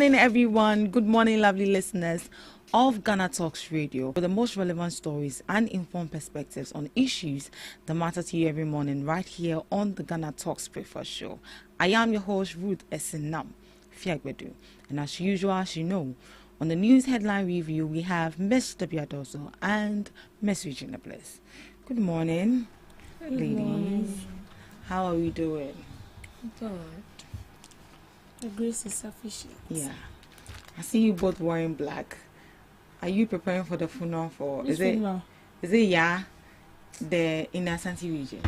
Good morning, everyone. Good morning, lovely listeners of GhanaTalks Radio, for the most relevant stories and informed perspectives on issues that matter to you every morning, right here on the GhanaTalks Breakfast Show. I am your host, Ruth Esinam Fiagbedu, and as usual, as you know, on the news headline review, we have Miss Dabiadoso and Miss Regina Bliss. Good morning, ladies. Morning. How are we doing? Good. The grace is sufficient. Yeah. I see you both wearing black. Are you preparing for the funeral for Which funeral? Is it the inner Asante region?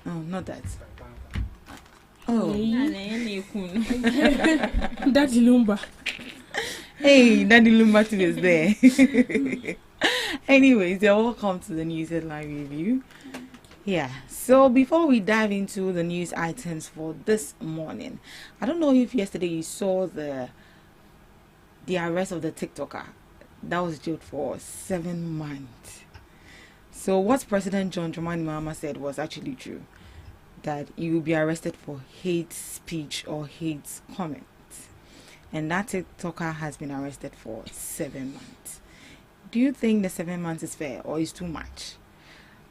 Oh, not that. Oh. Daddy Lumba. Hey, Daddy Lumba too is there. Anyways, you're welcome to the news headline review. Yeah, so before we dive into the news items for this morning, I don't know if yesterday you saw the arrest of the TikToker that was jailed for 7 months. So what President John Dramani Mahama said was actually true, that you will be arrested for hate speech or hate comment. And that TikToker has been arrested for 7 months. Do you think the 7 months is fair or is too much?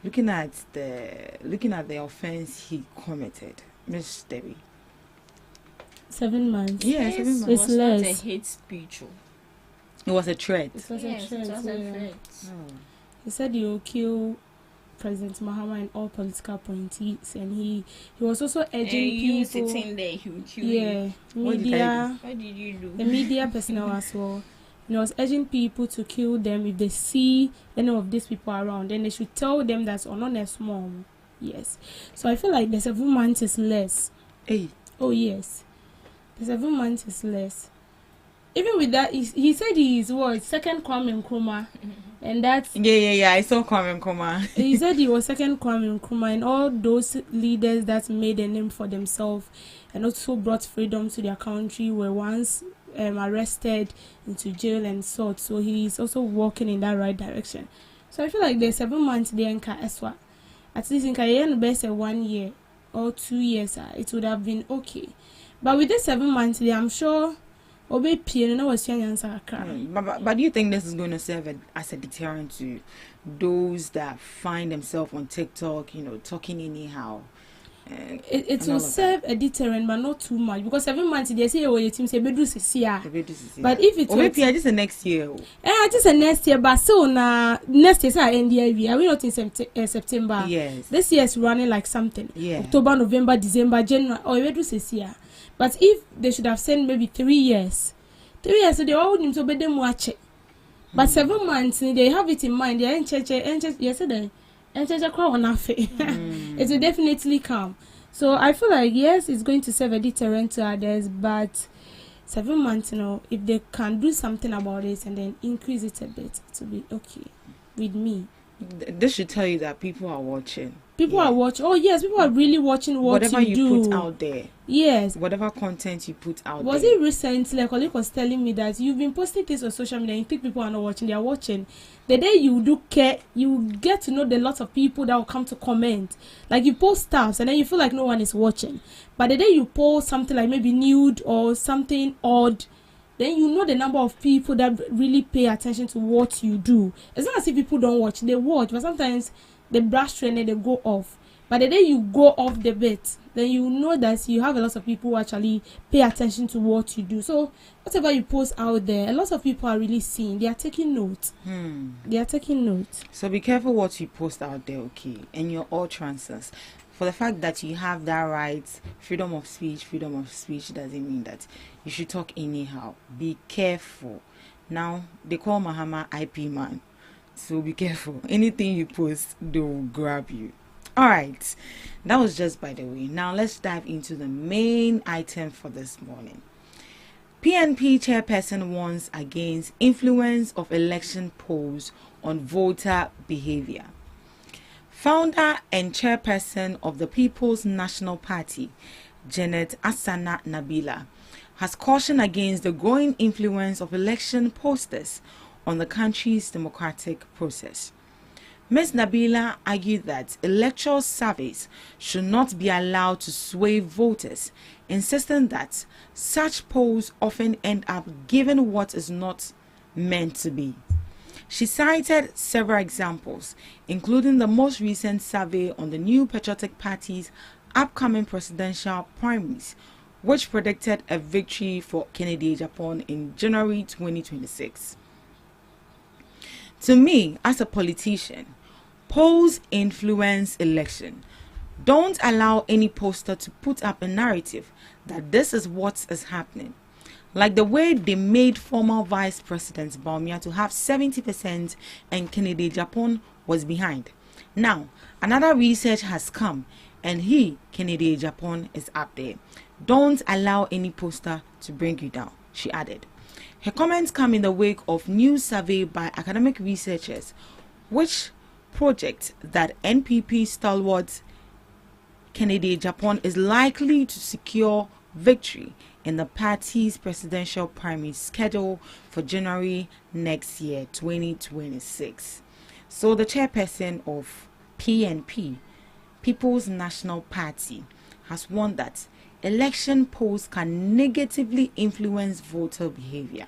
Looking at the offense he committed, Miss Debbie. 7 months. Yeah, 7 months. It's less. Not a hate speech. It was a threat. It was Yes, a threat. it was a Yeah. threat. Oh. He said he will kill President Mahama in all political appointees, and he was also urging You people. sitting there, he will kill Yeah, you. What did media. What did you do? The media personnel as well. And I was urging people to kill them if they see any of these people around. Then they should tell them that's not small. Yes. So I feel like the 7 months is less. Hey. Oh yes, the 7 months is less. Even with that, he said he is second Kwame Nkrumah, and that's Yeah. I saw Kwame Nkrumah. he said he was second Kwame Nkrumah, and all those leaders that made a name for themselves and also brought freedom to their country were once arrested, into jail and sought. So he is also walking in that right direction. So I feel like the 7 months there in Kaeswa, at least in Kayen best 1 year or 2 years, it would have been okay. But with the 7 months there, I'm sure Obey Pierre no was young answer. But do you think this is going to serve as a deterrent to those that find themselves on TikTok, talking anyhow? It will serve a deterrent, but not too much, because 7 months they say, oh, your team say bedu sisia. But if it's just the next year, just a next year, but so na next year end year, are we not in September? Yes. This year is running like something. Yeah. October, November, December, January, or bedu sisia. But if they should have said maybe 3 years, so they all need to be them watch it. But 7 months, they have it in mind. They are in church yesterday. And it will definitely come. So I feel like yes, it's going to serve a deterrent to others, but 7 months, if they can do something about it and then increase it a bit, it will be okay with me. This should tell you that people are watching. People are watching. Oh yes, people are really watching whatever you do. put out there. Yes. Whatever content you put out was there. It recently, a colleague was telling me that you've been posting things on social media and you think people are not watching, they are watching. The day you do care, you get to know the lots of people that will come to comment. Like you post stuff and then you feel like no one is watching. But the day you post something like maybe nude or something odd, then you know the number of people that really pay attention to what you do. It's not as if people don't watch, they watch, but sometimes they brush through and then they go off. But the day you go off the bit, then you know that you have a lot of people who actually pay attention to what you do. So whatever you post out there, a lot of people are really seeing. They are taking notes. They are taking notes. So be careful what you post out there, okay? And your utterances. For the fact that you have that right, freedom of speech doesn't mean that you should talk anyhow. Be careful. Now, they call Mahama IP man. So be careful. Anything you post, they will grab you. Alright, that was just by the way. Now let's dive into the main item for this morning. PNP chairperson warns against influence of election polls on voter behavior. Founder and chairperson of the People's National Party, Janet Asana Nabila, has cautioned against the growing influence of election posters on the country's democratic process. Ms. Nabila argued that electoral surveys should not be allowed to sway voters, insisting that such polls often end up giving what is not meant to be. She cited several examples, including the most recent survey on the New Patriotic Party's upcoming presidential primaries, which predicted a victory for Kennedy Japan in January 2026. To me, as a politician, polls influence election. Don't allow any poster to put up a narrative that this is what is happening. Like the way they made former Vice President Bawumia to have 70% and Kennedy Japan was behind. Now, another research has come and Kennedy Japan, is up there. Don't allow any poster to bring you down, she added. Her comments come in the wake of new survey by academic researchers which project that NPP stalwart Kennedy Japan is likely to secure victory in the party's presidential primary scheduled for January next year, 2026. So the chairperson of PNP, People's National Party, has warned that election polls can negatively influence voter behavior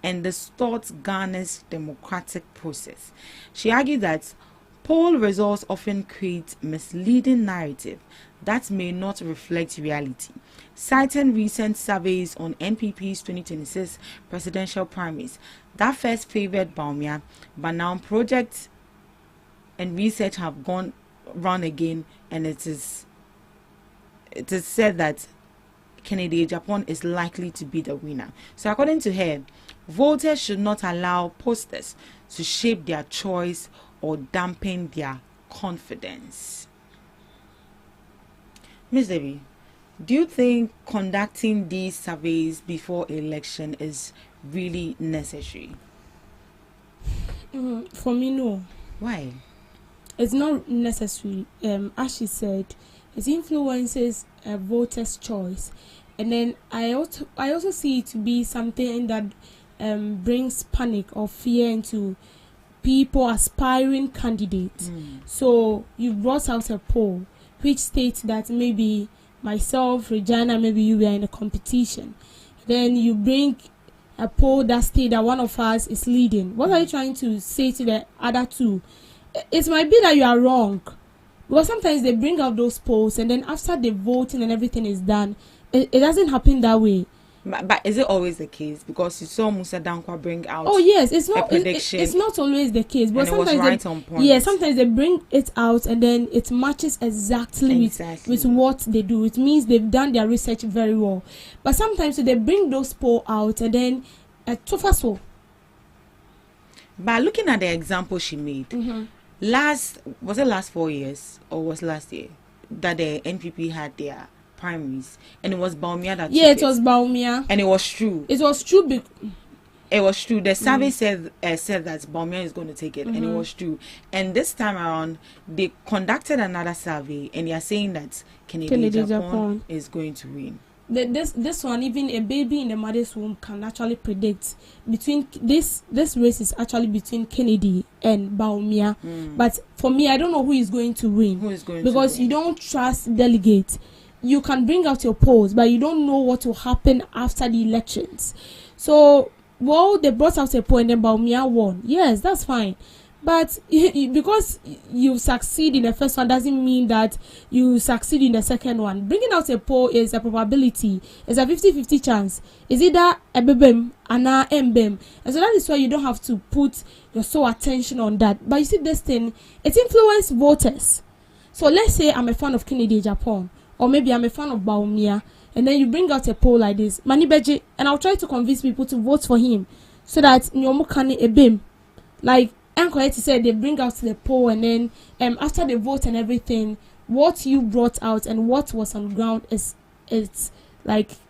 and distort Ghana's democratic process. She argued that poll results often create misleading narrative that may not reflect reality, citing recent surveys on NPP's 2026 presidential primaries that first favored Bawumia, but now projects and research have gone run again, and it is said that Kennedy Japan is likely to be the winner. So according to her, voters should not allow posters to shape their choice or dampen their confidence. Ms. Debbie, do you think conducting these surveys before election is really necessary? For me, no. Why? It's not necessary. As she said, it influences a voter's choice, and then I also see it to be something that brings panic or fear into people aspiring candidates. So you brought out a poll which states that maybe myself, Regina, maybe you were in a competition. Then you bring a poll that states that one of us is leading. What are you trying to say to the other two? It might be that you are wrong. Because sometimes they bring out those polls and then after the voting and everything is done, it doesn't happen that way. But is it always the case? Because you saw Musa Dankwa bring out it's not a prediction. It's not always the case, but and sometimes it was right on point. Yeah, sometimes they bring it out and then it matches exactly. With what they do. It means they've done their research very well. But sometimes they bring those polls out and then so. But looking at the example she made, last 4 years or was last year that the NPP had their primaries, and it was Bawumia that it was Bawumia, and it was true. It was true. It was true. The survey said that Bawumia is going to take it, and it was true. And this time around, they conducted another survey, and they are saying that Kennedy Japan is going to win. This one, even a baby in the mother's womb can actually predict between this race is actually between Kennedy and Bawumia. But for me, I don't know who is going to win. Because you don't trust delegates. You can bring out your polls, but you don't know what will happen after the elections. So, they brought out a poll and then Bawumia won. Yes, that's fine. But because you succeed in the first one doesn't mean that you succeed in the second one. Bringing out a poll is a probability. It's a 50-50 chance. Is either a bebem and a mbem. And so that is why you don't have to put your sole attention on that. But you see this thing, it influences voters. So let's say I'm a fan of Kennedy Japan, or maybe I'm a fan of Bawumia, and then you bring out a poll like this, Manibeji, and I'll try to convince people to vote for him so that Nyomo can ebim. Like Uncle said, they bring out the poll and then after the vote and everything, what you brought out and what was on ground it's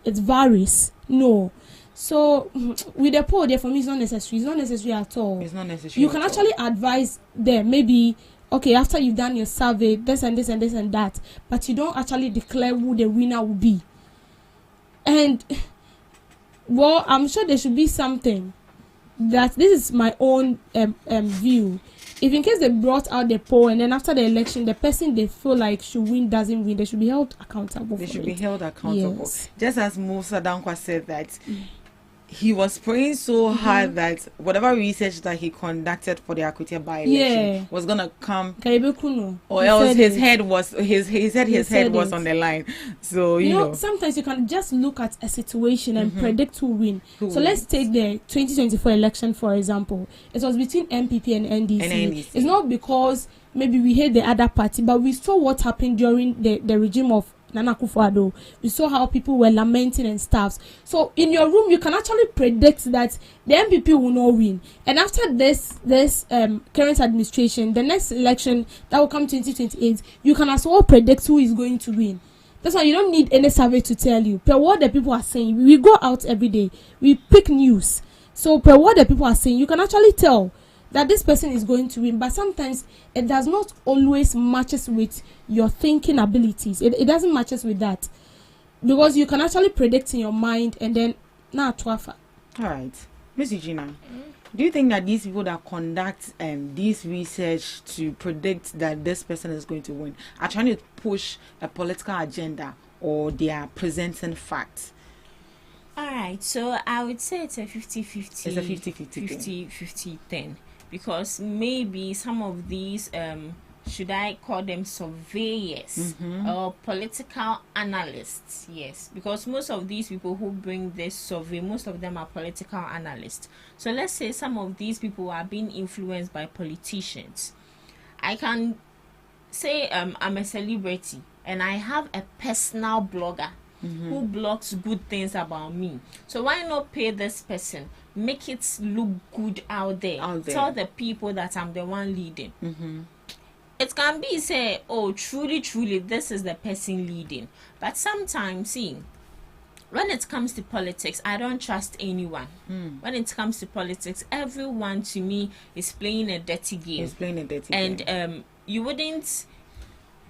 varies. No. So with the poll there, for me it's not necessary. It's not necessary at all. It's not necessary. You can actually advise them, maybe, okay, after you've done your survey, this and this and this and that, but you don't actually declare who the winner will be. And I'm sure there should be something that this is my own view. if in case they brought out the poll and then after the election the person they feel like should win doesn't win, they should be held accountable. They for should it. be held accountable. Yes. Just as Musa Dankwa said that he was praying so hard that whatever research that he conducted for the Akutia by-election was gonna come, or else his head was his head was on the line. So you know, sometimes you can just look at a situation and predict who win. So let's take the 2024 election for example. It was between MPP and NDC. It's not because maybe we hate the other party, but we saw what happened during the regime of Nana Akufo-Addo. We saw how people were lamenting and stuff. So in your room, you can actually predict that the MPP will not win. And after this current administration, the next election that will come 2028, you can as well predict who is going to win. That's why you don't need any survey to tell you. Per what the people are saying, we go out every day, we pick news. So per what the people are saying, you can actually tell that this person is going to win, but sometimes it does not always matches with your thinking abilities. It doesn't matches with that, because you can actually predict in your mind and then twafa. All right, Miss Gina, do you think that these people that conduct this research to predict that this person is going to win are trying to push a political agenda, or they are presenting facts? All right, so I would say it's a 50-50. It's a 50-50. 50-50 thing. Because maybe some of these, should I call them surveyors or political analysts? Yes, because most of these people who bring this survey, most of them are political analysts. So let's say some of these people are being influenced by politicians. I can say I'm a celebrity and I have a personal blogger who blogs good things about me. So why not pay this person? Make it look good out there. Tell the people that I'm the one leading. It can be say, oh, truly, this is the person leading. But sometimes, when it comes to politics, I don't trust anyone. When it comes to politics, everyone to me is playing a dirty game. And you wouldn't.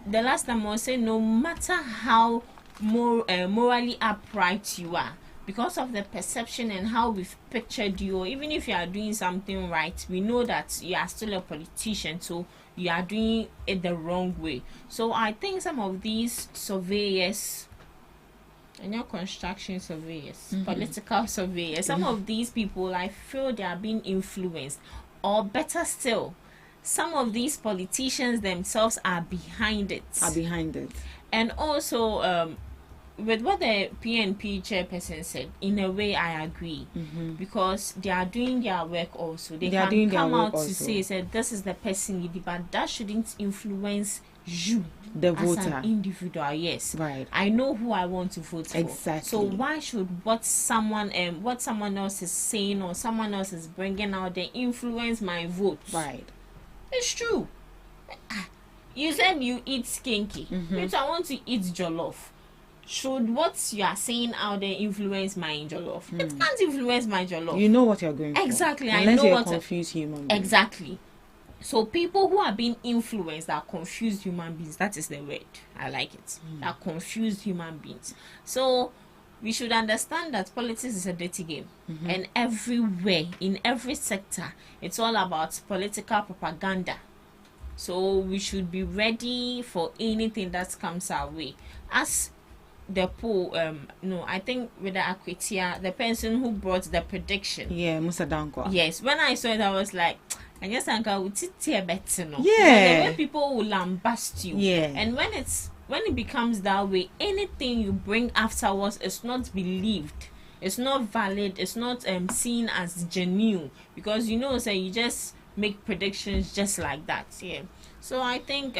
The last time I was saying, no matter how morally upright you are, because of the perception and how we've pictured you, or even if you are doing something right, we know that you are still a politician, so you are doing it the wrong way. So I think some of these surveyors, and your construction surveyors, political surveyors, some of these people, I feel they are being influenced, or better still, some of these politicians themselves are behind it. And also, with what the PNP chairperson said, in a way I agree, because they are doing their work also. They can come out to say this is the person leading, but that shouldn't influence you, the voter, as an individual. Yes, right. I know who I want to vote for. Exactly. So why should what someone else is saying or someone else is bringing out there influence my vote? Right. It's true. You said you eat skinky, which I want to eat jollof. Should what you are saying out there influence my jollof? It can't influence my jollof. You know what you're going for. Exactly. Unless I know you're what confused human being. Exactly. So people who are being influenced are confused human beings. That is the word. I like it. Are confused human beings. So we should understand that politics is a dirty game, and everywhere, in every sector, it's all about political propaganda. So we should be ready for anything that comes our way. As the poll, I think with the Akwitia, the person who brought the prediction. Yeah, Musa Dankwa. Yes, when I saw it, I was like, I guess Anka would tear better, no? Yeah. The way people will lambast you. Yeah. And when it becomes that way, anything you bring afterwards is not believed. It's not valid. It's not seen as genuine, because you just make predictions just like that. Yeah. So I think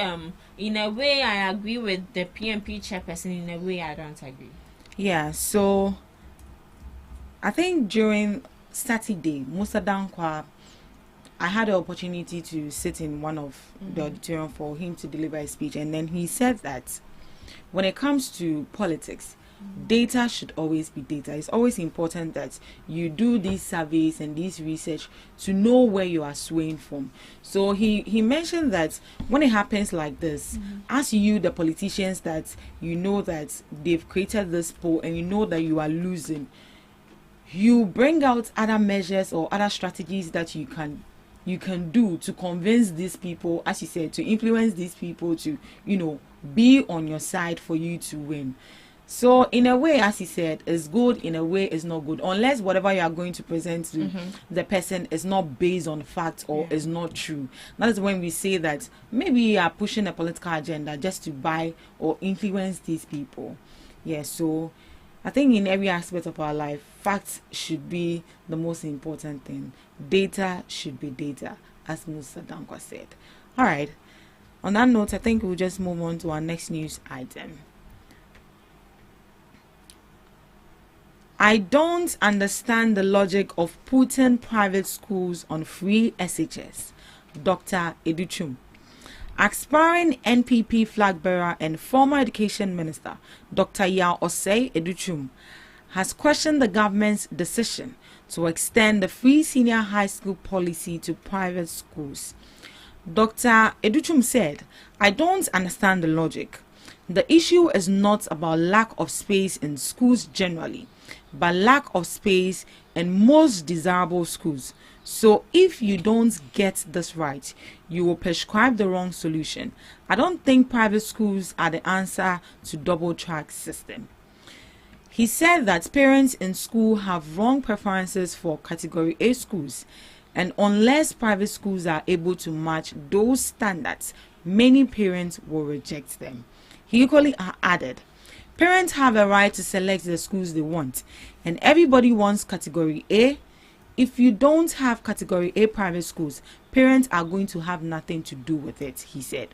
in a way I agree with the PNP chairperson, in a way I don't agree. Yeah, so I think during Saturday, Musa Dankwa, I had the opportunity to sit in one of the auditorium for him to deliver a speech, and then he said that when it comes to politics, data should always be data. It's always important that you do these surveys and this research to know where you are swaying from. So he mentioned that when it happens like this, as you, the politicians, that you know that they've created this poll and you know that you are losing, you bring out other measures or other strategies that you can you can do to convince these people, as you said, to influence these people to, be on your side for you to win. So in a way, as he said, it's good, in a way it's not good, unless whatever you are going to present to the person is not based on fact or is not true. That is when we say that maybe you are pushing a political agenda just to buy or influence these people. So I think in every aspect of our life, facts should be the most important thing. Data should be data, as Mr. Dankwa said. All right. On that note, I think we'll just move on to our next news item. I don't understand the logic of putting private schools on free SHS. Dr. Educhum. Aspiring NPP flag bearer and former education minister, Dr. Yao Osei Educhum, has questioned the government's decision to extend the free senior high school policy to private schools. Dr. Educhum said, I don't understand the logic. The issue is not about lack of space in schools generally, but lack of space in most desirable schools. So if you don't get this right, you will prescribe the wrong solution. I don't think private schools are the answer to double track system. He said that parents in school have wrong preferences for category A schools, and unless private schools are able to match those standards, many parents will reject them. He equally added, parents have a right to select the schools they want, and everybody wants category A. If you don't have category A private schools, parents are going to have nothing to do with it, he said.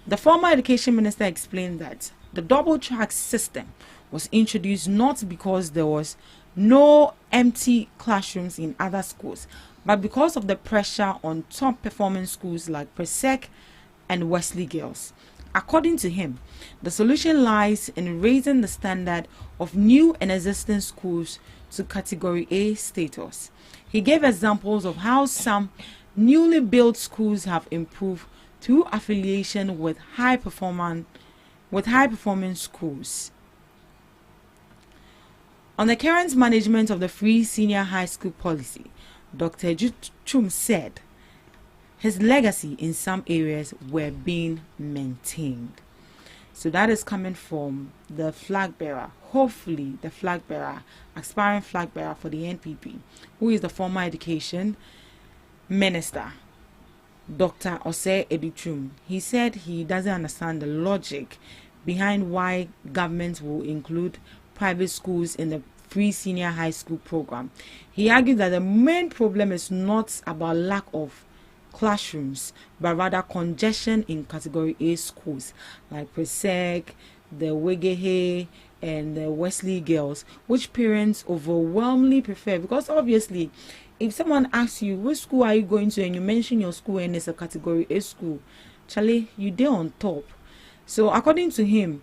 The former education minister explained that the double track system was introduced not because there was no empty classrooms in other schools, but because of the pressure on top performing schools like Presec and Wesley Girls. According to him, the solution lies in raising the standard of new and existing schools to category A status. He gave examples of how some newly built schools have improved through affiliation with high performing schools. On the current management of the free senior high school policy, Dr. Chum said his legacy in some areas were being maintained. So that is coming from the flag bearer, hopefully the flag bearer, aspiring flag bearer for the NPP, who is the former education minister, Dr. Osei Educhum. He said he doesn't understand the logic behind why government will include private schools in the free senior high school program. He argued that the main problem is not about lack of classrooms, but rather congestion in category A schools like Presec, the Wegehe, and the Wesley Girls, which parents overwhelmingly prefer. Because obviously, if someone asks you which school are you going to and you mention your school and it's a category A school, Charlie, you there on top. So according to him,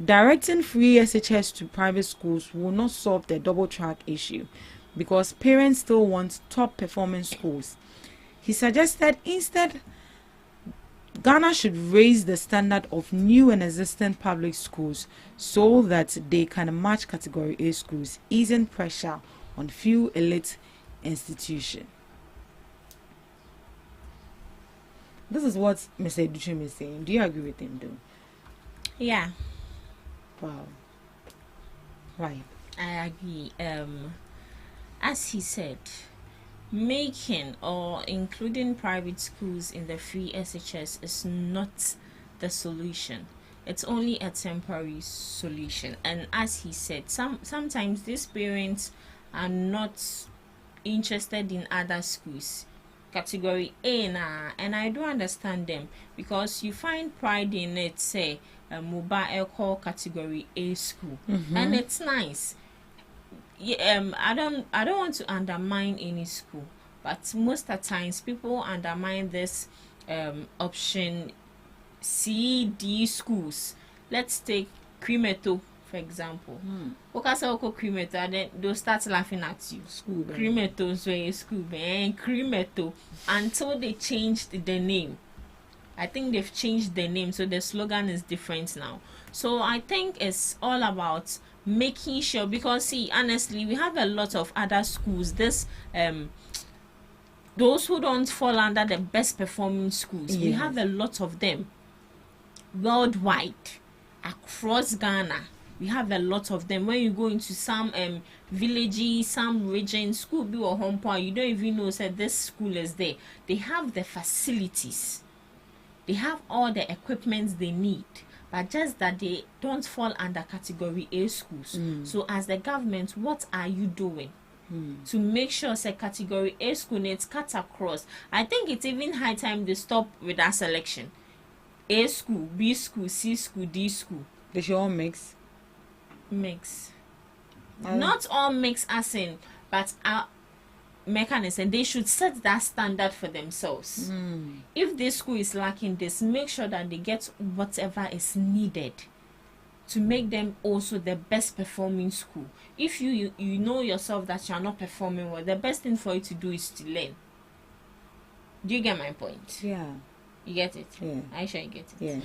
directing free SHS to private schools will not solve the double track issue because parents still want top performing schools. He suggested instead Ghana should raise the standard of new and existing public schools so that they can match category A schools, easing pressure on few elite institutions. This is what Mr. Educhum is saying. Do you agree with him, though? Yeah. Wow. Right. I agree. As he said, making or including private schools in the free SHS is not the solution. It's only a temporary solution. And as he said, sometimes these parents are not interested in other schools. Category A now, and I do understand them because you find pride in it, say a mobile call category A school, and it's nice. Yeah, I don't want to undermine any school, but most of the times people undermine this option C, D schools. Let's take Krimeto for example. Krimeto, and then they'll start laughing at you. School Krimeto is a school and Krimeto until they changed the name. I think they've changed the name, so the slogan is different now. So I think it's all about making sure, because see, honestly, we have a lot of other schools. those who don't fall under the best performing schools, we Yes. have a lot of them worldwide, across Ghana. We have a lot of them. When you go into some villages, some regions, school be or home point, you don't even know that this school is there. They have the facilities. They have all the equipments they need, but just that they don't fall under category A schools. So as the government, what are you doing to make sure say category A school needs cut across? I think it's even high time they stop with that selection. A school, B school, C school, D school. They should all mix. Not all mix as in, but our mechanism, they should set that standard for themselves. If this school is lacking this, make sure that they get whatever is needed to make them also the best performing school. If you know yourself that you are not performing well, the best thing for you to do is to learn. Do you get my point? Yeah. You get it? Yeah. Are you sure you get it? Yeah.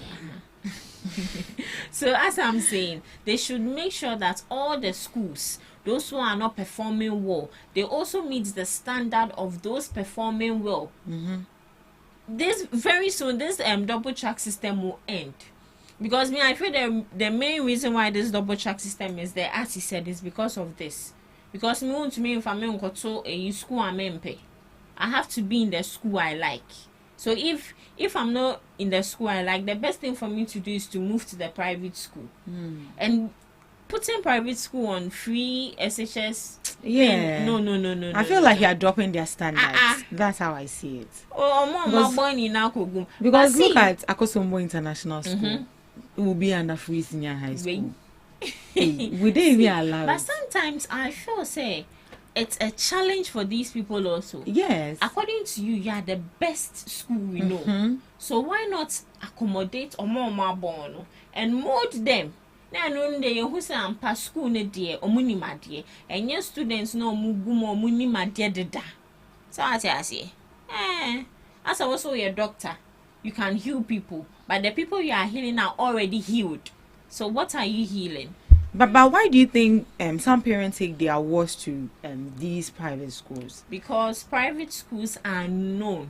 So as I'm saying, they should make sure that all the schools, those who are not performing well, they also meet the standard of those performing well. This very soon, this double track system will end. Because I feel the main reason why this double track system is there, as he said, is because of this. Because if I'm going to a school I have to be in the school I like. So if I'm not in the school I like, the best thing for me to do is to move to the private school. And putting private school on free SHS, Yeah. no. I feel like you're dropping their standards. That's how I see it. Because look at Akosombo International School. It will be under free senior high school. We didn't even allow But it. sometimes I feel say it's a challenge for these people also. Yes. According to you are the best school we know. So why not accommodate more born and mold them? Now no dey who say am pass school ne dey omuni madie. And your students no mugumo omuni madie deda. So I say as I was a doctor, you can heal people, but the people you are healing are already healed. So what are you healing? But why do you think some parents take their awards to these private schools? Because private schools are known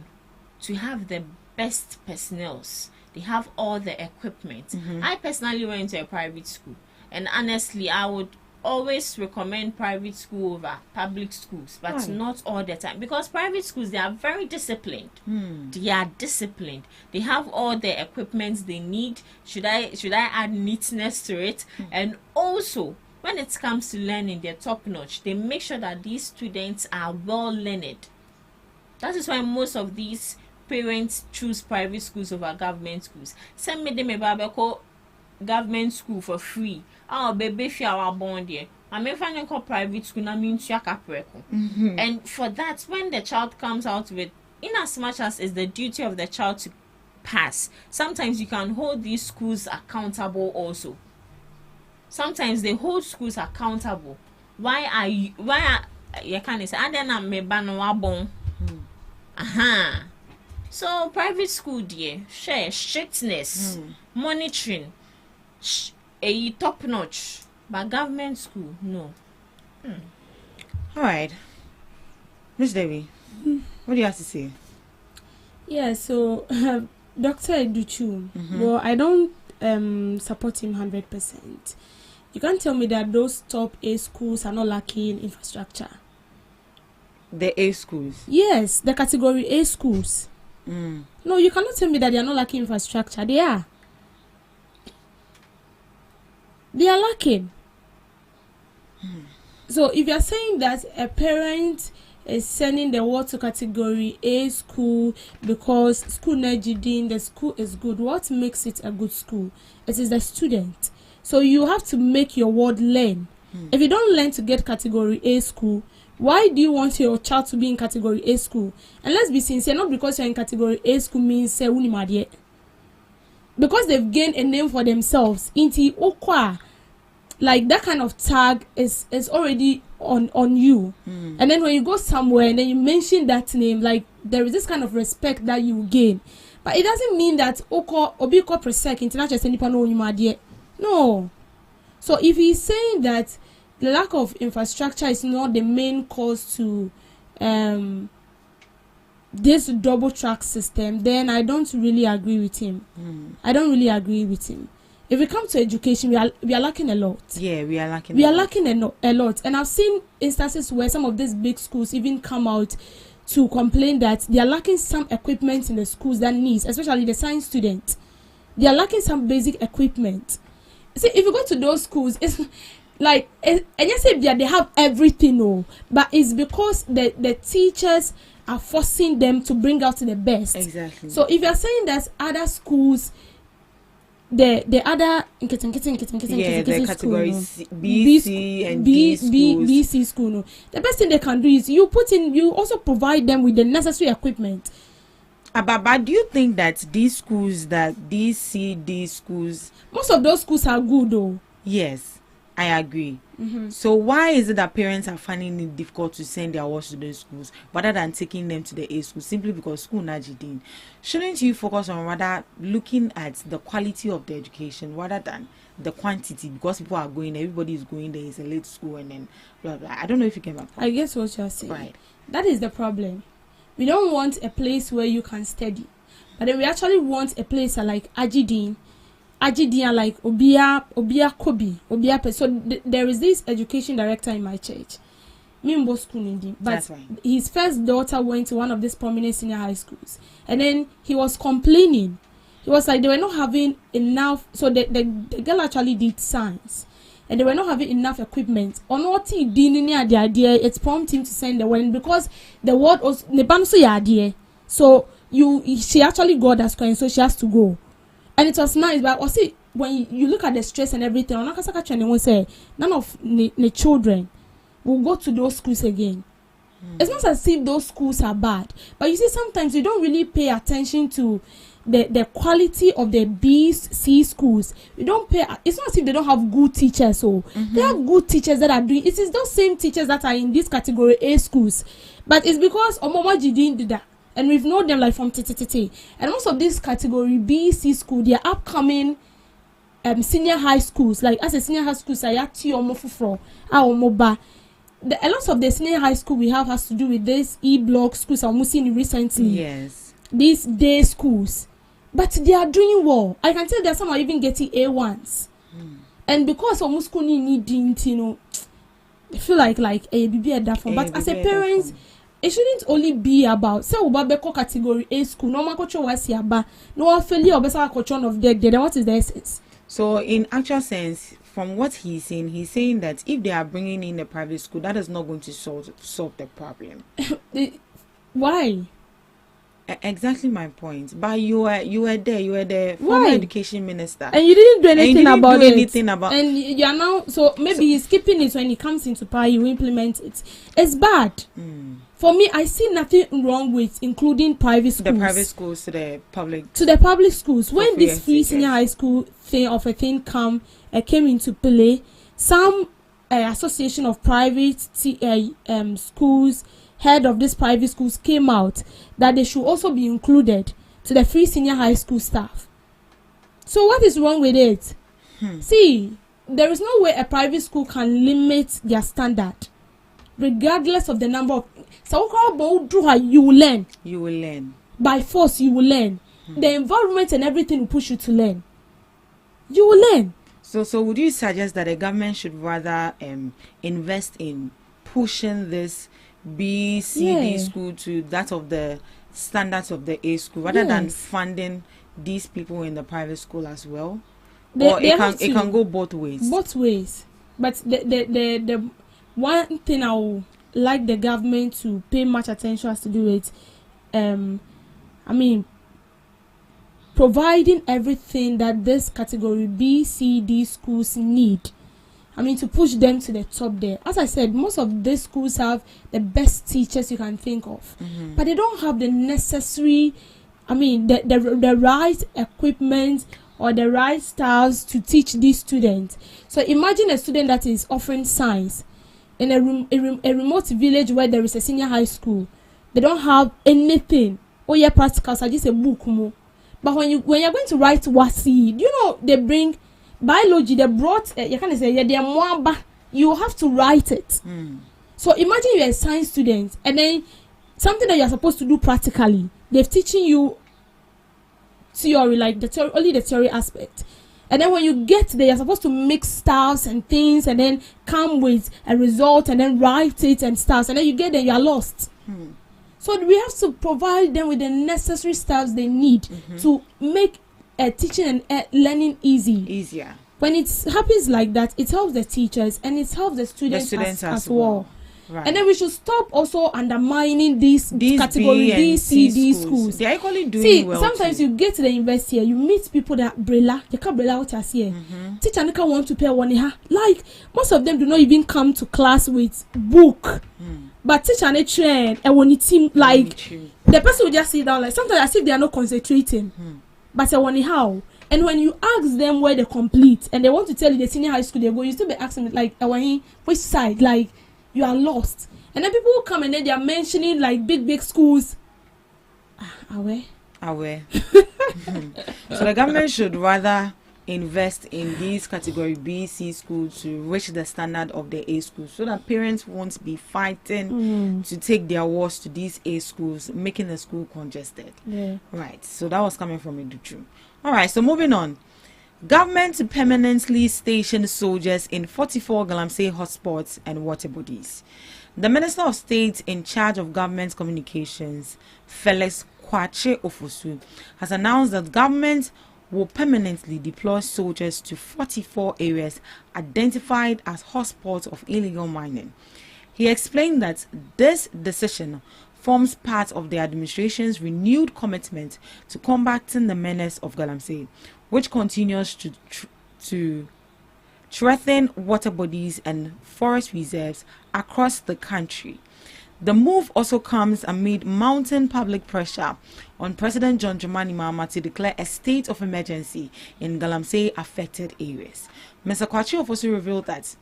to have the best personnels. They have all the equipment. I personally went to a private school, and honestly, I would always recommend private school over public schools, but not all the time. Because private schools, they are very disciplined. They are disciplined. They have all the equipment they need. Should I add neatness to it? And also, when it comes to learning, they're top notch. They make sure that these students are well learned. That is why most of these parents choose private schools over government schools. Send me them a government school for free. Baby, if you are born there, I'm finding a private school. I mean, and for that, when the child comes out with, in as much as it's the duty of the child to pass, sometimes you can hold these schools accountable also. Sometimes they hold schools accountable. Why are you can't say, and then I'm a bon. So private school dear, share strictness, monitoring, a top notch, but government school no. All right, Miss Debbie, what do you have to say? Yeah, so Dr. Educhu, well, I don't support him 100%. You can't tell me that those top A schools are not lacking infrastructure. The A schools. Yes, the category A schools. No, you cannot tell me that they are not lacking infrastructure. They are. They are lacking. So if you are saying that a parent is sending the word to category A school because school Najidin, the school is good, what makes it a good school? It is the student. So you have to make your word learn. If you don't learn to get category A school, why do you want your child to be in category A school? And let's be sincere, not because you're in category A school means say unimadie. Because they've gained a name for themselves. Inti okwa, like that kind of tag is already on you. And then when you go somewhere and then you mention that name, like there is this kind of respect that you gain. But it doesn't mean that oko obiko presec international senipa no unimadie. No. So if he's saying that the lack of infrastructure is not the main cause to this double track system, then I don't really agree with him. I don't really agree with him. If we come to education, we are lacking a lot. Yeah, we are lacking. We are lacking a lot, and I've seen instances where some of these big schools even come out to complain that they are lacking some equipment in the schools that needs, especially the science students. They are lacking some basic equipment. See, if you go to those schools, it's like, and you say they have everything, but it's because the teachers are forcing them to bring out the best. Exactly. So if you're saying that other schools, the other the category B, C, and D schools. B, C school, the best thing they can do is you also provide them with the necessary equipment. But do you think that these schools, that these C, D schools, most of those schools are good though? Yes, I agree. So why is it that parents are finding it difficult to send their watch to those schools rather than taking them to the A school simply because school najidin? Shouldn't you focus on rather looking at the quality of the education rather than the quantity? Because people are going, everybody is going there, it's a late school, and then blah blah. I don't know if you get my point. I guess what you're saying. Right. That is the problem. We don't want a place where you can study, but then we actually want a place like Ajidin like Obia Kobi, Obia. So there is this education director in my church, Mimbo School, but right. His first daughter went to one of these prominent senior high schools, and then he was complaining. He was like they were not having enough. So the girl actually did science, and they were not having enough equipment. On what he did in the idea, it prompted him to send the one because the word was nebanso ya idea. So she actually got that score, and so she has to go. And it was nice, but see, when you look at the stress and everything, won't say none of the children will go to those schools again. It's not as if those schools are bad, but you see, sometimes you don't really pay attention to the quality of the B, C schools. You don't pay. It's not as if they don't have good teachers. So they have good teachers that are doing. It is those same teachers that are in this category A schools, but it's because Omomaji didn't do that. And we've known them like from TTT. And most of this category B, C school, they are upcoming senior high schools. Like as a senior high school, a lot of the senior high school we have has to do with this E-block schools I'm seeing recently. Yes. These day schools. But they are doing well. I can tell that some are even getting A1s. And because of school need, I feel like a BB at that form. But as a parent, it shouldn't only be about say ubabeko category A school. No man kocho wasi aba. No one failure obesa kocho of deck. Then what is the essence? So in actual sense, from what he's saying that if they are bringing in a private school, that is not going to solve the problem. Why? Exactly my point. But you were the former education minister, and you didn't do anything about it. And you are now maybe he's keeping it when he comes into power. You implement it. It's bad. For me, I see nothing wrong with including private schools. The private schools to the public schools. When this free senior high school thing came into play, some association of private schools, head of these private schools came out that they should also be included to the free senior high school staff. So what is wrong with it? See, there is no way a private school can limit their standard, regardless of the number of. So you will learn. You will learn. By force, you will learn. The environment and everything will push you to learn. You will learn. So would you suggest that the government should rather invest in pushing this B, C, D school to that of the standards of the A school rather than funding these people in the private school as well? Or it can go both ways. Both ways. But the one thing I would like the government to pay much attention has to do with providing everything that this category B, C, D schools need. To push them to the top there. As I said, most of these schools have the best teachers you can think of. But they don't have the necessary, the right equipment or the right styles to teach these students. So imagine a student that is offering science in a remote village where there is a senior high school. They don't have anything. Oh yeah, practicals are just a book more. But when you're going to write WASI, they bring biology. They brought you have to write it. So imagine you're a science student and then something that you're supposed to do practically. They've teaching you theory, like the theory, only the theory aspect. And then when you get there, you're supposed to mix stuffs and things and then come with a result and then write it and stuff. And then you get there, you're lost. So we have to provide them with the necessary stuff they need to make teaching and learning easier. When it happens like that, it helps the teachers and it helps the students as well. Right. And then we should stop also undermining these category B, C, D schools. They are equally doing well. Sometimes you get to the university, you meet people that you can't what you see. Teacher Nika want to pay one. Like most of them do not even come to class with book. But teacher and train and when it team like the person will just sit down like sometimes as if they are not concentrating. But I want how. And when you ask them where they complete and they want to tell you the senior high school they go, you still be asking like which side, like you are lost. And then people will come and then they are mentioning like big schools. Aware. So the government should rather invest in these category B, C schools to reach the standard of the A schools, so that parents won't be fighting to take their wards to these A schools, making the school congested. Right. So that was coming from Educhu. All right. So moving on. Government to permanently station soldiers in 44 Galamsey hotspots and water bodies. The Minister of State in charge of government communications, Felix Kwache Ofosu, has announced that government will permanently deploy soldiers to 44 areas identified as hotspots of illegal mining. He explained that this decision forms part of the administration's renewed commitment to combating the menace of Galamsey, which continues to threaten water bodies and forest reserves across the country. The move also comes amid mounting public pressure on President John Dramani Mahama to declare a state of emergency in Galamsey affected areas. Mr. Kwachi also revealed that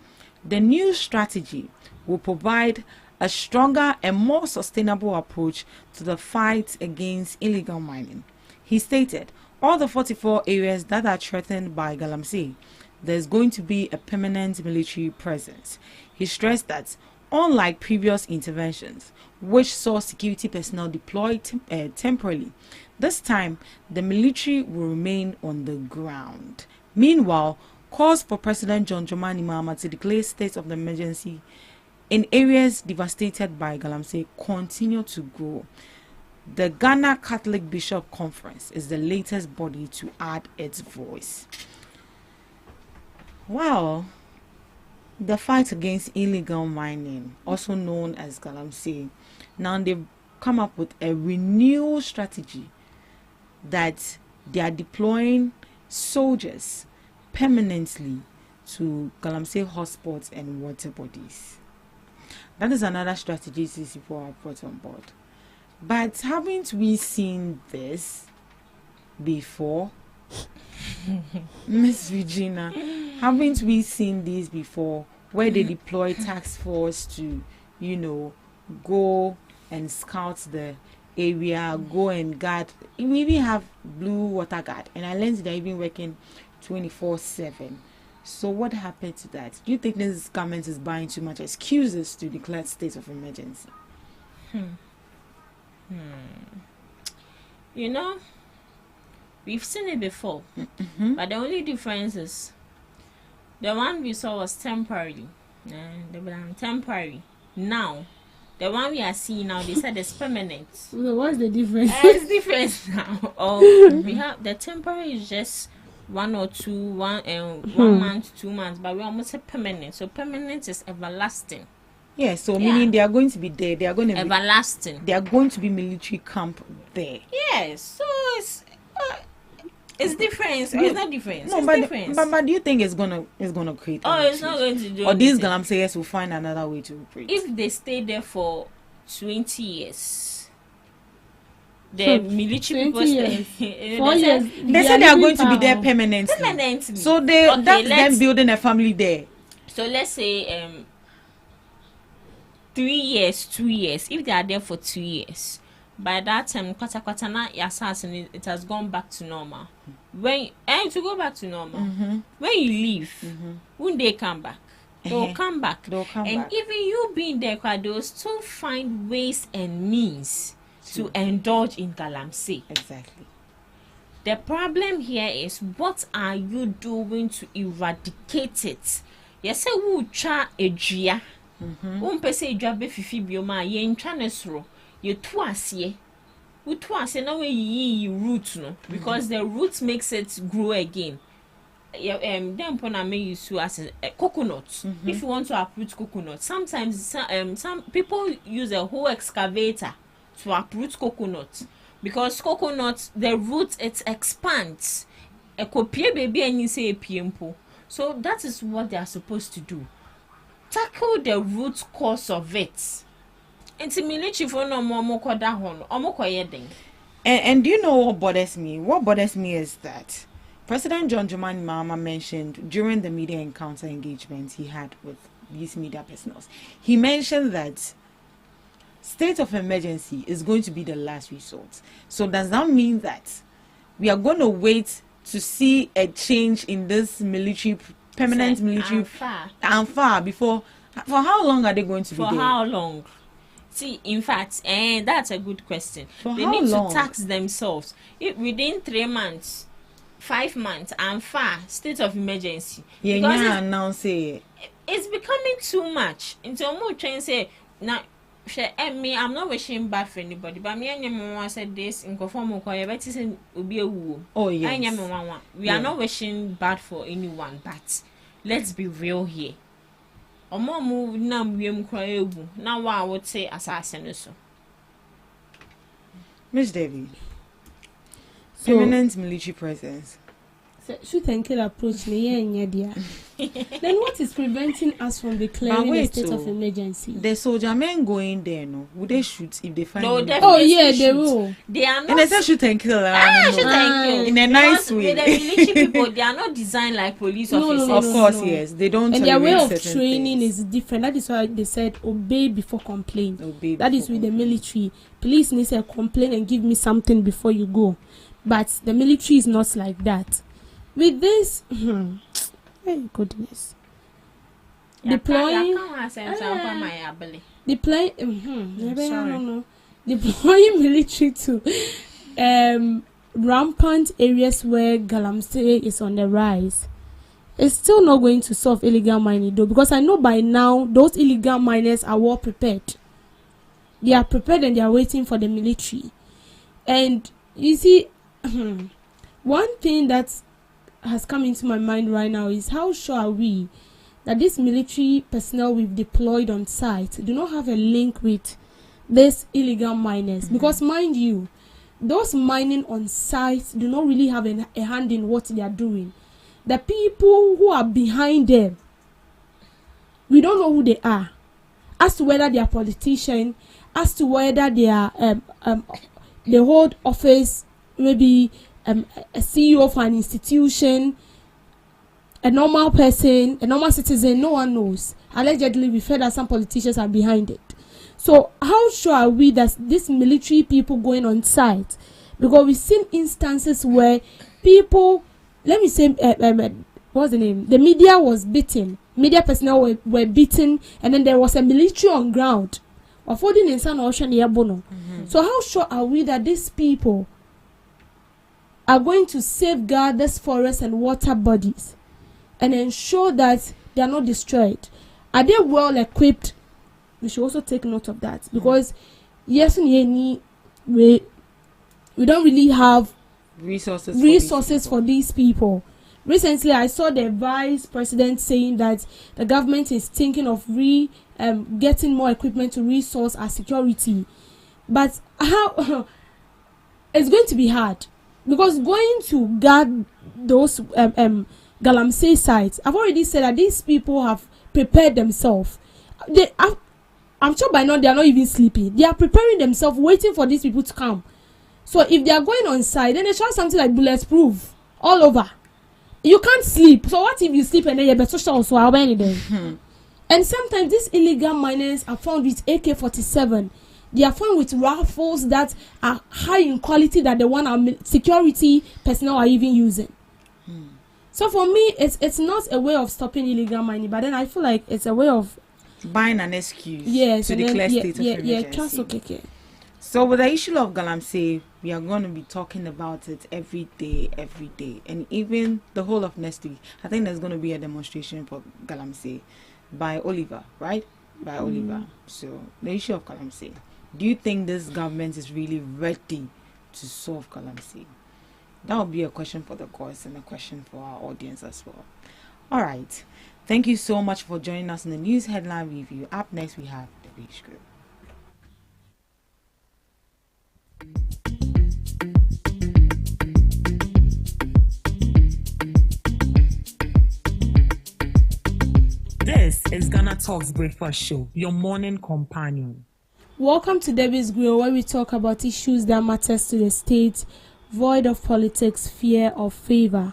the new strategy will provide a stronger and more sustainable approach to the fight against illegal mining. He stated, all the 44 areas that are threatened by Galamsey, there's going to be a permanent military presence. He stressed that unlike previous interventions, which saw security personnel deployed temporarily, this time the military will remain on the ground. Meanwhile, calls for President John Dramani Mahama to declare state of emergency in areas devastated by Galamsey continue to grow. The Ghana Catholic Bishop Conference is the latest body to add its voice. Wow. The fight against illegal mining, also known as Galamsey, now they've come up with a renewed strategy that they are deploying soldiers permanently to Galamsey hotspots and water bodies. That is another strategy people are put on board. But haven't we seen this before? Miss Regina, haven't we seen this before where they deploy task force to, go and scout the area, go and guard? We even have blue water guard, and I learned they're even working 24/7. So what happened to that? Do you think this government is buying too much excuses to declare state of emergency? We've seen it before, but the only difference is the one we saw was temporary. Temporary. Now, the one we are seeing now, they said it's permanent. So what's the difference? It's different now. We have the temporary is just 1 or 2, 1 month, 2 months, but we almost say permanent. So permanent is everlasting. Yeah, so meaning they are going to be there. They are going to everlasting. They are going to be military camp there. Yes, so it's different. It's not different. No, but do you think it's gonna create? It's not going to do. Or these Galamseyers will find another way to operate. If they stay there for 20 years, the military people 4 years. They said they are going to be there permanently. So that's them building a family there. So let's say 3 years, 2 years. If they are there for 2 years, by that time, it has gone back to normal. To go back to normal, when you leave, won't they come back? They'll come back. And even you being there, they'll still find ways and means to indulge in galamsey. Exactly. The problem here is, what are you doing to eradicate it? You say we try a dria. Pese edwa be fifi bioma ye ntwa ne soro. You tuase. We tuase na we yi root no, because the root makes it grow again. Then pona me use as a coconut. If you want to uproot coconut, sometimes some people use a whole excavator to uproot coconut, because coconut, the root, it expands. A copy baby and you say a piempo. So that is what they are supposed to do. Tackle the root cause of it. And do you know what bothers me? What bothers me is that President John Dramani Mahama mentioned during the media encounter engagement he had with these media personnel, he mentioned that state of emergency is going to be the last resort. So does that mean that we are going to wait to see a change in this military, permanent military, and far before? For how long are they going to be there? For how long? See, in fact, and that's a good question. They need to tax themselves. Within 3 months, 5 months, and far state of emergency. Because it's becoming too much. Until more train say now. Me, I'm not wishing bad for anybody, but me and your mama said this in conform with your better say will be a woo. Oh yes. We are not wishing bad for anyone, but let's be real here. Omo move na wiem cry now what I would say assassin so. Miss Debbie. Permanent military presence. Shoot and kill approach me, then what is preventing us from declaring a state of emergency? The soldier men going there, no? Would they shoot if they find them? Oh yeah, they will. They are not. And they say shoot and kill. Shoot and kill in a nice way. The military people, they are not designed like police officers. Of course, yes. They don't. And their way of training is different. That is why they said obey before complain. That is with the military. Police needs to complain and give me something before you go. But the military is not like that. With this, my goodness, deploying military to rampant areas where galamsey is on the rise, it's still not going to solve illegal mining though, because I know by now those illegal miners are well prepared. They are prepared and they are waiting for the military. And you see, one thing that's has come into my mind right now is how sure are we that this military personnel we've deployed on site do not have a link with these illegal miners? Because mind you, those mining on site do not really have a hand in what they are doing. The people who are behind them, we don't know who they are, as to whether they are politicians, as to whether they are they hold office, maybe a CEO of an institution, a normal person, a normal citizen. No one knows. Allegedly, we've heard that some politicians are behind it. So how sure are we that these military people going on site? Because we've seen instances where people, let me say, what's the name? The media was beaten. Media personnel were beaten, and then there was a military on ground. So how sure are we that these people are going to safeguard this forest and water bodies and ensure that they are not destroyed? Are they well equipped? We should also take note of that, because yes, we don't really have resources for these people. Recently, I saw the vice president saying that the government is thinking of getting more equipment to resource our security, but how it's going to be hard. Because going to guard those galamsey sites, I've already said that these people have prepared themselves. I'm sure by now they are not even sleeping. They are preparing themselves, waiting for these people to come. So if they are going on site, then they try something like bulletproof all over. You can't sleep. So what if you sleep and then you're better also And sometimes these illegal miners are found with AK-47. They are found with rifles that are high in quality than the one our security personnel are even using. So for me, it's not a way of stopping illegal mining, but then I feel like it's a way of buying an excuse to declare state of emergency. okay. So with the issue of galamsey, we are going to be talking about it every day, and even the whole of next week. I think there's going to be a demonstration for galamsey by Oliver, right? By Oliver. So the issue of galamsey. Do you think this government is really ready to solve galamsey? That would be a question for the course and a question for our audience as well. All right. Thank you so much for joining us in the news headline review. Up next, we have the Beach Group. This is GhanaTalks Breakfast Show, your morning companion. Welcome to Debbie's Grill, where we talk about issues that matters to the state, void of politics, fear of favor.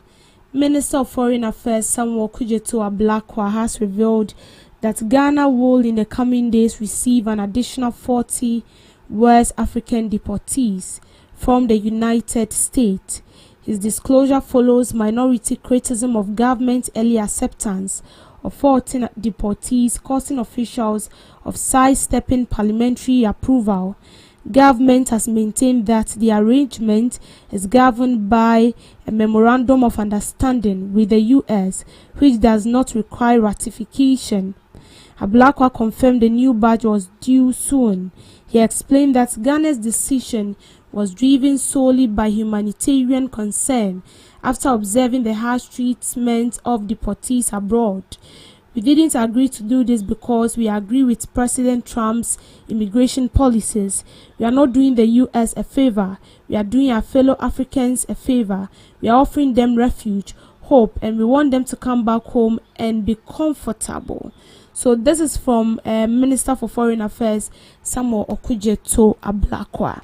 Minister of Foreign Affairs Samuel Okudzeto Ablakwa has revealed that Ghana will in the coming days receive an additional 40 West African deportees from the United States. His disclosure follows minority criticism of government early acceptance of 14 deportees, causing officials of sidestepping parliamentary approval. Government has maintained that the arrangement is governed by a memorandum of understanding with the U.S., which does not require ratification. Ablakwa confirmed the new batch was due soon. He explained that Ghana's decision was driven solely by humanitarian concern after observing the harsh treatment of deportees abroad. We didn't agree to do this because we agree with President Trump's immigration policies. We are not doing the U.S. a favor. We are doing our fellow Africans a favor. We are offering them refuge, hope, and we want them to come back home and be comfortable. So this is from Minister for Foreign Affairs Samuel Okudzeto Ablakwa.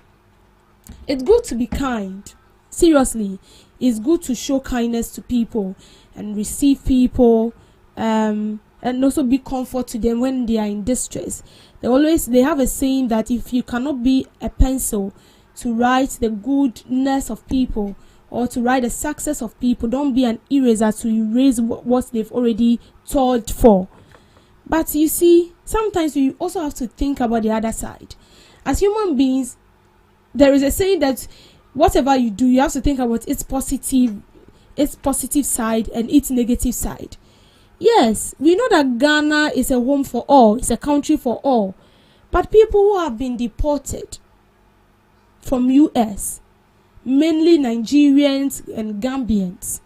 It's good to be kind. Seriously, it's good to show kindness to people and receive people, and also be comfort to them when they are in distress. They have a saying that if you cannot be a pencil to write the goodness of people or to write the success of people, don't be an eraser to erase what they've already toiled for. But you see, sometimes we also have to think about the other side. As human beings, there is a saying that whatever you do, you have to think about its positive side and its negative side. Yes, we know that Ghana is a home for all, it's a country for all. But people who have been deported from US, mainly Nigerians and Gambians,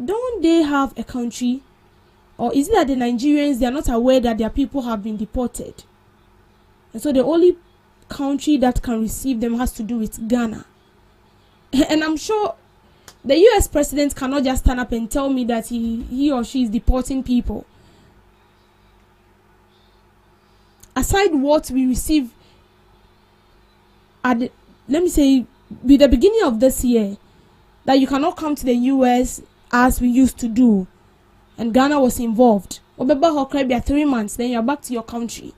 don't they have a country? Or is it that the Nigerians, they are not aware that their people have been deported? And so the only country that can receive them has to do with Ghana. And I'm sure the US president cannot just stand up and tell me that he or she is deporting people. Aside what we receive at let me say, with the beginning of this year, that you cannot come to the US as we used to do. And Ghana was involved. Obeba 3 months, then you're back to your country.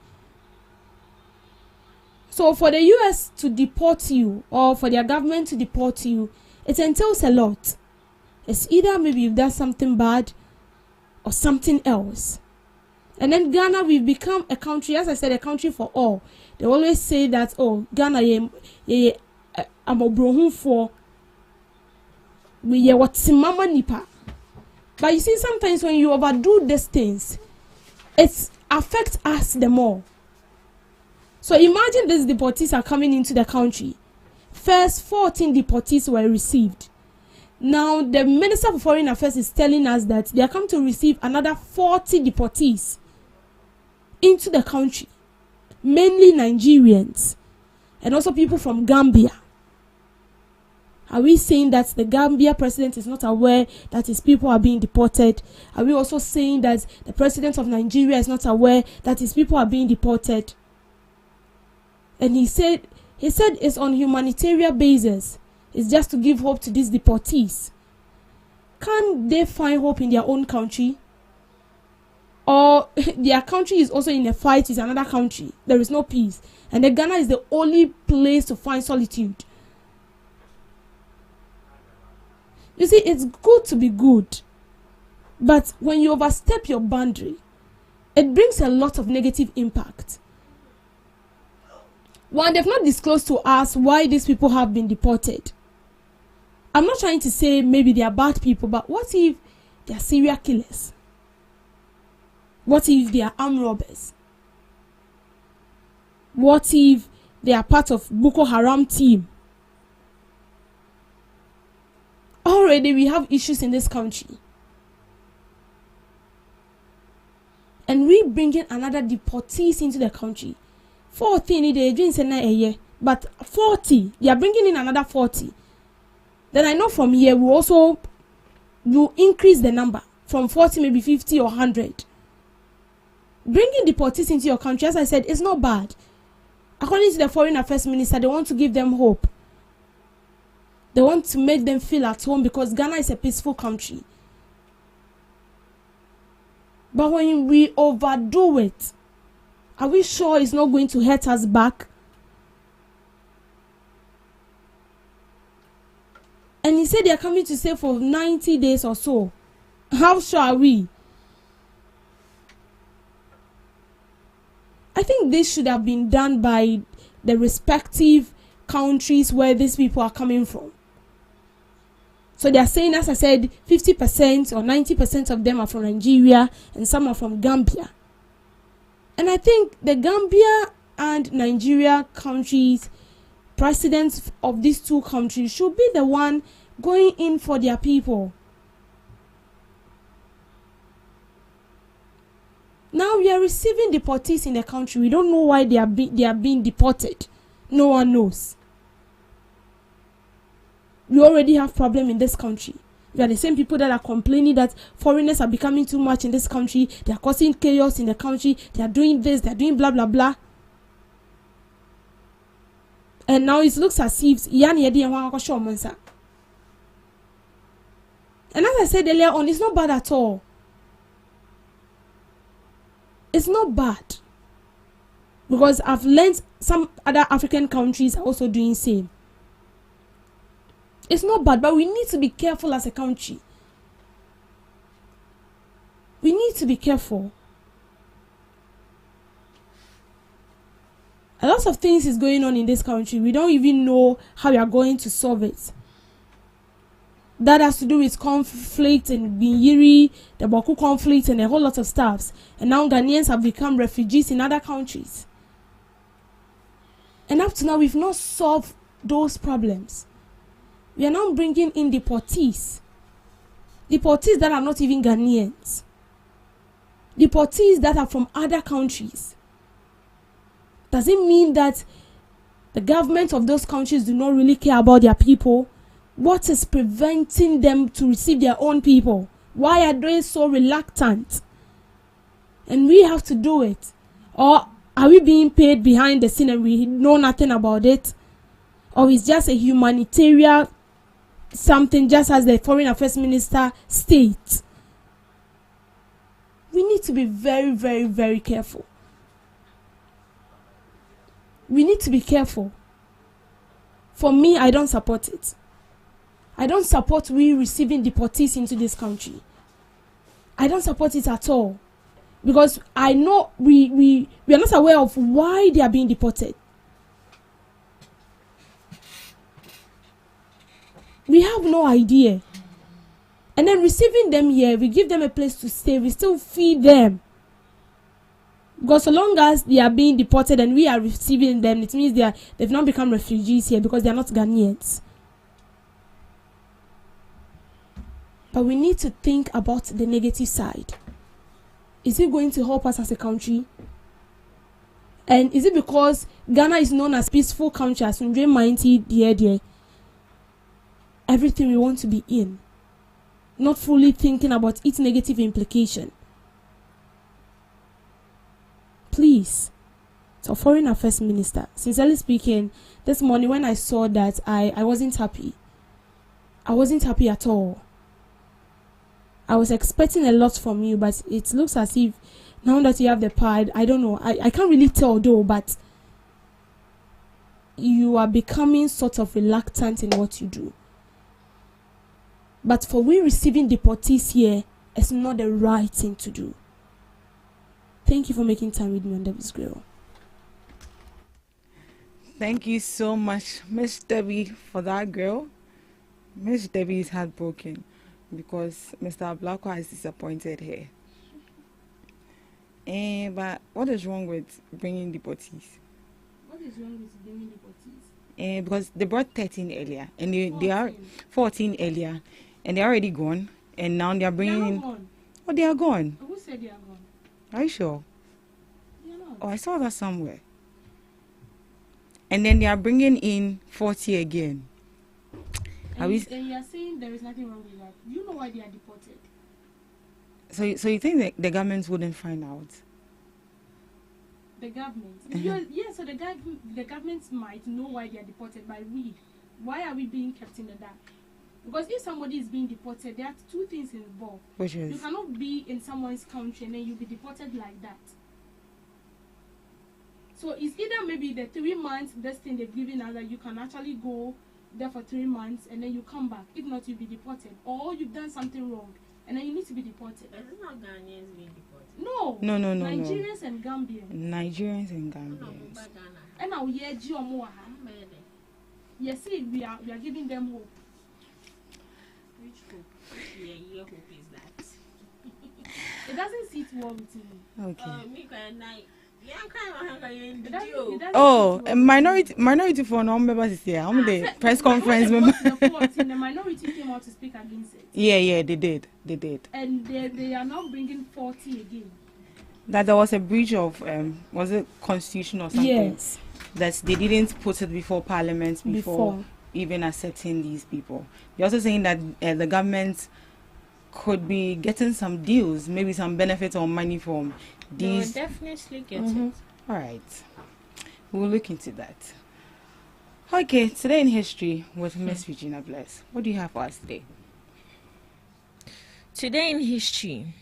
So for the US to deport you, or for their government to deport you, it entails a lot. It's either maybe you've done something bad or something else. And then Ghana, we've become a country, as I said, a country for all. They always say that, oh, Ghana, I'm a brohun for we what's mama nipa. But you see, sometimes when you overdo these things, it affects us the more. So imagine these deportees are coming into the country. First, 14 deportees were received. Now, the Minister for Foreign Affairs is telling us that they are coming to receive another 40 deportees into the country. Mainly Nigerians. And also people from Gambia. Are we saying that the Gambia president is not aware that his people are being deported? Are we also saying that the president of Nigeria is not aware that his people are being deported? And he said it's on humanitarian basis. It's just to give hope to these deportees. Can't they find hope in their own country? Or their country is also in a fight with another country. There is no peace. And the Ghana is the only place to find solitude. You see, it's good to be good, but when you overstep your boundary, it brings a lot of negative impact. One, they've not disclosed to us why these people have been deported. I'm not trying to say maybe they are bad people, but what if they are serial killers? What if they are armed robbers? What if they are part of Boko Haram team? Already we have issues in this country. And we bring in another deportees into the country. 40 in the agency a year, but 40, they are bringing in another 40. Then I know from here we also will increase the number from 40, maybe 50 or 100. Bringing deportees into your country, as I said, is not bad. According to the Foreign Affairs Minister, they want to give them hope. They want to make them feel at home because Ghana is a peaceful country. But when we overdo it, are we sure it's not going to hurt us back? And he said they are coming to stay for 90 days or so. How sure are we? I think this should have been done by the respective countries where these people are coming from. So they are saying, as I said, 50% or 90% of them are from Nigeria and some are from Gambia. And I think the Gambia and Nigeria countries, presidents of these two countries should be the one going in for their people. Now we are receiving deportees in the country. We don't know why they are being deported. No one knows. We already have problem in this country. We are the same people that are complaining that foreigners are becoming too much in this country. They are causing chaos in the country. They are doing this. They are doing blah, blah, blah. And now it looks as if and as I said earlier on, it's not bad at all. It's not bad. Because I've learned some other African countries are also doing same. It's not bad, but we need to be careful as a country. We need to be careful. A lot of things is going on in this country. We don't even know how we are going to solve it. That has to do with conflict and Binyiri, the Boku conflict, and a whole lot of stuff. And now Ghanaians have become refugees in other countries. And up to now, we've not solved those problems. We are now bringing in deportees. Deportees that are not even Ghanaians. Deportees that are from other countries. Does it mean that the government of those countries do not really care about their people? What is preventing them to receive their own people? Why are they so reluctant? And we have to do it. Or are we being paid behind the scene and we know nothing about it? Or is just a humanitarian something, just as the Foreign Affairs Minister states? We need to be very, very, very careful. We need to be careful. For me, I don't support it. I don't support we receiving deportees into this country. I don't support it at all. Because I know we are not aware of why they are being deported. We have no idea. And then receiving them here, we give them a place to stay. We still feed them. Because so long as they are being deported and we are receiving them, it means they've not become refugees here because they are not Ghanaians. But we need to think about the negative side. Is it going to help us as a country? And is it because Ghana is known as peaceful country, as Sunjay Mighty, dear, everything we want to be in, not fully thinking about its negative implication? Please, so Foreign Affairs Minister, sincerely speaking, this morning when I saw that, I wasn't happy. I wasn't happy at all. I was expecting a lot from you, but it looks as if now that you have the power, I don't know, I can't really tell though, but you are becoming sort of reluctant in what you do. But for we receiving deportees here, it's not the right thing to do. Thank you for making time with me on Debbie's Grill. Thank you so much, Miss Debbie, for that girl. Miss Debbie is heartbroken because Mr. Blackwell has disappointed her. But what is wrong with bringing deportees? What is wrong with bringing deportees? Because they brought 13 earlier, and they are 14 earlier, and they're already gone, and now they're bringing in. Gone. Oh, they are gone. Who said they are gone? Are you sure? They are not. Oh, I saw that somewhere. And then they are bringing in 40 again. And you are saying there is nothing wrong with that. You know why they are deported? So you think that the government wouldn't find out? The government. So the government might know why they are deported, but why are we being kept in the dark? Because if somebody is being deported, there are two things involved. Which is? You cannot be in someone's country and then you'll be deported like that. So it's either maybe the 3 months, this thing they've given us, that you can actually go there for 3 months and then you come back. If not, you'll be deported. Or you've done something wrong and then you need to be deported. But it's not Ghanaians being deported. No. Nigerians and Gambians. Nigerians and Gambians. And now yes, see, we are giving them hope. Which hope? Yeah, hope is that? It doesn't sit well with me. Okay. Oh, a minority for non-members is here. How many press conference members? The minority came out to speak against it. Yeah, they did. And they are now bringing 40 again. That there was a breach of was it constitution or something? Yes. That they didn't put it before Parliament before even accepting these people. They're also saying that the government could be getting some deals, maybe some benefits or money from these. They will definitely get it. All right, we'll look into that. Okay, today in history with Miss Regina Bless. What do you have for us today? Today in history,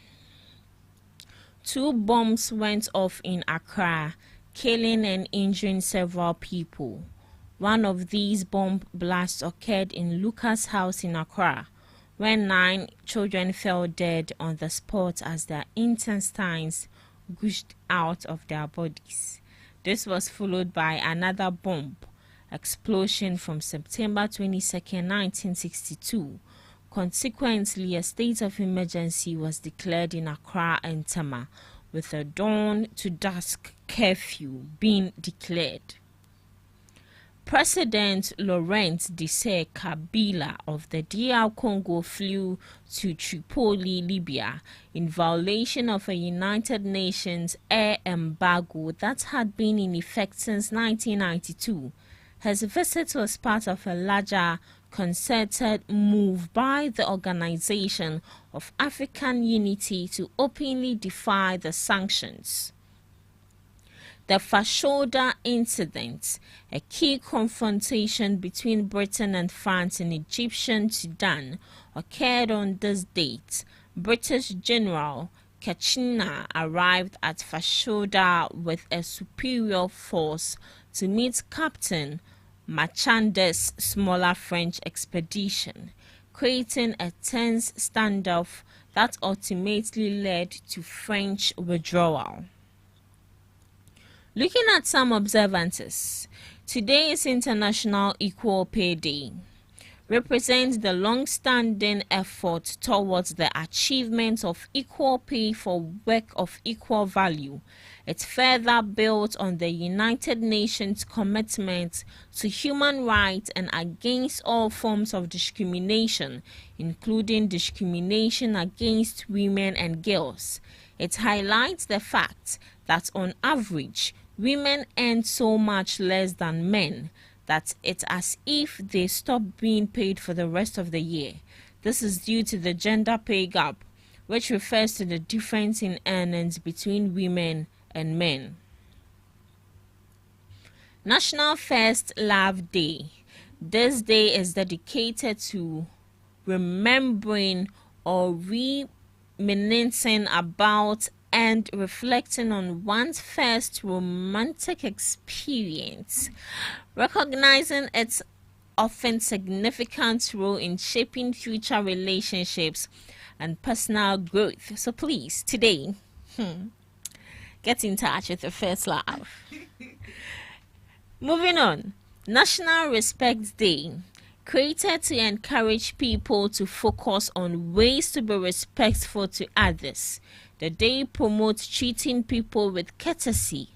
2 bombs went off in Accra, killing and injuring several people. One of these bomb blasts occurred in Lucas' house in Accra, where 9 children fell dead on the spot as their intestines gushed out of their bodies. This was followed by another bomb explosion from September 22, 1962. Consequently, a state of emergency was declared in Accra and Tama, with a dawn to dusk curfew being declared. President Laurent Desire Kabila of the DR Congo flew to Tripoli, Libya, in violation of a United Nations air embargo that had been in effect since 1992. His visit was part of a larger concerted move by the Organization of African Unity to openly defy the sanctions. The Fashoda incident, a key confrontation between Britain and France in Egyptian Sudan, occurred on this date. British General Kitchener arrived at Fashoda with a superior force to meet Captain Marchand's smaller French expedition, creating a tense standoff that ultimately led to French withdrawal. Looking at some observances, today is International Equal Pay Day. Represents the long-standing effort towards the achievement of equal pay for work of equal value. It further built on the United Nations commitment to human rights and against all forms of discrimination, including discrimination against women and girls. It highlights the fact that on average, women earn so much less than men that it's as if they stop being paid for the rest of the year. This is due to the gender pay gap, which refers to the difference in earnings between women and men. National First Love Day. This day is dedicated to remembering or reminiscing about and reflecting on one's first romantic experience, recognizing its often significant role in shaping future relationships and personal growth. So please, today, get in touch with your first love. Moving on, National Respect Day, created to encourage people to focus on ways to be respectful to others. The day promotes treating people with courtesy,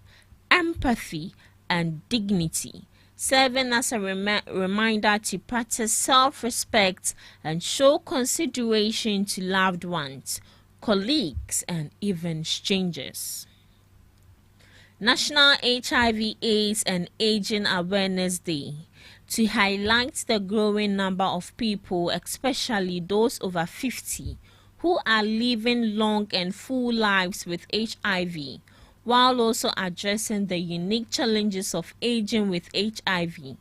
empathy, and dignity, serving as a reminder to practice self-respect and show consideration to loved ones, colleagues, and even strangers. National HIV/AIDS and Aging Awareness Day, to highlight the growing number of people, especially those over 50, who are living long and full lives with HIV, while also addressing the unique challenges of aging with HIV.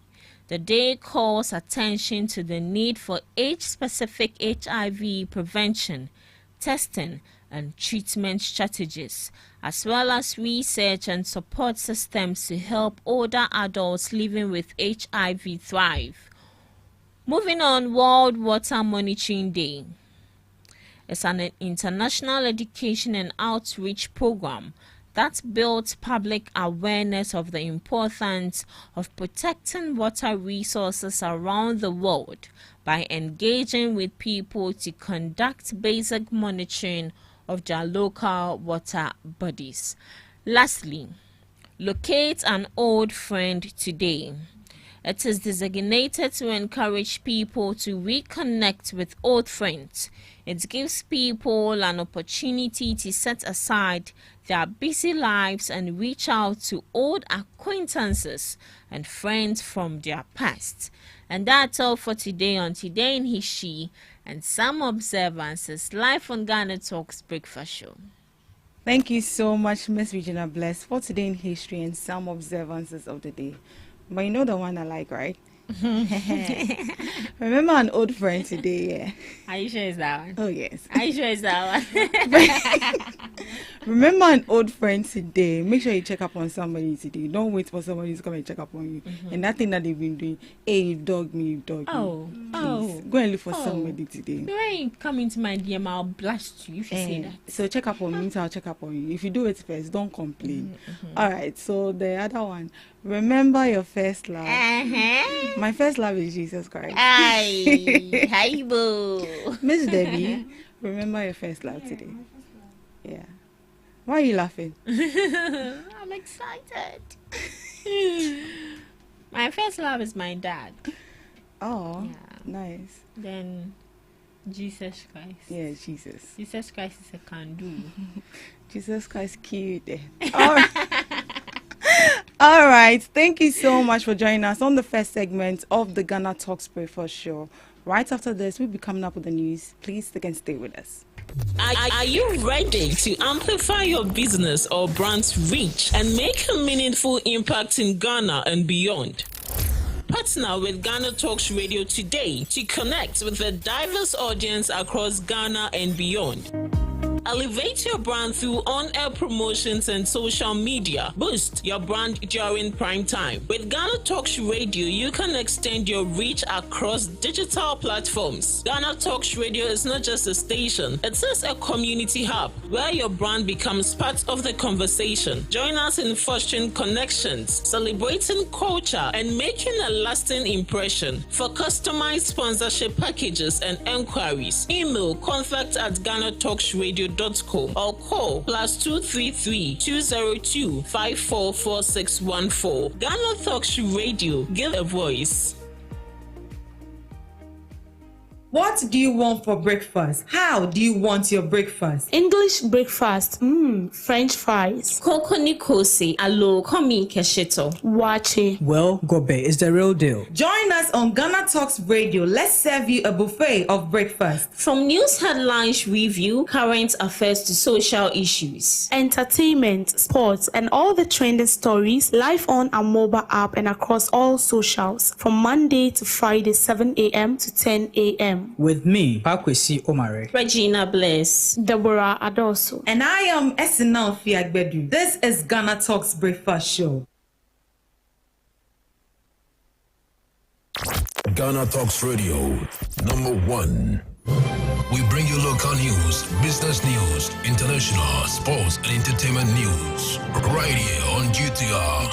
The day calls attention to the need for age-specific HIV prevention, testing, and treatment strategies, as well as research and support systems to help older adults living with HIV thrive. Moving on, World Water Monitoring Day. It's an international education and outreach program that builds public awareness of the importance of protecting water resources around the world by engaging with people to conduct basic monitoring of their local water bodies. Lastly, locate an old friend today. It is designated to encourage people to reconnect with old friends. It gives people an opportunity to set aside their busy lives and reach out to old acquaintances and friends from their past. And that's all for today on Today in History and Some Observances, live on Ghana Talks Breakfast Show. Thank you so much, Miss Regina Bless, for Today in History and Some Observances of the Day. But you know the one I like, right? Remember an old friend today, yeah. Are you sure it's that one? Oh, yes. Are you sure it's that one? Remember an old friend today. Make sure you check up on somebody today. Don't wait for somebody to come and check up on you. And that thing that they've been doing, hey, you dog me, you dog me. Please, go and look for somebody today. When you come into my DM, I'll blast you if you say that. So check up on me, so I'll check up on you. If you do it first, don't complain. All right, so the other one. Remember your first love. My first love is Jesus Christ. Aye, hi, boo. Miss Debbie, remember your first love today. Yeah. Why are you laughing? I'm excited. My first love is my dad. Oh, Yeah. nice. Then Jesus Christ. Yeah, Jesus. Jesus Christ is a can-do. Jesus Christ cute. All right. All right. Thank you so much for joining us on the first segment of the Ghana Talks Breakfast Show. Right after this, we'll be coming up with the news. Please stick and stay with us. Are you ready to amplify your business or brand's reach and make a meaningful impact in Ghana and beyond? Partner with Ghana Talks Radio today to connect with a diverse audience across Ghana and beyond. Elevate your brand through on-air promotions and social media. Boost your brand during prime time. With Ghana Talks Radio, you can extend your reach across digital platforms. Ghana Talks Radio is not just a station, it is a community hub where your brand becomes part of the conversation. Join us in fostering connections, celebrating culture, and making a lasting impression. For customized sponsorship packages and enquiries, email contact@GhanaTalksRadio.com or call +233 202 544614. Ghana Talks Radio, give a voice. What do you want for breakfast? How do you want your breakfast? English breakfast. French fries. Koko Nikosi, alo komi kesheto. Wache. Well, Gobe is the real deal. Join us on Ghana Talks Radio. Let's serve you a buffet of breakfast. From news headlines review, current affairs to social issues. Entertainment, sports, and all the trending stories live on our mobile app and across all socials from Monday to Friday, 7 a.m. to 10 a.m. With me, Pakwesi Omare. Regina Bless. Deborah Adoso. And I am Esinal Fiagbedu. This is Ghana Talks Breakfast Show. Ghana Talks Radio, #1. We bring you local news, business news, international, sports, and entertainment news. Right here on GTR.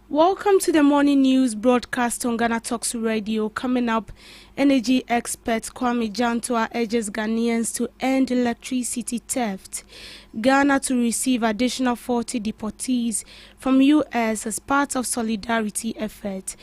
Welcome to the morning news broadcast on Ghana Talks Radio. Coming up, energy expert Kwame Jantua urges Ghanaians to end electricity theft. Ghana to receive additional 40 deportees from U.S. as part of solidarity effort.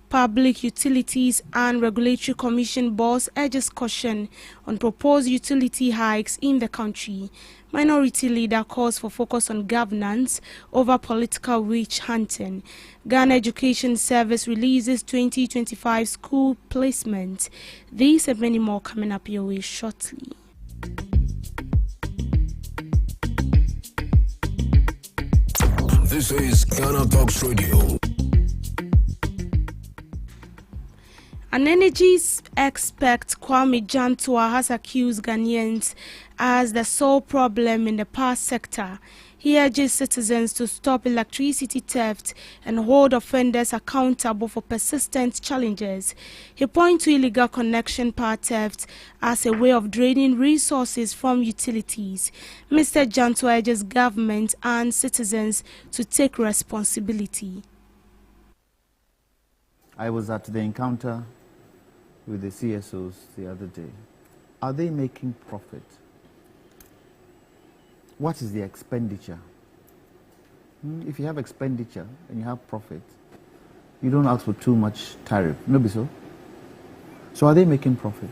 Public Utilities and Regulatory Commission boss urges caution on proposed utility hikes in the country. Minority leader calls for focus on governance over political witch hunting. Ghana Education Service releases 2025 school placement. These and many more coming up your way shortly. This is Ghana Talks Radio. An energy expert, Kwame Jantua, has accused Ghanaians as the sole problem in the power sector. He urges citizens to stop electricity theft and hold offenders accountable for persistent challenges. He points to illegal connection power theft as a way of draining resources from utilities. Mr. Jantua urges government and citizens to take responsibility. I was at the encounter with the CSOs the other day. Are they making profit? What is the expenditure? If you have expenditure and you have profit, you don't ask for too much tariff. Maybe so. So are they making profit?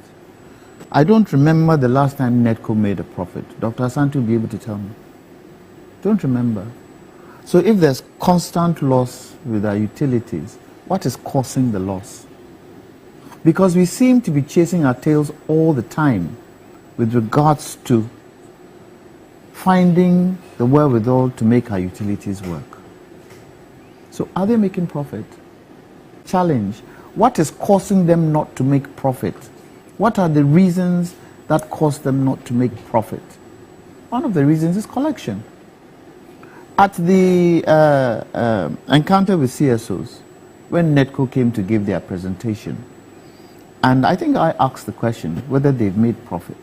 I don't remember the last time NETCO made a profit. Dr. Asante will be able to tell me. Don't remember. So if there's constant loss with our utilities, what is causing the loss? Because we seem to be chasing our tails all the time with regards to finding the wherewithal to make our utilities work. So are they making profit? Challenge. What is causing them not to make profit? What are the reasons that cause them not to make profit? One of the reasons is collection. At the encounter with CSOs, when NETCO came to give their presentation, and I think I asked the question whether they've made profit.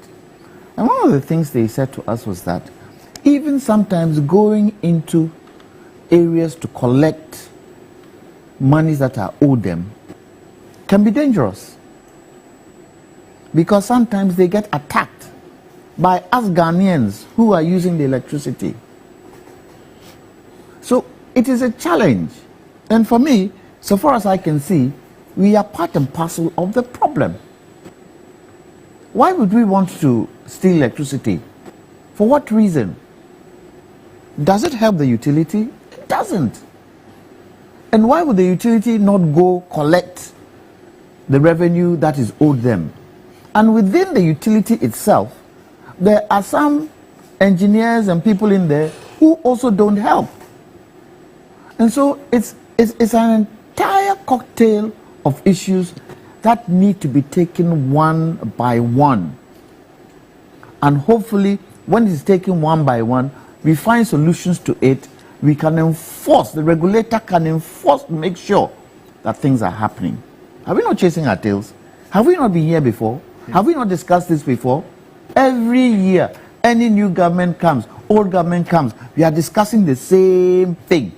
And one of the things they said to us was that even sometimes going into areas to collect monies that are owed them can be dangerous. Because sometimes they get attacked by us Ghanaians who are using the electricity. So it is a challenge. And for me, so far as I can see, we are part and parcel of the problem. Why would we want to steal electricity? For what reason? Does it help the utility? It doesn't. And why would the utility not go collect the revenue that is owed them? And within the utility itself, there are some engineers and people in there who also don't help. And so it's an entire cocktail of issues that need to be taken one by one. And hopefully, when it's taken one by one, we find solutions to it. We can enforce, the regulator can enforce to make sure that things are happening. Are we not chasing our tails? Have we not been here before? Yeah. Have we not discussed this before? Every year, any new government comes, old government comes, we are discussing the same thing.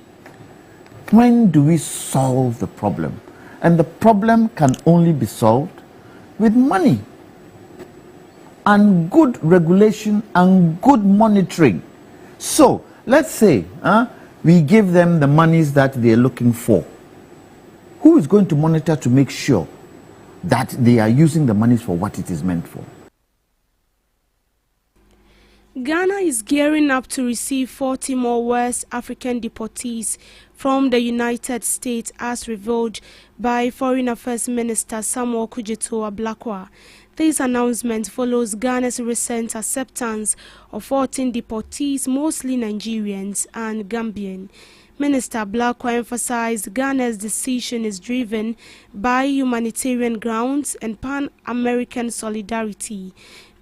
When do we solve the problem? And the problem can only be solved with money and good regulation and good monitoring. So let's say we give them the monies that they're looking for. Who is going to monitor to make sure that they are using the monies for what it is meant for? Ghana is gearing up to receive 40 more West African deportees from the United States as revealed by Foreign Affairs Minister Samuel Kudzeto Ablakwa. This announcement follows Ghana's recent acceptance of 14 deportees, mostly Nigerians and Gambian. Minister Ablakwa emphasized Ghana's decision is driven by humanitarian grounds and pan-American solidarity.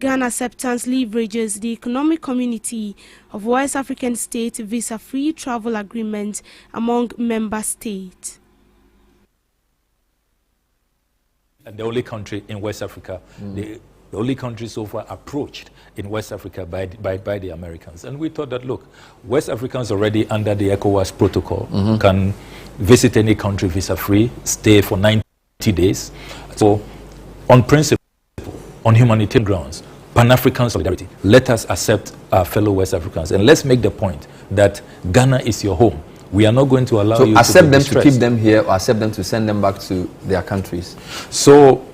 Ghana acceptance leverages the economic community of West African states visa-free travel agreement among member states. And the only country in West Africa, the only country so far approached in West Africa by the Americans. And we thought that, look, West Africans already under the ECOWAS protocol can visit any country visa-free, stay for 90 days. So on principle, on humanitarian grounds, Pan-African solidarity, let us accept our fellow West Africans. And let's make the point that Ghana is your home. We are not going to allow you to accept them to keep them here or accept them to send them back to their countries. So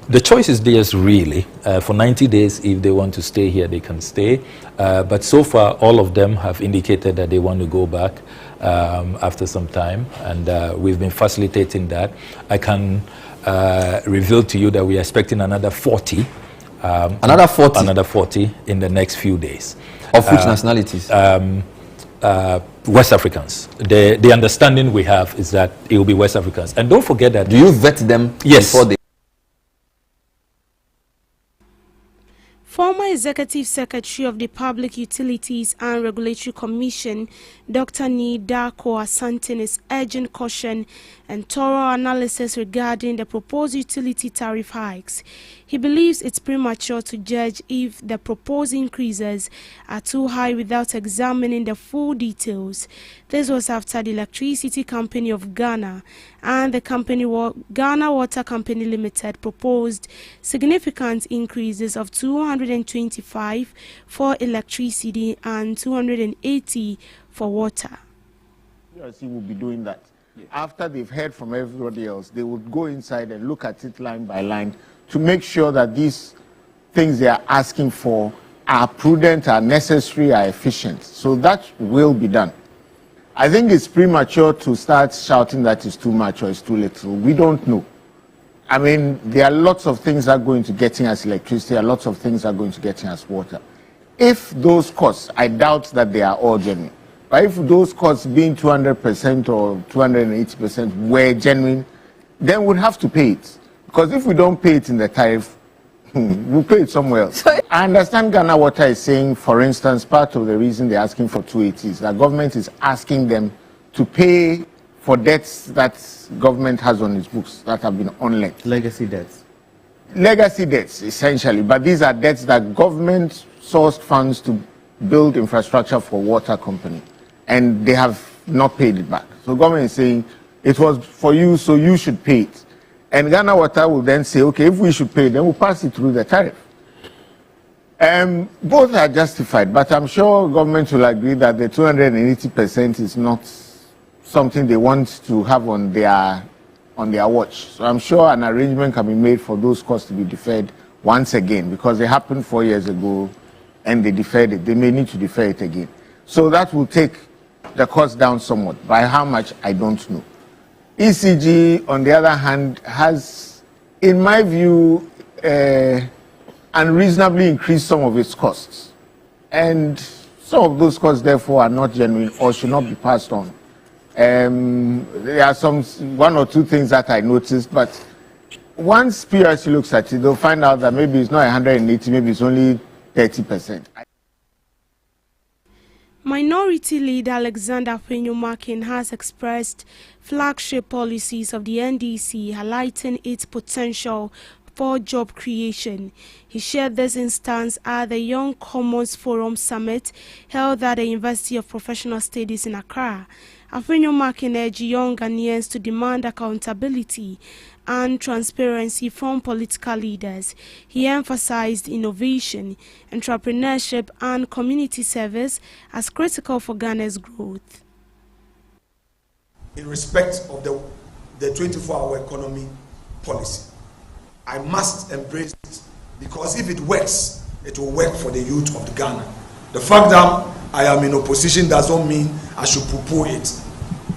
the choice is theirs, really. For 90 days, if they want to stay here, they can stay. But so far, all of them have indicated that they want to go back after some time. And we've been facilitating that. I can reveal to you that we are expecting another 40. Another 40? Another 40 in the next few days. Of which nationalities? West Africans. The understanding we have is that it will be West Africans. And don't forget that... Do you vet them before they... Former Executive Secretary of the Public Utilities and Regulatory Commission, Dr. Nidako Asante, is urging caution and thorough analysis regarding the proposed utility tariff hikes. He believes it's premature to judge if the proposed increases are too high without examining the full details. This was after the Electricity Company of Ghana and the company Ghana Water Company Limited proposed significant increases of 225 for electricity and 280 for water. PRC will be doing that. After they've heard from everybody else, they would go inside and look at it line by line to make sure that these things they are asking for are prudent, are necessary, are efficient. So that will be done. I think it's premature to start shouting that it's too much or it's too little. We don't know. I mean, there are lots of things that are going to getting us electricity, there are lots of things that are going to getting us water. If those costs, I doubt that they are all genuine. But if those costs being 200% or 280% were genuine, then we'd have to pay it. Because if we don't pay it in the tariff, we'll pay it somewhere else. I understand Ghana Water is saying, for instance, part of the reason they're asking for 280 is that government is asking them to pay for debts that government has on its books that have been unlent. Legacy debts. Legacy debts, essentially. But these are debts that government sourced funds to build infrastructure for water company. And they have not paid it back. So government is saying, it was for you, so you should pay it. And Ghana Water will then say, okay, if we should pay, then we'll pass it through the tariff. Both are justified, but I'm sure government will agree that the 280% is not something they want to have on their watch. So I'm sure an arrangement can be made for those costs to be deferred once again, because they happened 4 years ago and they deferred it. They may need to defer it again. So that will take the cost down somewhat. By how much, I don't know. ECG, on the other hand, has, in my view, unreasonably increased some of its costs. And some of those costs, therefore, are not genuine or should not be passed on. There are one or two things that I noticed, but once PRC looks at it, they'll find out that maybe it's not 180, maybe it's only 30%. Minority Leader Alexander Afenyo-Markin has expressed flagship policies of the NDC, highlighting its potential for job creation. He shared this instance at the Young Commons Forum Summit held at the University of Professional Studies in Accra. Afenyo-Markin urged young Ghanaians to demand accountability and transparency from political leaders. He emphasized innovation, entrepreneurship, and community service as critical for Ghana's growth. In respect of the 24-hour economy policy, I must embrace it, because if it works, it will work for the youth of Ghana. The fact that I am in opposition does not mean I should poo-poo it.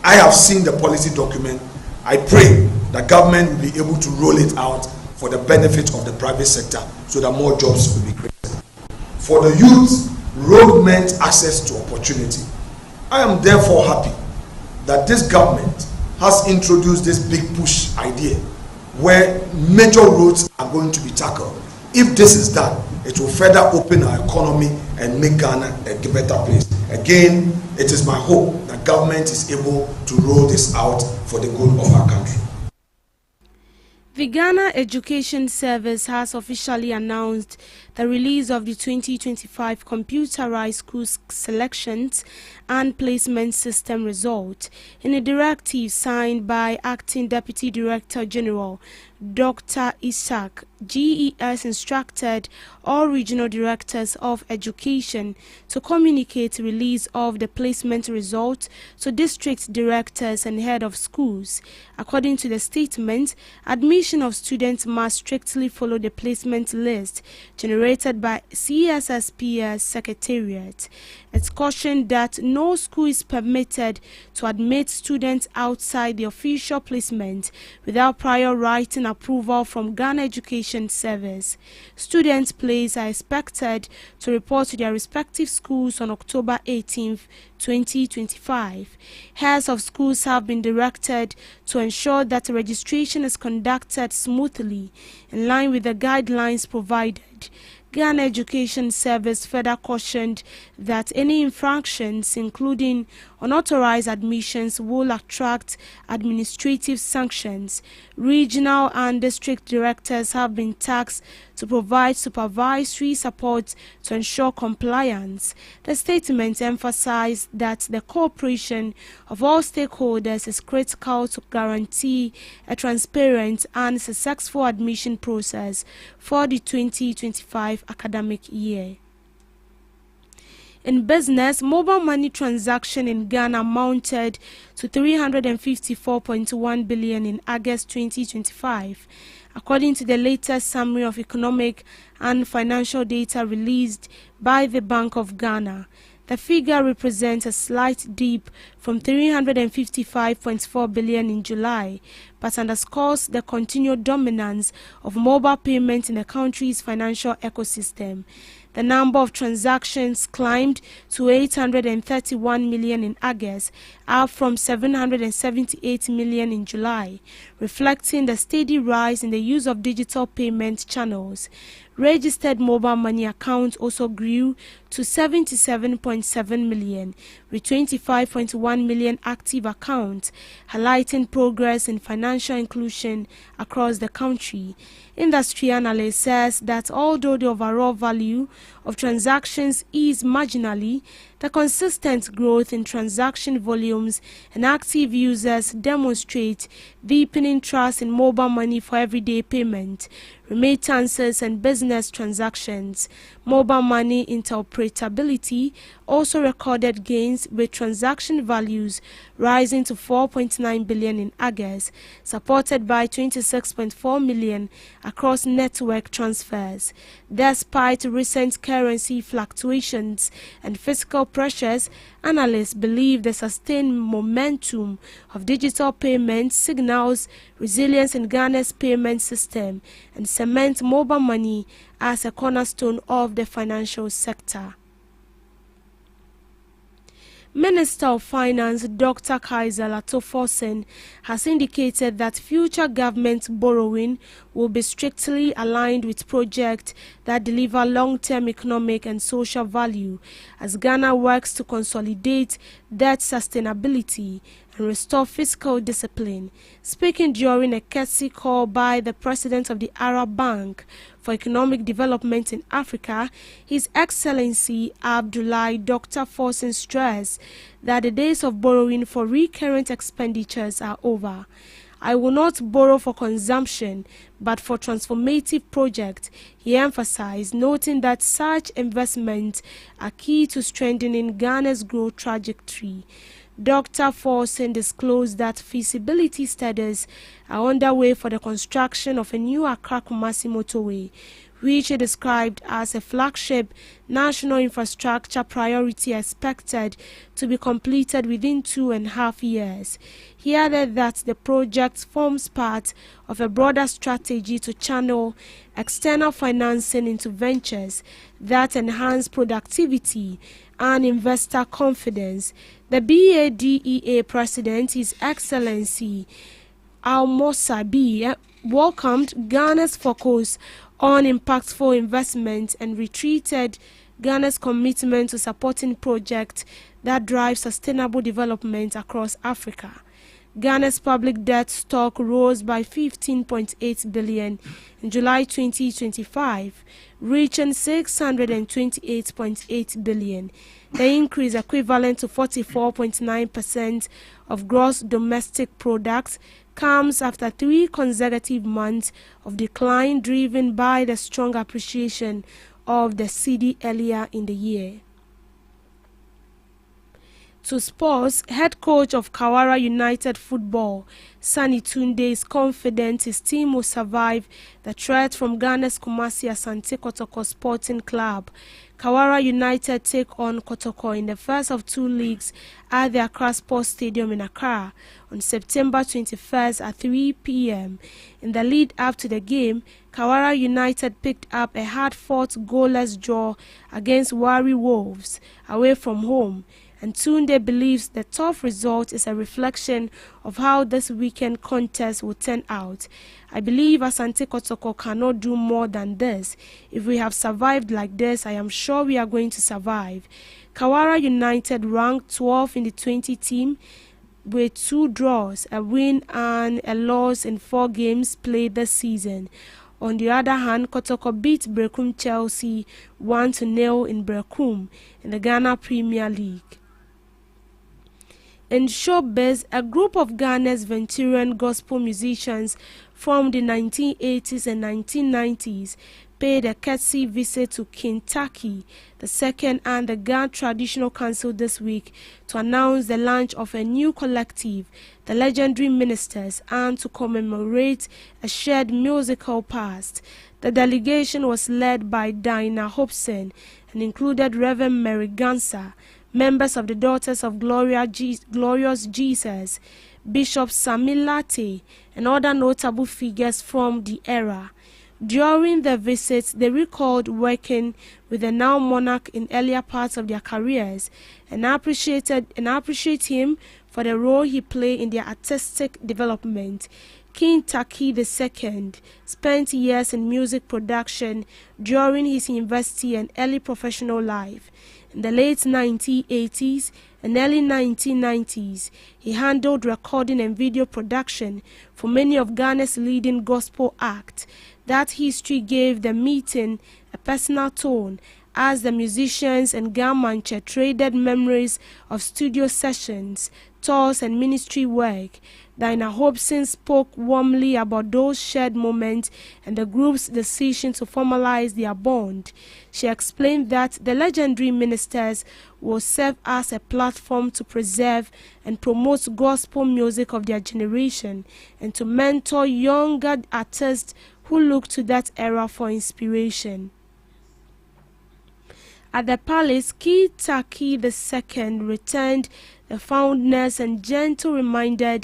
I have seen the policy document. I pray that government will be able to roll it out for the benefit of the private sector so that more jobs will be created. For the youth, road meant access to opportunity. I am therefore happy that this government has introduced this big push idea where major roads are going to be tackled. If this is done, it will further open our economy and make Ghana a better place. Again, it is my hope that government is able to roll this out for the good of our country. The Ghana Education Service has officially announced the release of the 2025 computerized school selections and placement system result in a directive signed by Acting Deputy Director General Dr. Isaac. GES instructed all regional directors of education to communicate release of the placement result to district directors and head of schools. According to the statement, admission of students must strictly follow the placement list generated by CSSPS Secretariat. It's cautioned that no school is permitted to admit students outside the official placement without prior written approval from Ghana Education Service. Students placed are expected to report to their respective schools on October 18, 2025. Heads of schools have been directed to ensure that registration is conducted smoothly in line with the guidelines provided. Ghana Education Service further cautioned that any infractions, including unauthorized admissions, will attract administrative sanctions. Regional and district directors have been tasked to provide supervisory support to ensure compliance. The statement emphasized that the cooperation of all stakeholders is critical to guarantee a transparent and successful admission process for the 2025 academic year. In business, mobile money transaction in Ghana amounted to 354.1 billion in August 2025, according to the latest summary of economic and financial data released by the Bank of Ghana. The figure represents a slight dip from 355.4 billion in July, but underscores the continued dominance of mobile payments in the country's financial ecosystem. The number of transactions climbed to 831 million in August, up from 778 million in July, reflecting the steady rise in the use of digital payment channels. Registered mobile money accounts also grew to 77.7 million, with 25.1 million active accounts, highlighting progress in financial inclusion across the country. Industry analyst says that although the overall value of transactions is marginally, the consistent growth in transaction volumes and active users demonstrate deepening trust in mobile money for everyday payment, remittances and business transactions. Mobile money interoperability also recorded gains, with transaction values rising to 4.9 billion in August, supported by 26.4 million across network transfers. Despite recent currency fluctuations and fiscal pressures, analysts believe the sustained momentum of digital payments signals resilience in Ghana's payment system and cement mobile money as a cornerstone of the financial sector. Minister of Finance Dr. Kaiser Latofosen has indicated that future government borrowing will be strictly aligned with projects that deliver long-term economic and social value as Ghana works to consolidate debt sustainability and restore fiscal discipline. Speaking during a courtesy call by the President of the Arab Bank for Economic Development in Africa, His Excellency Abdullahi Dr. Fosen stressed that the days of borrowing for recurrent expenditures are over. I will not borrow for consumption, but for transformative projects, he emphasized, noting that such investments are key to strengthening Ghana's growth trajectory. Dr. Fosen disclosed that feasibility studies are underway for the construction of a new Accra-Kumasi motorway, which he described as a flagship national infrastructure priority expected to be completed within 2.5 years. He added that the project forms part of a broader strategy to channel external financing into ventures that enhance productivity and investor confidence. The BADEA President, His Excellency Almosa B, welcomed Ghana's focus on impactful investment and retreated Ghana's commitment to supporting projects that drive sustainable development across Africa. Ghana's public debt stock rose by 15.8 billion in July 2025, reaching 628.8 billion. The increase, equivalent to 44.9% of gross domestic product, comes after 3 consecutive months of decline driven by the strong appreciation of the cedi earlier in the year. To sports, head coach of Kawara United Football, Sani Tunde, is confident his team will survive the threat from Ghana's Kumasi Asante Kotoko Sporting Club. Kawara United take on Kotoko in the first of 2 leagues at the Accra Sports Stadium in Accra on September 21st at 3 p.m. In the lead up to the game, Kawara United picked up a hard-fought goalless draw against Wari Wolves away from home, and Tunde believes the tough result is a reflection of how this weekend contest will turn out. I believe Asante Kotoko cannot do more than this. If we have survived like this, I am sure we are going to survive. Kawara United ranked 12 in the 20 team with 2 draws, a win and a loss in 4 games played this season. On the other hand, Kotoko beat Brekum Chelsea 1-0 in Brekum in the Ghana Premier League. In showbiz, a group of Ghana's veteran gospel musicians from the 1980s and 1990s paid a courtesy visit to Kentucky II and the Ghana Traditional Council this week to announce the launch of a new collective, the Legendary Ministers, and to commemorate a shared musical past. The delegation was led by Dinah Hobson and included Reverend Mary Gansa, members of the Daughters of Glorious Jesus, Bishop Samilate, and other notable figures from the era. During the visit, they recalled working with the now monarch in earlier parts of their careers and appreciate him for the role he played in their artistic development. King Taki II spent years in music production during his university and early professional life. In the late 1980s and early 1990s, he handled recording and video production for many of Ghana's leading gospel acts. That history gave the meeting a personal tone as the musicians and Gamanche traded memories of studio sessions, tours, and ministry work. Dinah Hobson spoke warmly about those shared moments and the group's decision to formalize their bond. She explained that the Legendary Ministers will serve as a platform to preserve and promote gospel music of their generation and to mentor younger artists who look to that era for inspiration. At the palace, King Taki II returned the fondness and gentle reminder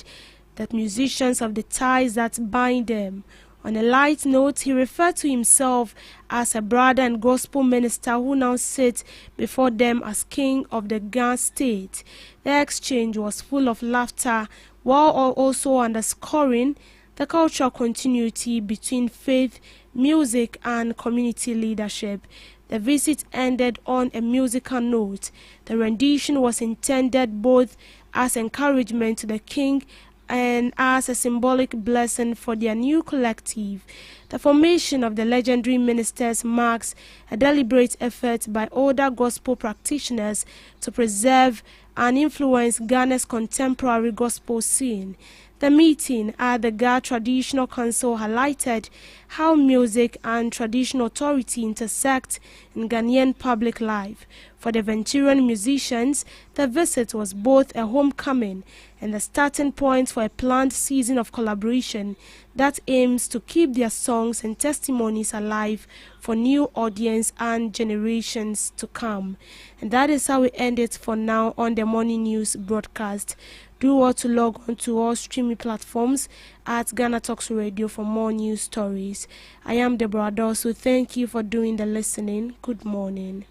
that musicians of the ties that bind them. On a light note, he referred to himself as a brother and gospel minister who now sits before them as king of the Ghana state. The exchange was full of laughter while also underscoring the cultural continuity between faith, music, and community leadership. The visit ended on a musical note. The rendition was intended both as encouragement to the king and as a symbolic blessing for their new collective. The formation of the Legendary Ministers marks a deliberate effort by older gospel practitioners to preserve and influence Ghana's contemporary gospel scene. The meeting at the Ghana Traditional Council highlighted how music and traditional authority intersect in Ghanaian public life. For the Venturan musicians, the visit was both a homecoming and the starting point for a planned season of collaboration that aims to keep their songs and testimonies alive for new audience and generations to come. And that is how we end it for now on the Morning News broadcast. Do want to log on to all streaming platforms at GhanaTalks Radio for more news stories. I am Deborah Dosu. Thank you for doing the listening. Good morning.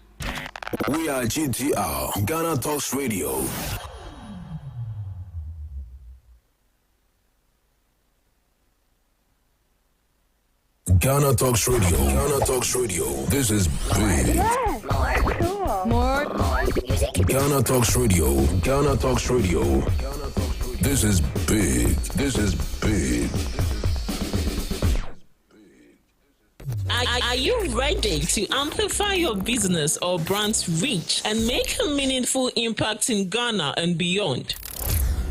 We are GTR, Ghana Talks Radio. Ghana Talks Radio. Ghana Talks Radio. This is big. Yes, more cool. More music. Ghana Talks Radio. Ghana Talks Radio. This is big. This is big. Are you ready to amplify your business or brand's reach and make a meaningful impact in Ghana and beyond?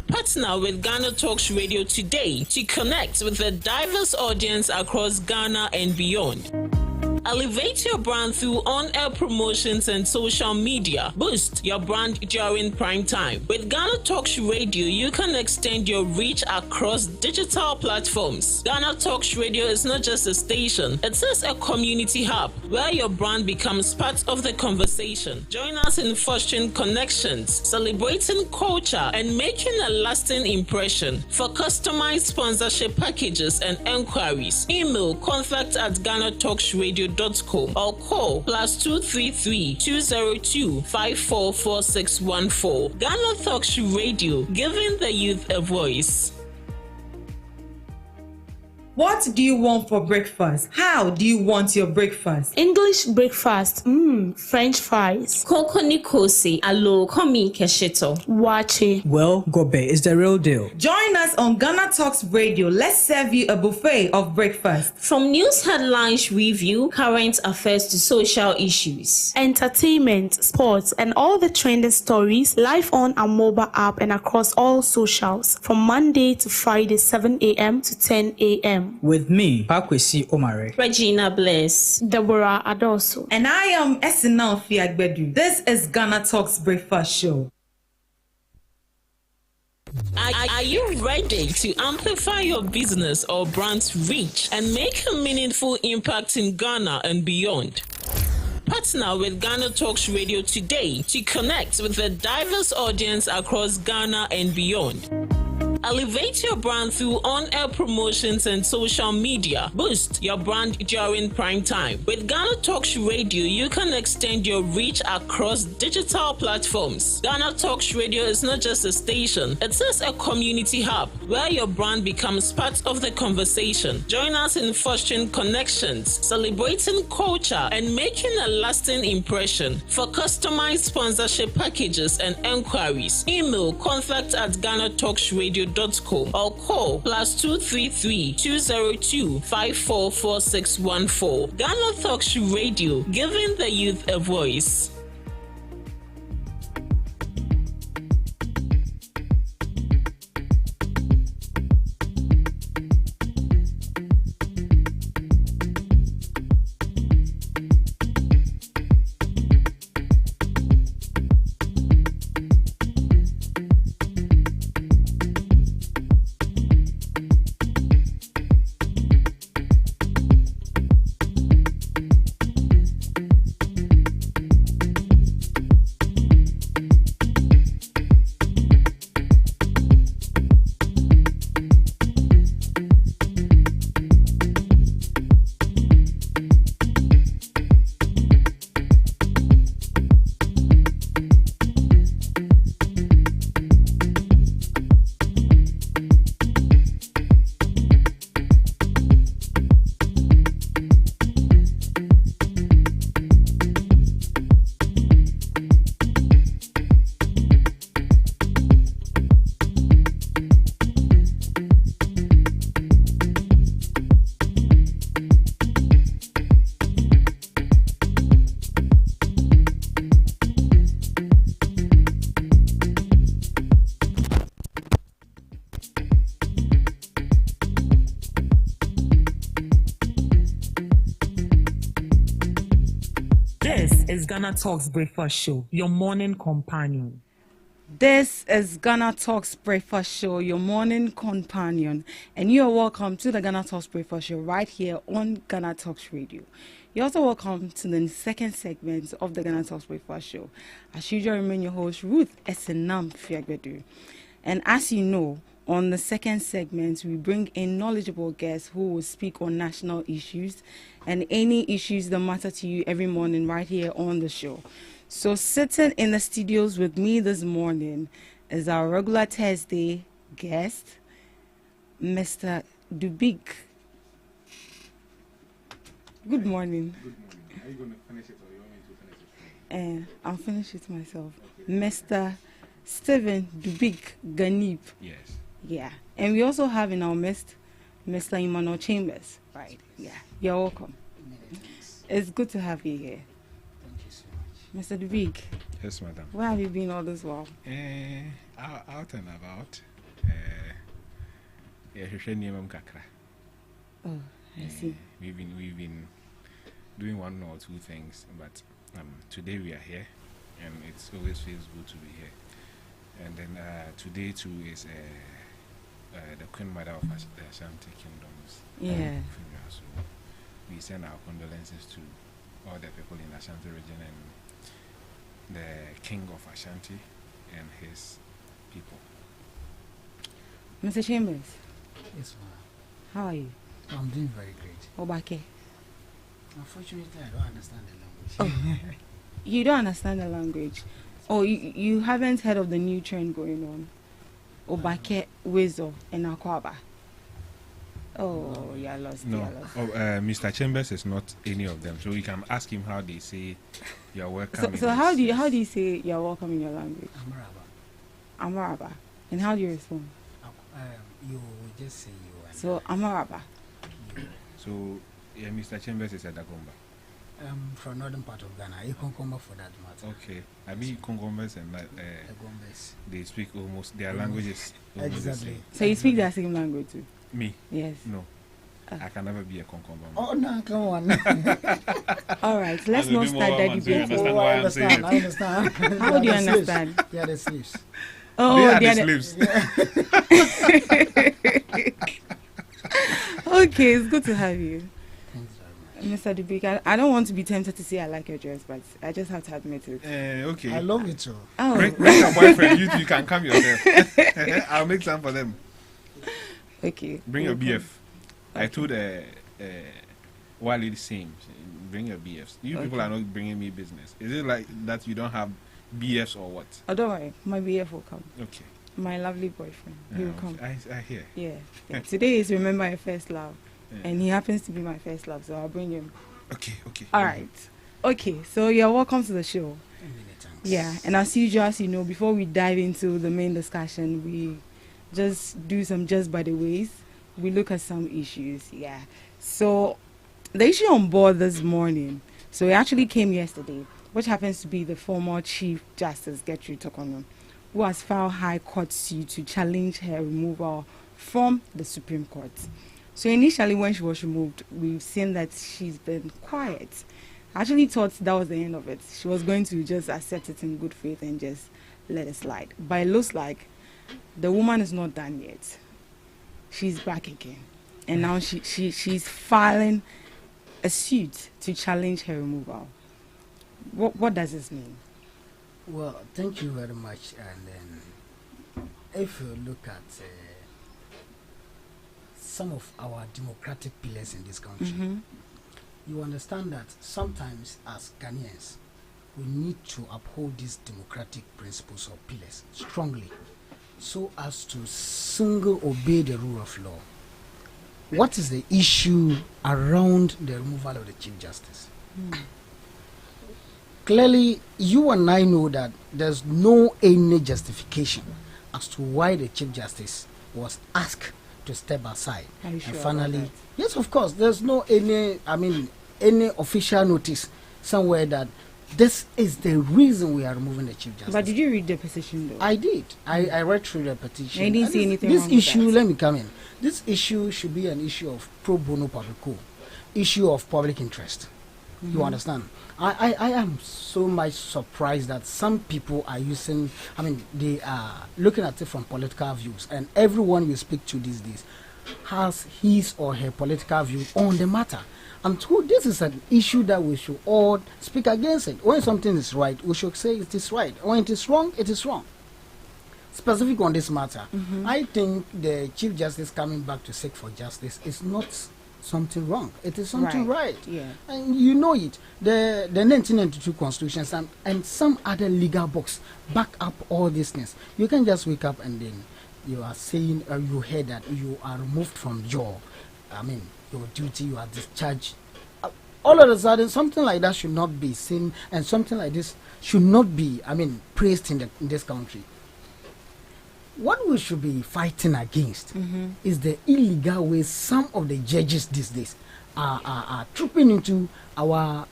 Partner with Ghana Talks Radio today to connect with a diverse audience across Ghana and beyond. Elevate your brand through on-air promotions and social media. Boost your brand during prime time. With Ghana Talks Radio, you can extend your reach across digital platforms. Ghana Talks Radio is not just a station, it is a community hub where your brand becomes part of the conversation. Join us in fostering connections, celebrating culture, and making a lasting impression. For customized sponsorship packages and enquiries, email contact@GhanaTalksRadio.com or call +233 202 544614. Ghana Talks Radio, giving the youth a voice. What do you want for breakfast? How do you want your breakfast? English breakfast. French fries. Koko Nikosi, alo komi kesheto. Wache. Well, Gobe is the real deal. Join us on Ghana Talks Radio. Let's serve you a buffet of breakfast. From news headlines review, current affairs to social issues. Entertainment, sports, and all the trending stories live on our mobile app and across all socials from Monday to Friday, 7 a.m. to 10 a.m. With me, Pakwesi Omare. Regina Bless. Deborah Adoso. And I am Esinal Fiagbedu. This is Ghana Talks Breakfast Show. Are you ready to amplify your business or brand's reach and make a meaningful impact in Ghana and beyond? Partner with Ghana Talks Radio today to connect with a diverse audience across Ghana and beyond. Elevate your brand through on-air promotions and social media. Boost your brand during prime time. With Ghana Talks Radio, you can extend your reach across digital platforms. Ghana Talks Radio is not just a station, it is a community hub where your brand becomes part of the conversation. Join us in fostering connections, celebrating culture, and making a lasting impression. For customized sponsorship packages and enquiries, email contact@GhanaTalksRadio.com or call +233 202 544614. Ghana Talks Radio, giving the youth a voice. is Ghana Talks Breakfast Show, your morning companion. This is Ghana Talks Breakfast Show, your morning companion, and you are welcome to the Ghana Talks Breakfast Show right here on Ghana Talks Radio. You're also welcome to the second segment of the Ghana Talks Breakfast Show. As usual, I remain your host, Ruth Esenam Fiagbedu. And as you know, on the second segment, we bring in knowledgeable guests who will speak on national issues and any issues that matter to you every morning right here on the show. So sitting in the studios with me this morning is our regular Thursday guest, Mr. Dubik. Good morning. Good morning. Are you going to finish it or you want me to finish it? I'll finish it myself. Mr. Stephen Dubik Ganip. Yes. Yeah. And we also have in our midst Mr. Emmanuel Chambers. Right. Yeah. You're welcome. It's good to have you here. Thank you so much. Mr. Dubik. Yes, madam. Where have you been all this while? Out and about. Oh, I see. We've been doing one or two things, but today we are here, and it always feels good to be here. And then today too is the Queen Mother of the Ashanti Kingdom's funeral. So we send our condolences to all the people in Ashanti region and the King of Ashanti and his people. Mr. Chambers. Yes, ma'am. How are you? I'm doing very great. Obake. Unfortunately, I don't understand the language. Oh, you don't understand the language. Oh, you haven't heard of the new trend going on? Obake, Wezo, and Akwaba. Oh, you're lost. No, you're lost. Mr. Chambers is not any of them. So you can ask him how they say you're welcome. So how do you say you're welcome in your language? Amaraba. Amaraba. And how do you respond? You just say you. So Amaraba. So Mr. Chambers is at Dagomba. From northern part of Ghana, Ikonkomba for that matter. Okay, I mean Congombas and they speak almost their languages. Exactly. The same. So you speak that same language too? Me? Yes. No. I can never be a Concomba. Oh no, come on. All right, let's not start that debate. I understand. How do you understand? They are the slaves. Oh, they are the slaves. Okay, it's good to have you. Mr. Dubik, I don't want to be tempted to say I like your dress, but I just have to admit it. Okay. I love it too. Oh. Bring your boyfriend. You can come yourself. I'll make time for them. Okay. Bring your BF. Okay. I told while it's same, bring your BFs. You people are not bringing me business. Is it like that you don't have BFs or what? Oh, don't worry. My BF will come. Okay. My lovely boyfriend. He will come. I hear. Yeah. Today is Remember Your First Love. And he happens to be my first love, so I'll bring him. Okay. All right. Okay, so you're welcome to the show. Yeah, and as usual, as you know, before we dive into the main discussion, we just do some just by the ways. We look at some issues, yeah. So the issue on board this morning, so it actually came yesterday, which happens to be the former Chief Justice Gertrude Tokono, who has filed High Court suit to challenge her removal from the Supreme Court. So initially when she was removed, we've seen that she's been quiet. I actually thought that was the end of it. She was going to just accept it in good faith and just let it slide. But it looks like the woman is not done yet. She's back again. And now she's filing a suit to challenge her removal. What does this mean? Well, thank you very much. And then if you look at some of our democratic pillars in this country, you understand that sometimes as Ghanaians, we need to uphold these democratic principles or pillars strongly so as to single obey the rule of law. What is the issue around the removal of the Chief Justice? Clearly, you and I know that there's no any justification as to why the Chief Justice was asked to step aside. Are you sure and finally, about that? yes, of course, there's no any official notice somewhere that this is the reason we are removing the Chief Justice. But did you read the petition though? I did. I read through the petition. I didn't see anything This wrong with issue, that. let me come in. This issue should be an issue of pro bono publico, issue of public interest. You understand? I am so much surprised that some people are using, they are looking at it from political views, and everyone we speak to these days has his or her political view on the matter. I'm told this is an issue that we should all speak against it. When something is right, we should say it is right. When it is wrong, it is wrong. Specific on this matter, I think the Chief Justice coming back to seek for justice is not something wrong. It is something right. Yeah. And you know it. The 1992 Constitution and some other legal books back up all these things. You can just wake up and then you are saying, you hear that you are removed from your duty, you are discharged. all of a sudden something like that should not be seen, and something like this should not be, praised in this country. What we should be fighting against is the illegal ways some of the judges these days are trooping into our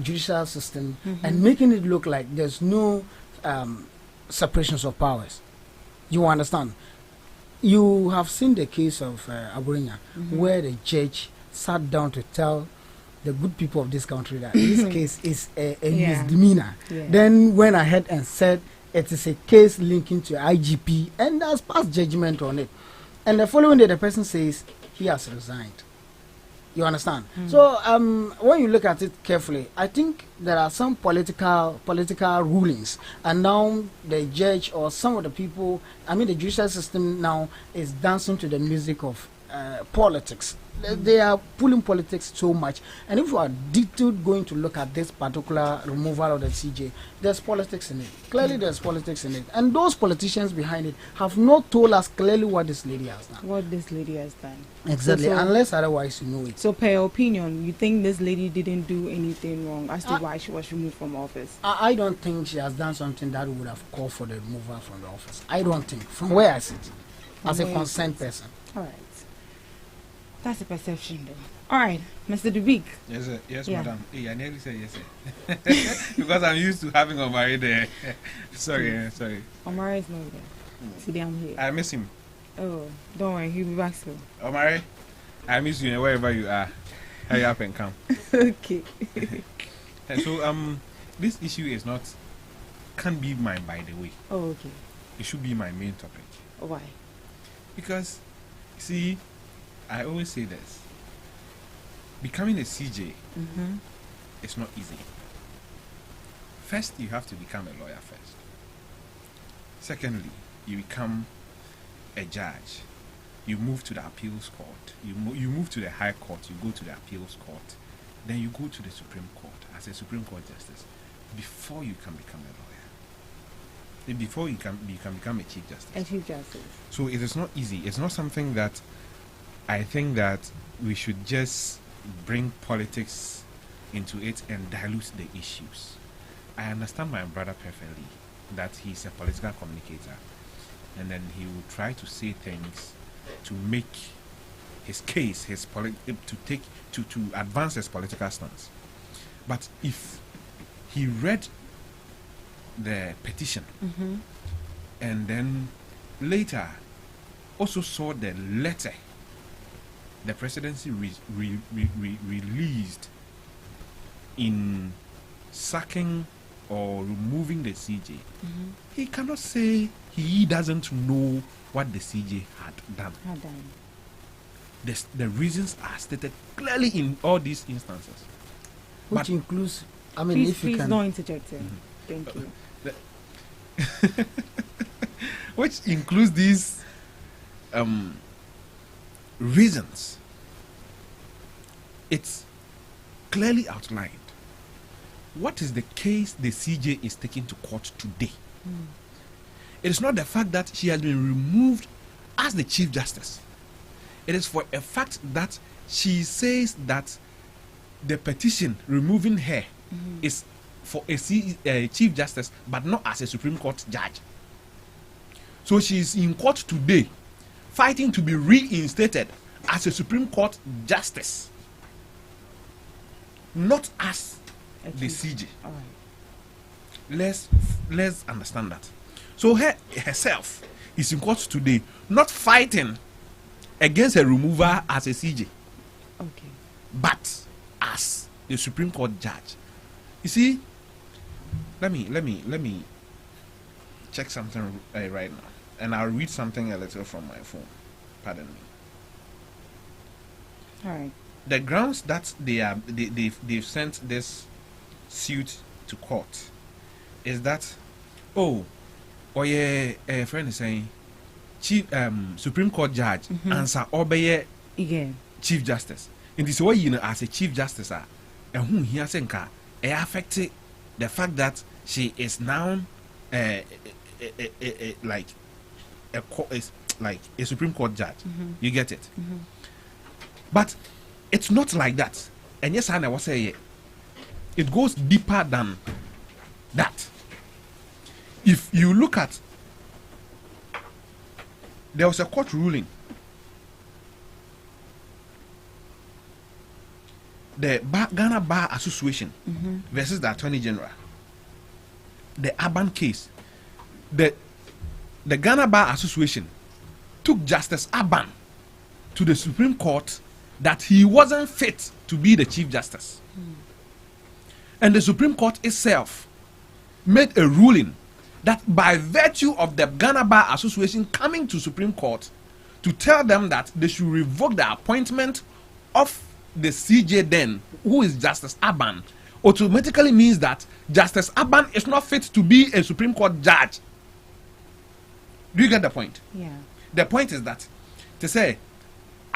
judicial system and making it look like there's no separations of powers. You understand? You have seen the case of Aburinya, where the judge sat down to tell the good people of this country that this case is a misdemeanor. Yeah. Then went ahead and said it is a case linking to IGP, and has passed judgment on it. And the following day, the person says he has resigned. You understand? So when you look at it carefully, I think there are some political rulings, and now the judge or some of the people, the judicial system now is dancing to the music of politics. They are pulling politics so much, and if you are detailed going to look at this particular removal of the CJ, there's politics in it. Clearly there's politics in it, and those politicians behind it have not told us clearly what this lady has done. Exactly, so unless otherwise you know it. So per your opinion, you think this lady didn't do anything wrong as to why she was removed from office? I don't think she has done something that would have called for the removal from the office. I don't think, from where I sit, as a concerned person. All right. That's a perception, though. All right, Mr. Dubik. Yes, sir. Yes, madam. Hey, I nearly said yes, sir. Because I'm used to having Omari there. Sorry. Omari is not there. Today I'm here. I miss him. Oh, don't worry, he'll be back soon. Omari, I miss you wherever you are. Hurry up and come. Okay. And so, this issue can't be mine, by the way. Oh, okay. It should be my main topic. Why? Because, see, I always say this. Becoming a CJ is not easy. First, you have to become a lawyer first. Secondly, you become a judge. You move to the appeals court. You move to the high court. You go to the appeals court. Then you go to the Supreme Court as a Supreme Court justice before you can become a lawyer. Before you can become a chief justice. A chief justice. So it is not easy. It's not something that I think that we should just bring politics into it and dilute the issues. I understand my brother perfectly, that he's a political communicator, and then he will try to say things to make his case, to advance his political stance. But if he read the petition and then later also saw the letter the presidency released in sacking or removing the CJ, he cannot say he doesn't know what the CJ had done. The reasons are stated clearly in all these instances. Which includes, please don't interject him. Thank you. Which includes these reasons. It's clearly outlined. What is the case the CJ is taking to court today? It is not the fact that she has been removed as the Chief Justice. It is for a fact that she says that the petition removing her is for a Chief Justice, but not as a Supreme Court judge. So she is in court today fighting to be reinstated as a Supreme Court Justice, not as the CJ. All right. Let's understand that. So herself is in court today, not fighting against a remover as a CJ, but as the Supreme Court judge. You see, let me check something right now, and I'll read something a little from my phone. Pardon me. All right. The grounds that they've sent this suit to court is that a friend is saying Chief Supreme Court judge answer obey Chief Justice. In this way, as a Chief Justice, and whom he has affected the fact that she is now like a Supreme Court judge. You get it? But it's not like that. And yes, I was saying it goes deeper than that. If you look at, there was a court ruling. The Ghana Bar Association versus the Attorney General. The Aban case. The Ghana Bar Association took Justice Aban to the Supreme Court that he wasn't fit to be the Chief Justice. And the Supreme Court itself made a ruling that by virtue of the Ghana Bar Association coming to Supreme Court to tell them that they should revoke the appointment of the CJ then, who is Justice Aban, automatically means that Justice Aban is not fit to be a Supreme Court judge. Do you get the point? Yeah. The point is that to say,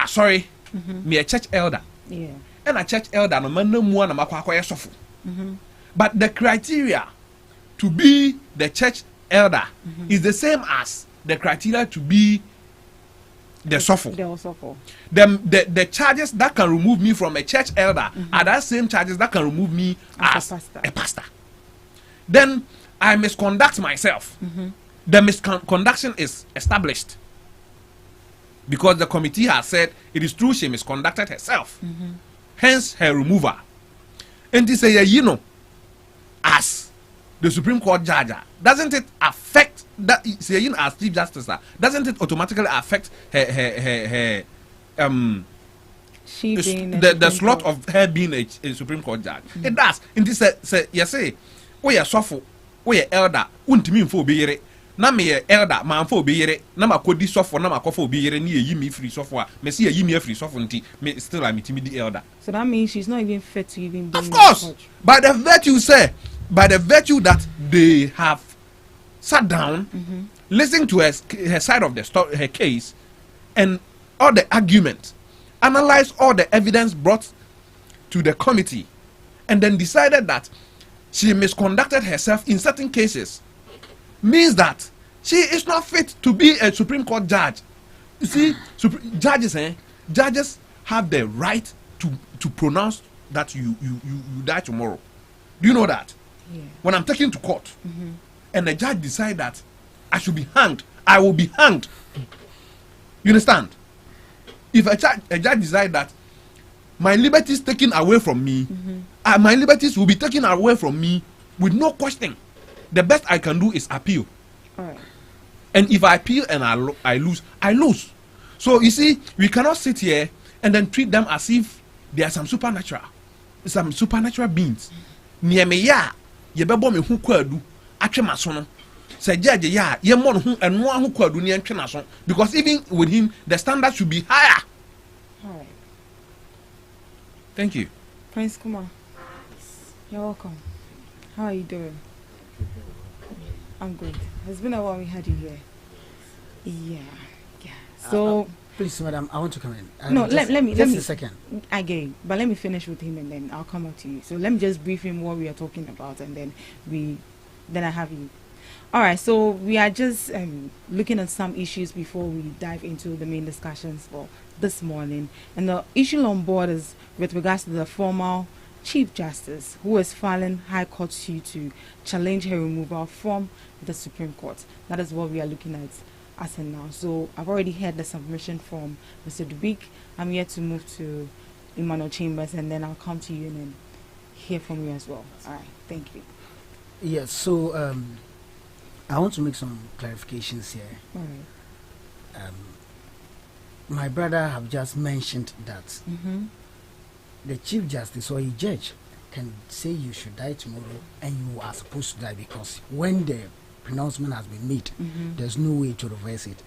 sorry, me a church elder. Yeah. And a church elder no man no more na makwa suffer. But the criteria to be the church elder is the same as the criteria to be the suffer. The charges that can remove me from a church elder are that same charges that can remove me as a pastor. Then I misconduct myself. The misconduction is established because the committee has said it is true she misconducted herself. Hence her removal. And this say, you know, as the Supreme Court judge, doesn't it affect that saying as Chief Justice? Doesn't it automatically affect her she being the slot of her being a Supreme Court judge? It does. In this say you say, we are suffer, we are elder, untimi mfo obeyere. Na me elder man fo obeyere, na makodi suffer, na makofo obeyere ni eyi me free suffer. Me see eyi me free suffer nti me still I'm the elder. So that means she's not even fit to even be. Of course, by the virtue by the virtue that they have sat down, listening to her side of the story, her case, and all the argument, analyzed all the evidence brought to the committee, and then decided that she misconducted herself in certain cases, means that she is not fit to be a Supreme Court judge. You see, judges have the right to pronounce that you die tomorrow. Do you know that? Yeah. When I'm taken to court and the judge decide that I should be hanged, I will be hanged. You understand? If a judge decide that my liberty is taken away from me, my liberties will be taken away from me with no question. The best I can do is appeal. All right. And if I appeal and I lose, I lose. So you see, we cannot sit here and then treat them as if they are some supernatural beings. Near me ya, ye bebo me hu kwadu, atwe maso no. Say judge ya, ye mo hu eno hu kwadu ni antwe naso. Because even with him, the standard should be higher. All right. Thank you. Prince Kumar, you're welcome. How are you doing? I'm good. It's been a while we had you here. Yeah. So please, madam, I want to come in. No, let me a second. I get it, but let me finish with him and then I'll come up to you. So let me just brief him what we are talking about, and then I have you. All right. So we are just looking at some issues before we dive into the main discussions for this morning. And the issue on board is with regards to the former Chief Justice who is filing High Court suit to challenge her removal from the Supreme Court. That is what we are looking at as of now. So I've already heard the submission from Mr. Dubik. I'm yet to move to Emmanuel Chambers, and then I'll come to you and then hear from you as well. All right. Thank you. Yes. So I want to make some clarifications here. All right. My brother have just mentioned that the Chief Justice or a judge can say you should die tomorrow and you are supposed to die because when the pronouncement has been made, there's no way to reverse it.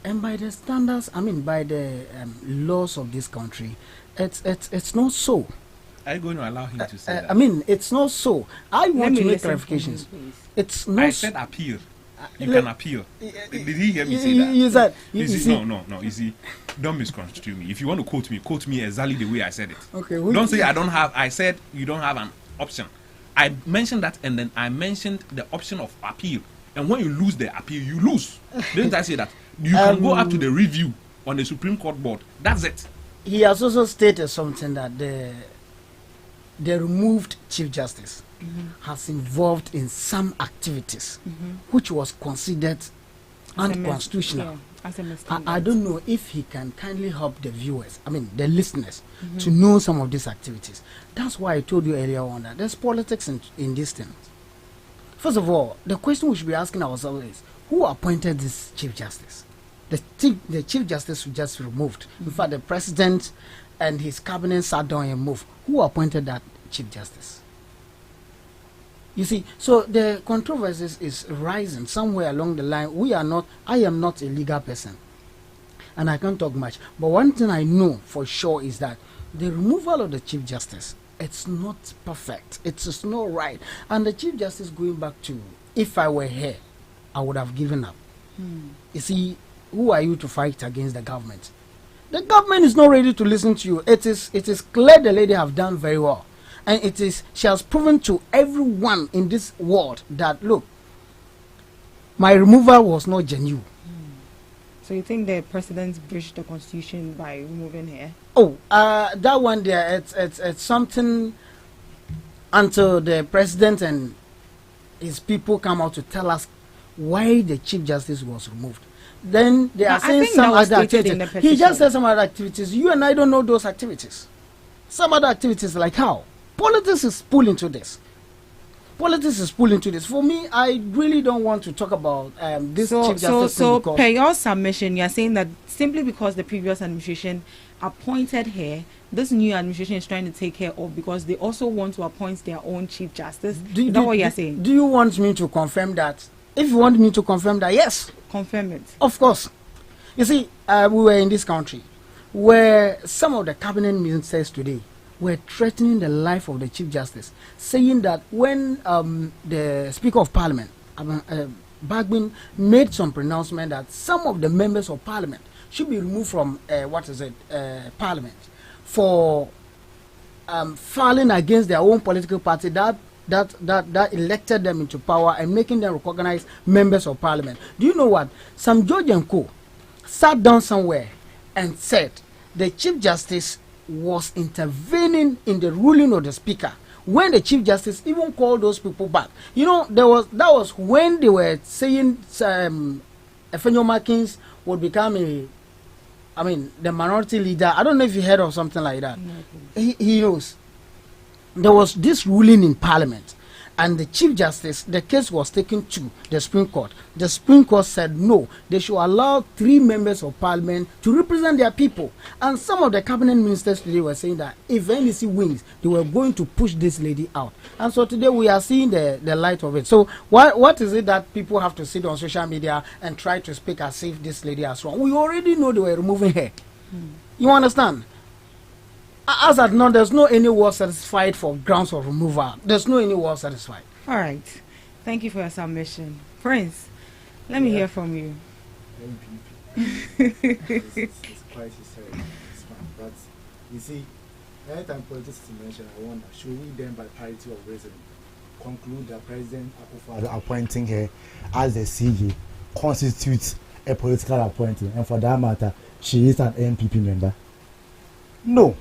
And by the standards, by the laws of this country, it's not so. Are you going to allow him to say that? It's not so. I want to make clarifications. It's not. I said appeal. You can appeal. Did he hear me say that? You said. No. You see, don't misconstrue me. If you want to quote me exactly the way I said it. Okay. Don't say I don't have. I said you don't have an option. I mentioned that, and then I mentioned the option of appeal. And when you lose the appeal, you lose. Didn't I say that? You can go up to the review on the Supreme Court board. That's it. He has also stated something that the removed Chief Justice has involved in some activities which was considered unconstitutional. I don't know if he can kindly help the viewers, the listeners, to know some of these activities. That's why I told you earlier on that there's politics in this thing. First of all, the question we should be asking ourselves is, who appointed this Chief Justice? The Chief Justice was just removed. In fact, the President and his cabinet sat down and moved. Who appointed that Chief Justice? You see, so the controversy is rising somewhere along the line. I am not a legal person, and I can't talk much. But one thing I know for sure is that the removal of the Chief Justice, it's not perfect. It's not right. And the Chief Justice going back to, if I were here, I would have given up. You see, who are you to fight against the government? The government is not ready to listen to you. It is clear the lady have done very well. And she has proven to everyone in this world that, look, my removal was not genuine. So you think the president breached the constitution by removing her? Oh, that one there, it's something until the president and his people come out to tell us why the Chief Justice was removed. Then they are saying some other activities. He just said some other activities. You and I don't know those activities. Some other activities like how? Politics is pulling into this. For me, I really don't want to talk about this Chief Justice. So per your submission, you're saying that simply because the previous administration appointed her, this new administration is trying to take her off because they also want to appoint their own Chief Justice. Is that what you're saying? Do you want me to confirm that? If you want me to confirm that, yes. Confirm it. Of course. You see, we were in this country where some of the cabinet ministers today were threatening the life of the Chief Justice, saying that when the Speaker of Parliament, Bagbin, made some pronouncement that some of the members of Parliament should be removed from Parliament for filing against their own political party that elected them into power and making them recognized members of Parliament. Do you know what? Some George and Co. sat down somewhere and said the Chief Justice was intervening in the ruling of the Speaker when the Chief Justice even called those people back. You know, that was when they were saying Efenyo Markins would become the minority leader. I don't know if you heard of something like that. He knows. There was this ruling in Parliament, and the Chief Justice, the case was taken to the Supreme Court. The Supreme Court said no, they should allow 3 members of Parliament to represent their people. And some of the cabinet ministers today were saying that if NDC wins, they were going to push this lady out. And so today we are seeing the light of it. So what is it that people have to sit on social media and try to speak as if this lady is wrong? We already know they were removing her. You understand? As at now, there's no any word satisfied for grounds of removal. There's no any word satisfied. All right. Thank you for your submission. Prince, let me hear from you. It's quite historic. It's fine. But you see, anytime politics is mentioned, I wonder, should we then, by parity of reason, conclude that President Akufo-Addo appointing her as the CJ constitutes a political appointment, and for that matter, she is an MPP member? No.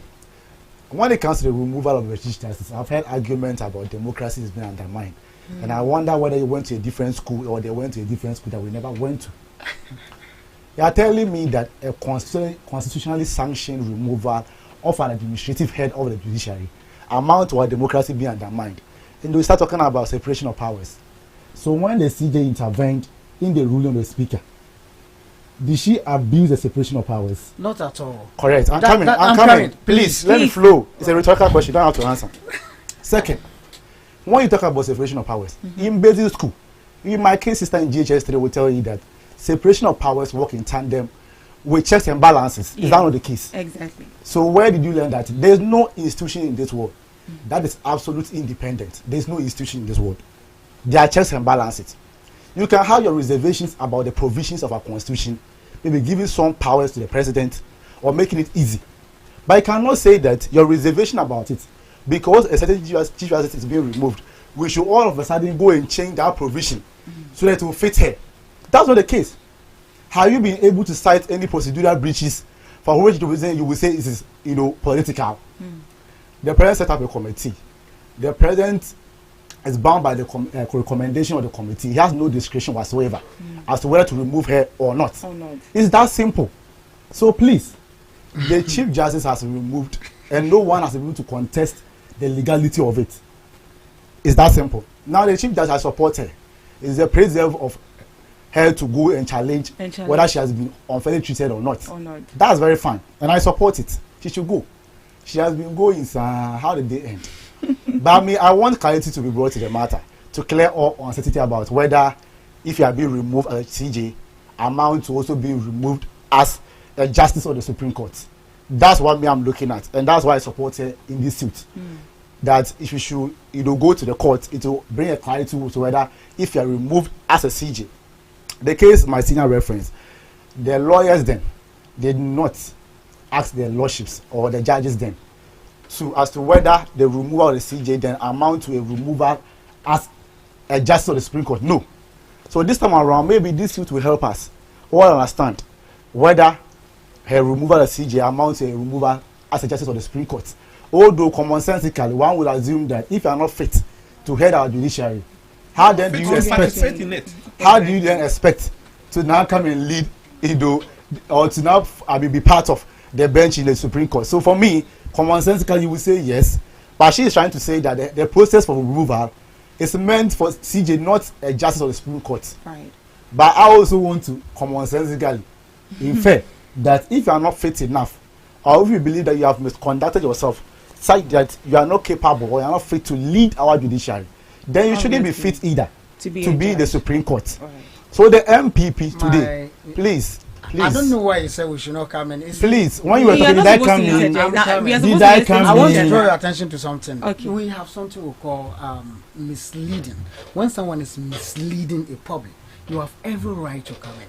When it comes to the removal of the Chief Justice, I've heard arguments about democracy is being undermined. And I wonder whether you went to a different school or they went to a different school that we never went to. You are telling me that a constitutionally sanctioned removal of an administrative head of the judiciary amount to our democracy being undermined. And we start talking about separation of powers. So when the CJ intervened in the ruling of the Speaker, did she abuse the separation of powers? Not at all. Correct. I'm coming. Please, let me flow. It's a rhetorical question. You don't have to answer. Second, when you talk about separation of powers, in basic school, in my case sister in GHS3 will tell you that separation of powers work in tandem with checks and balances. Is that not the case? Exactly. So where did you learn that? There's no institution in this world that is absolute independent. There's no institution in this world. There are checks and balances. You can have your reservations about the provisions of our constitution, maybe giving some powers to the president or making it easy. But you cannot say that your reservation about it, because a certain chief justice is being removed, we should all of a sudden go and change that provision so that it will fit her. That's not the case. Have you been able to cite any procedural breaches for which the reason you will say it is, political? The president set up a committee. The president is bound by the recommendation of the committee. He has no discretion whatsoever as to whether to remove her or not. It's that simple. So please, the Chief Justice has been removed and no one has been able to contest the legality of it. It's that simple. Now the Chief Justice has supported her. It's the preserve of her to go and challenge whether she has been unfairly treated or not. That's very fine. And I support it. She should go. She has been going, how did they end? But I want clarity to be brought to the matter to clear all uncertainty about whether if you are being removed as a CJ, amount to also being removed as a justice of the Supreme Court. That's what I'm looking at, and that's why I support her in this suit. That if you should go to the court, it will bring a clarity to whether if you are removed as a CJ. The case my senior reference, the lawyers then did not ask their lordships or the judges then as to whether the removal of the CJ then amount to a removal as a justice of the Supreme Court. No. So this time around, maybe this suit will help us all understand whether her removal of the CJ amounts to a removal as a justice of the Supreme Court. Although commonsensically, one would assume that if you are not fit to head our judiciary, how then do you expect? How do you then expect to now come and lead, or to now be part of the bench in the Supreme Court? So for me, commonsensically, you would say yes, but she is trying to say that the process for removal is meant for CJ, not a justice of the Supreme Court. Right. But I also want to commonsensically infer that if you are not fit enough, or if you believe that you have misconducted yourself, such that you are not capable or you are not fit to lead our judiciary, then you shouldn't be fit either to be in the Supreme Court. Right. So the MPP today, please. I don't know why you said we should not come in. Please, when you were talking, did I come in? I want to draw your attention to something. Okay. We have something we call misleading. When someone is misleading a public, you have every right to come in.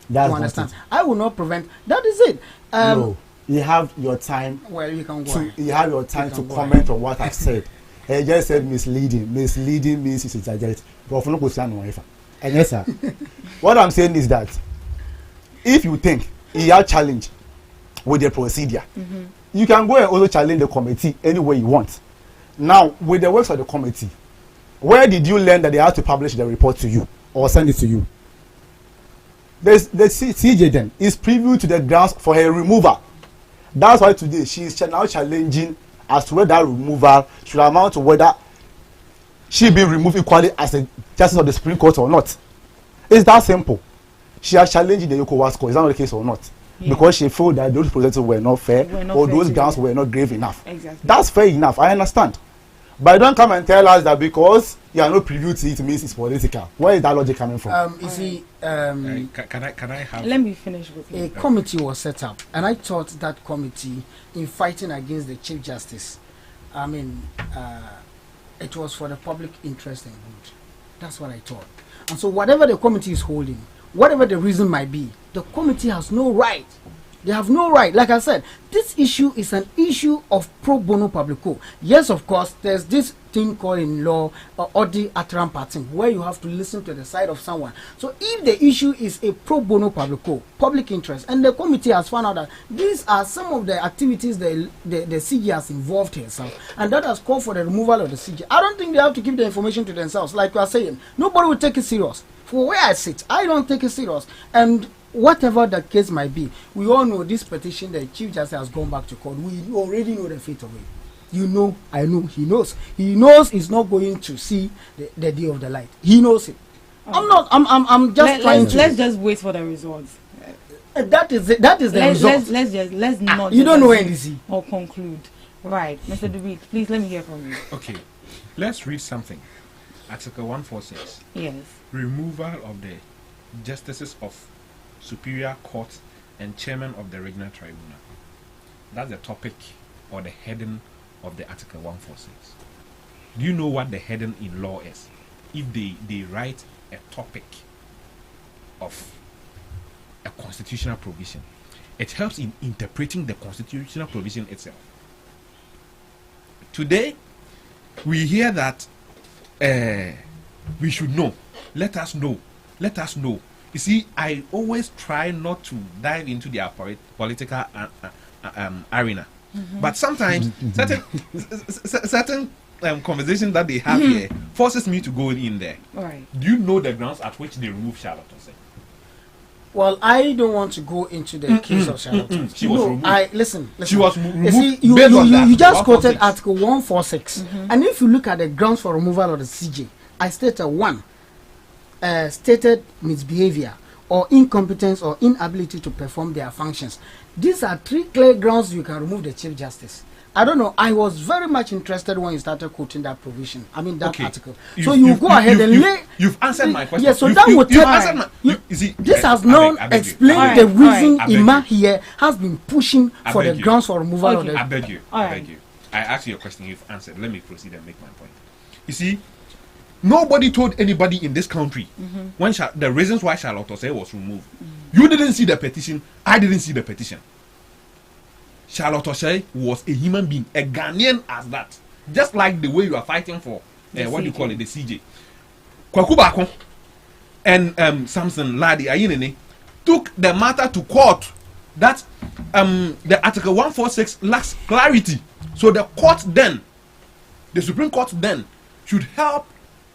That's you understand? I will not prevent. That is it. No, you have your time. Well, you can go. You have your time to comment on what I said. I just said misleading. Misleading means it's exaggerated. And yes, sir. What I'm saying is that if you think he has challenge with the procedure, you can go and also challenge the committee any way you want. Now, with the works of the committee, where did you learn that they have to publish the report to you or send it to you? The CJ then is preview to the grounds for her removal. That's why today she is now challenging as to whether that removal should amount to whether she be removed equally as a justice of the Supreme Court or not. It's that simple. She has challenged the ECOWAS court. Is that not the case or not? Yeah. Because she felt that those processes were not fair or those grounds were not grave enough. Exactly. That's fair enough. I understand. But don't come and tell us that because you are not privy to it means it's political. Where is that logic coming from? You see, can I have? Let me finish with a committee was set up, and I thought that committee, in fighting against the Chief Justice, it was for the public interest and good. That's what I thought. And so, whatever the committee is holding, whatever the reason might be, the committee has no right. They have no right. Like I said, this issue is an issue of pro bono publico. Yes, of course, there's this thing called in law odi atram parting, where you have to listen to the side of someone. So if the issue is a pro bono publico, public interest, and the committee has found out that these are some of the activities the CG has involved herself, and that has called for the removal of the CG, I don't think they have to give the information to themselves. Like you are saying, nobody will take it serious. For where I sit, I don't take it serious. And whatever the case might be, we all know this petition, the Chief Justice has gone back to court. We already know the fate of it. You know, I know, he knows. He knows he's not going to see the day of the light. He knows it. I'm just trying to. Let's just wait for the results. That is it. That is the result. Let's not. You don't know NDC or conclude. Right, Mr. Dubi, please let me hear from you. Okay, let's read something. Article 146. Yes. Removal of the justices of Superior Court and chairman of the regional tribunal. That's the topic or the heading of the Article 146. Do you know what the heading in law is? If they write a topic of a constitutional provision, it helps in interpreting the constitutional provision itself. Today, we hear that we should know. Let us know. Let us know. You see, I always try not to dive into their political arena. But sometimes certain conversations that they have here forces me to go in there. Right. Do you know the grounds at which they remove Charlotte Osei? Well, I don't want to go into the case of Charlotte. She was removed. Listen. She was removed. You see, you just quoted Article 146, and if you look at the grounds for removal of the CJ, I stated one, stated misbehavior or incompetence or inability to perform their functions. These are 3 clear grounds you can remove the Chief Justice. I don't know. I was very much interested when you started quoting that provision. I mean that article. So you go ahead and lay. You've answered my question. Yes. So that would tell you. See, this has now explained the reason Ima here has been pushing for the grounds for removal of the. I beg you. I beg you. I asked you a question. You've answered. Let me proceed and make my point. You see, nobody told anybody in this country when the reasons why Charlotte Osei was removed. You didn't see the petition. I didn't see the petition. Charlotte Osei was a human being, a Ghanaian as that. Just like the way you are fighting for, what do you call it, the CJ. Kwaku Bako and Samson Ladi Ayinene took the matter to court that the Article 146 lacks clarity. So the court then, the Supreme Court then, should help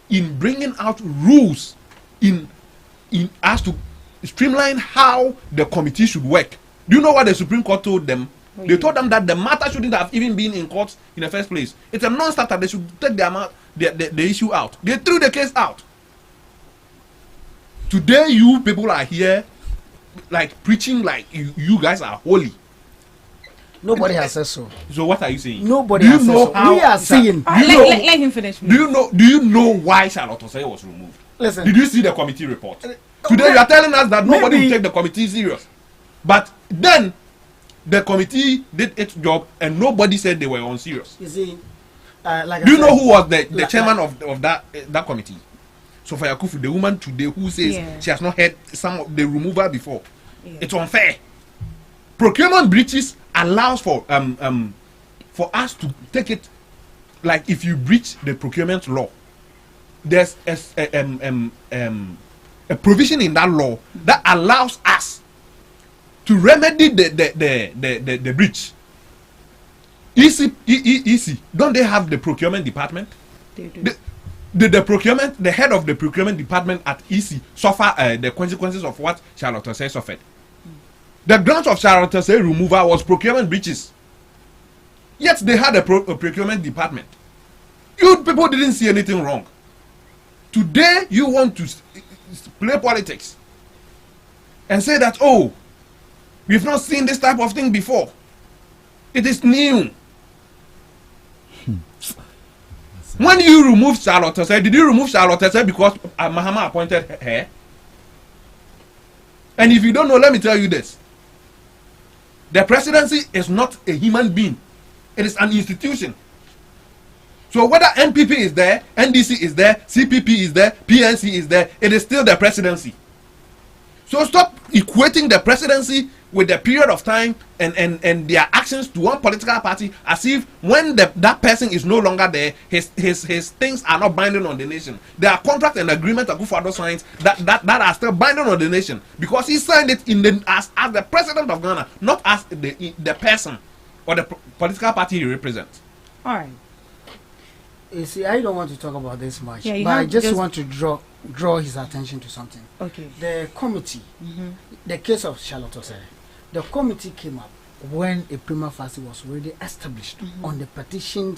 in bringing out rules in as to streamline how the committee should work. Do you know what the Supreme Court told them? They told them that the matter shouldn't have even been in court in the first place. It's a non-starter. They should take the issue out. They threw the case out. Today, you people are here, like preaching like you guys are holy. Nobody has said so. So what are you saying? Nobody has said so. We are saying. Let him finish. Do you know why Charlotte Osei was removed? Listen. Did you see the committee report? Today, you are telling us that nobody will take the committee serious. But then, the committee did its job and nobody said they were unserious. You see, do you know who was the chairman of that committee? Sophia Kufu, the woman today who says she has not heard some of the removal before. It's unfair. Procurement breaches allows for us to take it like if you breach the procurement law. There's a provision in that law that allows us to remedy the breach. EC, don't they have the procurement department? They do. The head of the procurement department at EC suffer the consequences of what Charlotte Osei suffered. The grounds of Charlotte Osei removal was procurement breaches. Yet they had a procurement department. You people didn't see anything wrong. Today you want to play politics and say that, oh, we've not seen this type of thing before. It is new. When you remove Charlotte Osei, did you remove Charlotte Osei because Mahama appointed her? And if you don't know, let me tell you this. The presidency is not a human being. It is an institution. So whether NPP is there, NDC is there, CPP is there, PNC is there, it is still the presidency. So stop equating the presidency with the period of time and their actions to one political party as if when that person is no longer there, his things are not binding on the nation. There are contracts and agreements that Akufo-Addo signs that are still binding on the nation because he signed it as the president of Ghana, not as the person or the political party he represents. All right. You see, I don't want to talk about this much, but I just want to draw his attention to something. Okay. The committee, the case of Charlotte Osei, the committee came up when a prima facie was already established on the petition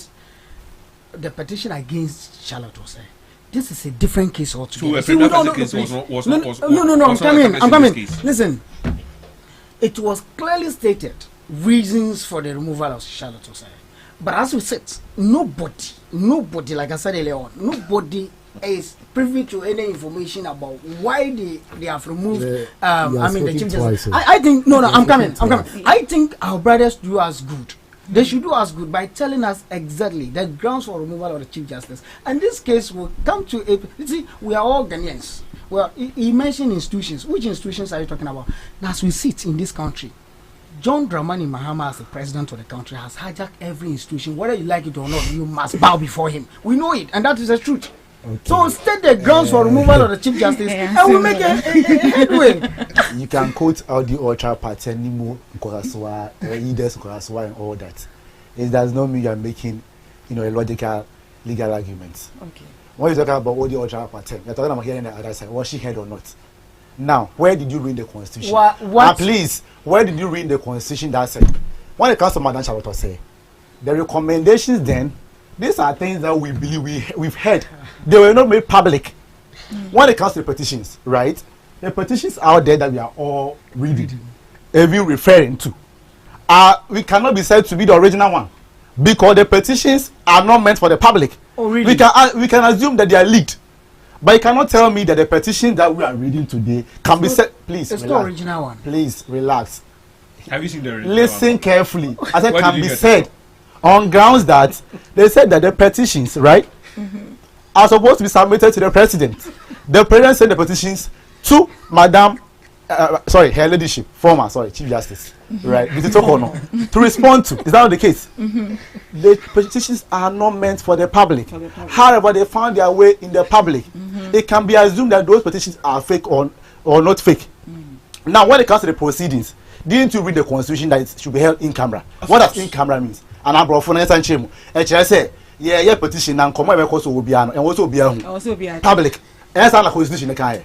against Charlotte Osei. This is a different case altogether. So a prima facie case was I'm coming. Listen, it was clearly stated reasons for the removal of Charlotte Osei. But as we said, nobody, like I said earlier on, nobody is privy to any information about why they have removed. The chief justice. I think I'm coming. I think our brothers do us good. They should do us good by telling us exactly the grounds for removal of the chief justice. And this case will come to a. You see, we are all Ghanaians. Well, he mentioned institutions. Which institutions are you talking about? Now, as we sit in this country, John Dramani Mahama, as the president of the country, has hijacked every institution. Whether you like it or not, you must bow before him. We know it, and that is the truth. So state the grounds for removal of the Chief Justice and we'll make a headway. You can quote all the ultra party anymore, leaders, and all that. It does not mean you are making, a logical, legal argument. Okay. When you talk about all the ultra party, you're talking about hearing the other side. Was she heard or not? Now, where did you read the Constitution? What? Please, where did you read the Constitution that said? When it comes to Madam Charlotte say, the recommendations then, these are things that we believe we've heard. They were not made public. When it comes to the petitions, right? The petitions out there that we are all reading, even referring to, we cannot be said to be the original one because the petitions are not meant for the public. Oh, really? We can assume that they are leaked, but you cannot tell me that the petition that we are reading today can be said. Please, it's relax. the original one. Please relax. Have you seen the original Listen one? carefully. I said Where can did you be get it said on grounds that they said that the petitions, right, are supposed to be submitted to the president. The president sent the petitions to Madam, her ladyship, Chief Justice, right, to respond to. Is that not the case? The petitions are not meant for the public. However, they found their way in the public. It can be assumed that those petitions are fake or not fake. Now, when it comes to the proceedings, didn't you read the Constitution that it should be held in camera? What does in camera means? And I brought for an answer. I say, yeah, petition and come over because will be and also be public. And sound like Constitution, the kind.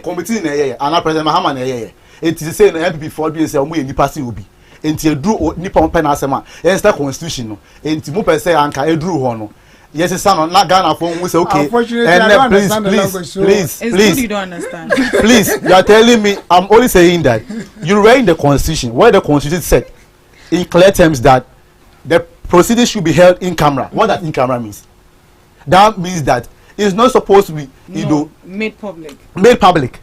Committee, and I President Mahama, it is saying MPP 4 years and we passing will be. Until drew Nippon Penasema, yes, the Constitution, and Timupe say, Anka, a drew honor. Yes, it's not Ghana phone. We say, okay. Unfortunately, I don't understand the language. So please. You don't understand. Please, you are telling me, I'm only saying that you read the Constitution, where the Constitution said in clear terms that the proceedings should be held in camera. What does in camera means? That means that it's not supposed to be, made public. Made public.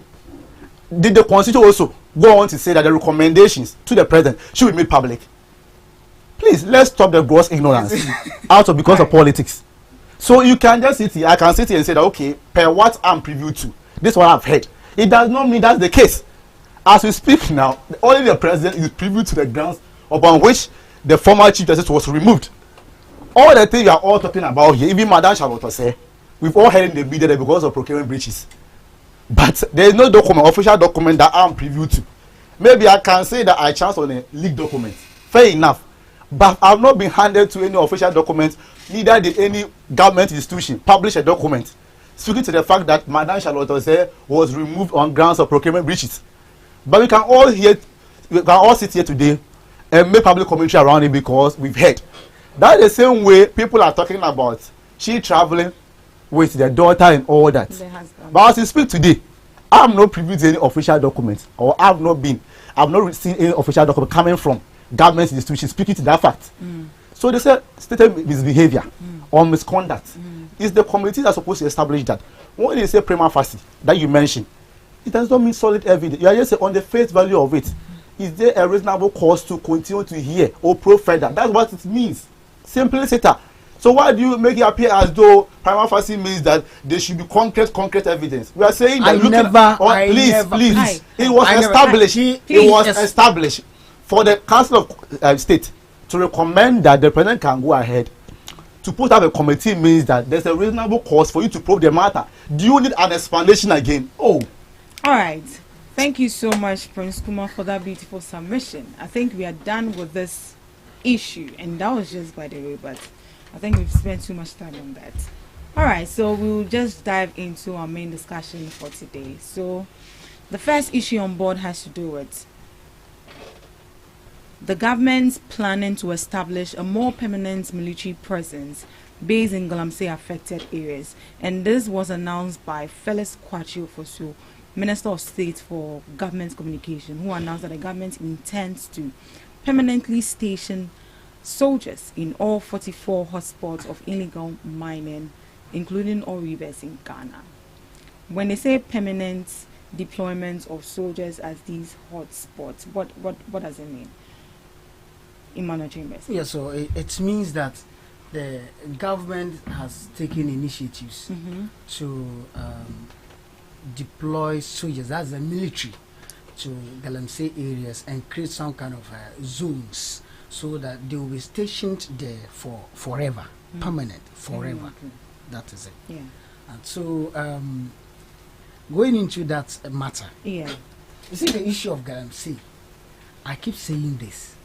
Did the Constitution also go on to say that the recommendations to the president should be made public? Please, let's stop the gross ignorance because of politics. So you can just sit here, I can sit here and say that, okay, per what I'm privy to, this is what I've heard. It does not mean that's the case. As we speak now, only the president is privy to the grounds upon which the former Chief Justice was removed. All the things we are all talking about here, even Madam Charlotte say, we've all heard in the media because of procurement breaches. But there is no document, official document that I'm privy to. Maybe I can say that I chanced on a leaked document. Fair enough. But I've not been handed to any official document, neither did any government institution publish a document speaking to the fact that Madam Charlotte was removed on grounds of procurement breaches. But we can all sit here today and make public commentary around it because we've heard. That's the same way people are talking about she traveling with their daughter and all that. But as we speak today, I'm not privy to any official document, or I've not seen any official document coming from government institutions speaking to that fact. So they say stated misbehavior or misconduct. It's the committee that's supposed to establish that. When they say prima facie that you mentioned, it does not mean solid evidence. You are just on the face value of it. Is there a reasonable cause to continue to hear or probe further? That's what it means. Simply say that. So why do you make it appear as though prima facie means that there should be concrete evidence? We are saying that please. It was established for the Council of State to recommend that the president can go ahead. To put up a committee means that there's a reasonable cause for you to probe the matter. Do you need an explanation again? All right. Thank you so much, Prince Kuma, for that beautiful submission. I think we are done with this issue, and that was just by the way, but I think we've spent too much time on that. All right, so we'll just dive into our main discussion for today. So the first issue on board has to do with the government's planning to establish a more permanent military presence based in Galamsey affected areas, and this was announced by Felix Kwachio Fosu, Minister of State for Government Communication, who announced that the government intends to permanently station soldiers in all 44 hotspots of illegal mining, including all rivers in Ghana. When they say permanent deployment of soldiers at these hotspots, what does it mean? Emmanuel Chambers. Yeah, so it means that the government has taken initiatives to deploy soldiers, that's the military, to Galamsey areas and create some kind of zones so that they will be stationed there for forever, permanent, forever. That is it. Yeah. And so, going into that matter, Yeah. you see the issue of Galamsey. I keep saying this.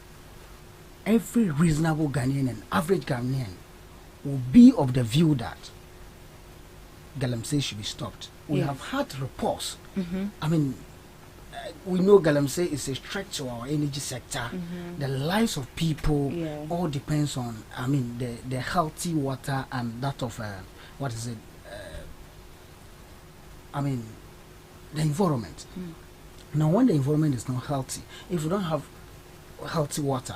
Every reasonable Ghanaian and average Ghanaian will be of the view that Galamsey should be stopped. We Yes. have had reports. Mm-hmm. I mean, we know Galamsey is a threat to our energy sector. Mhm. The lives of people Yeah. all depends on, I mean, the healthy water and that of, what is it? I mean, the environment. Now, when the environment is not healthy, if we don't have healthy water,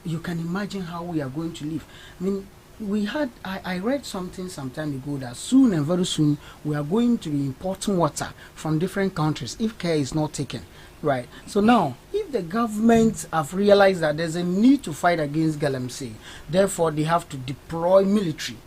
you can imagine how we are going to live. I mean, I read something some time ago that soon and very soon we are going to be importing water from different countries if care is not taken. Right. So now, if the government have realized that there's a need to fight against Galamsey, therefore they have to deploy military,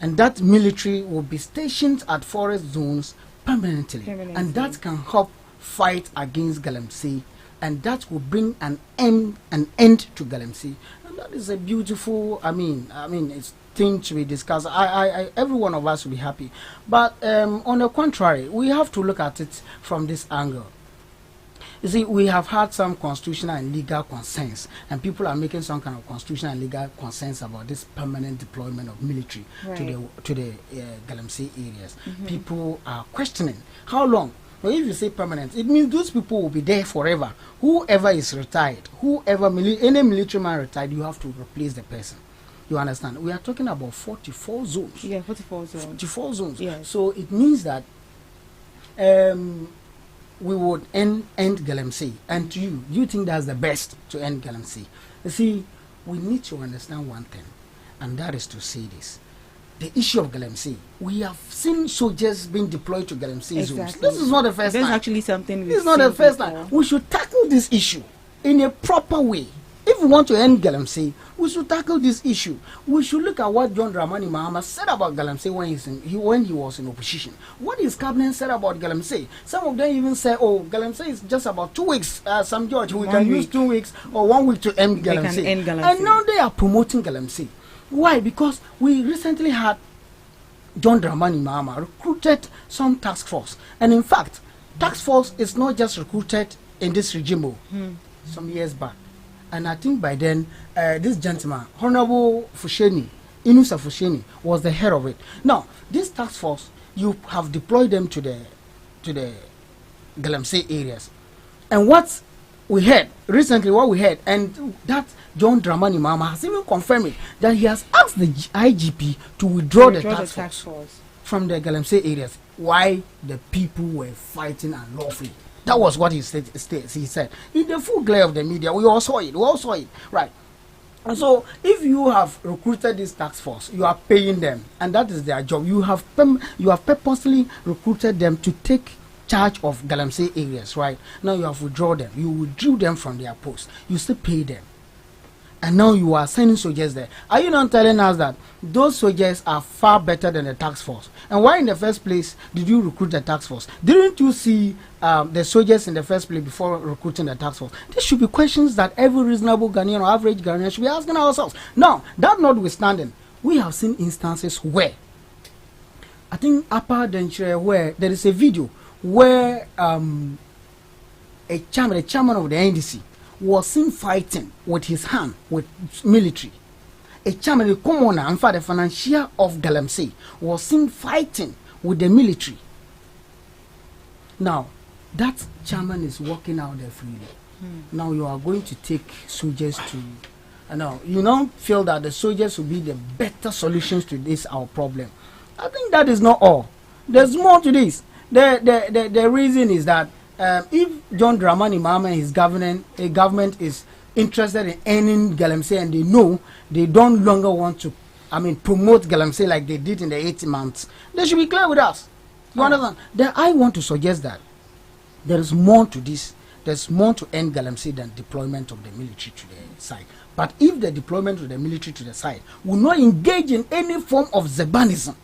and that military will be stationed at forest zones permanently. And that can help fight against Galamsey, and that will bring an end to Galamsey. And that is a beautiful, I mean, it's thing to be discussed. Every one of us will be happy. But on the contrary, we have to look at it from this angle. You see, we have had some constitutional and legal concerns, and people are making some kind of constitutional and legal concerns about this permanent deployment of military to the Galamsey areas. Mhm. People are questioning how long. Well, if you say permanent, it means those people will be there forever. Whoever is retired, any military man retired, you have to replace the person. You understand? We are talking about 44 zones. Yeah, 44 zones. 44 zones. Yes. So it means that we would end Galamsey. And to you think that's the best to end Galamsey? You see, we need to understand one thing, and that is to say this. The issue of Galamsey, we have seen soldiers being deployed to Galamsey zones. Exactly. This is not the first time. That's actually something This is not the first time. We should tackle this issue in a proper way. If we want to end Galamsey, we should tackle this issue. We should look at what John Dramani Mahama said about Galamsey when he was in opposition. What his cabinet said about Galamsey. Some of them even say, oh, Galamsey is just about 2 weeks. Some judge, we can use 2 weeks or 1 week to end They Galamsey. can end Galamsey. And now they are promoting Galamsey. Why? Because we recently had John Dramani Mahama recruited some task force. And in fact, task force is not just recruited in this regime some years back. And I think by then, this gentleman, Honorable Fusheni, Inusa Fusheni, was the head of it. Now, this task force, you have deployed them to the Galamsey areas. And what we heard, recently and that John Dramani Mahama has even confirmed it, that he has asked the IGP to withdraw the task force from the Galamsey areas. Why? The people were fighting unlawfully. That was what he said. He said in the full glare of the media. We all saw it. Right. And so, if you have recruited this task force, you are paying them, and that is their job. You have purposely recruited them to take charge of Galamsey areas. Right now, you have withdrawn them. You withdrew them from their post. You still pay them, and now you are sending soldiers there. Are you not telling us that those soldiers are far better than the task force? And why in the first place did you recruit the task force? Didn't you see the soldiers in the first place before recruiting the task force? These should be questions that every reasonable Ghanaian or average Ghanaian should be asking ourselves. Now, that notwithstanding, we have seen instances where, I think Upper Denchire, where there is a video where a chairman of the NDC was seen fighting with his hand with military. A chairman, a commoner, in fact, the financier of Galamsey was seen fighting with the military. Now, that chairman is walking out there freely. Now you are going to take soldiers to. Now you don't feel that the soldiers will be the better solutions to this our problem. I think that is not all. There's more to this. The reason is that if John Dramani Mahama and his government is interested in ending Galamsey, and they know they don't longer want to, promote Galamsey like they did in the 18 months, they should be clear with us. You understand? I want to suggest that there is more to this. There's more to end Galamsey than deployment of the military to the side. But if the deployment of the military to the side will not engage in any form of Zebanism,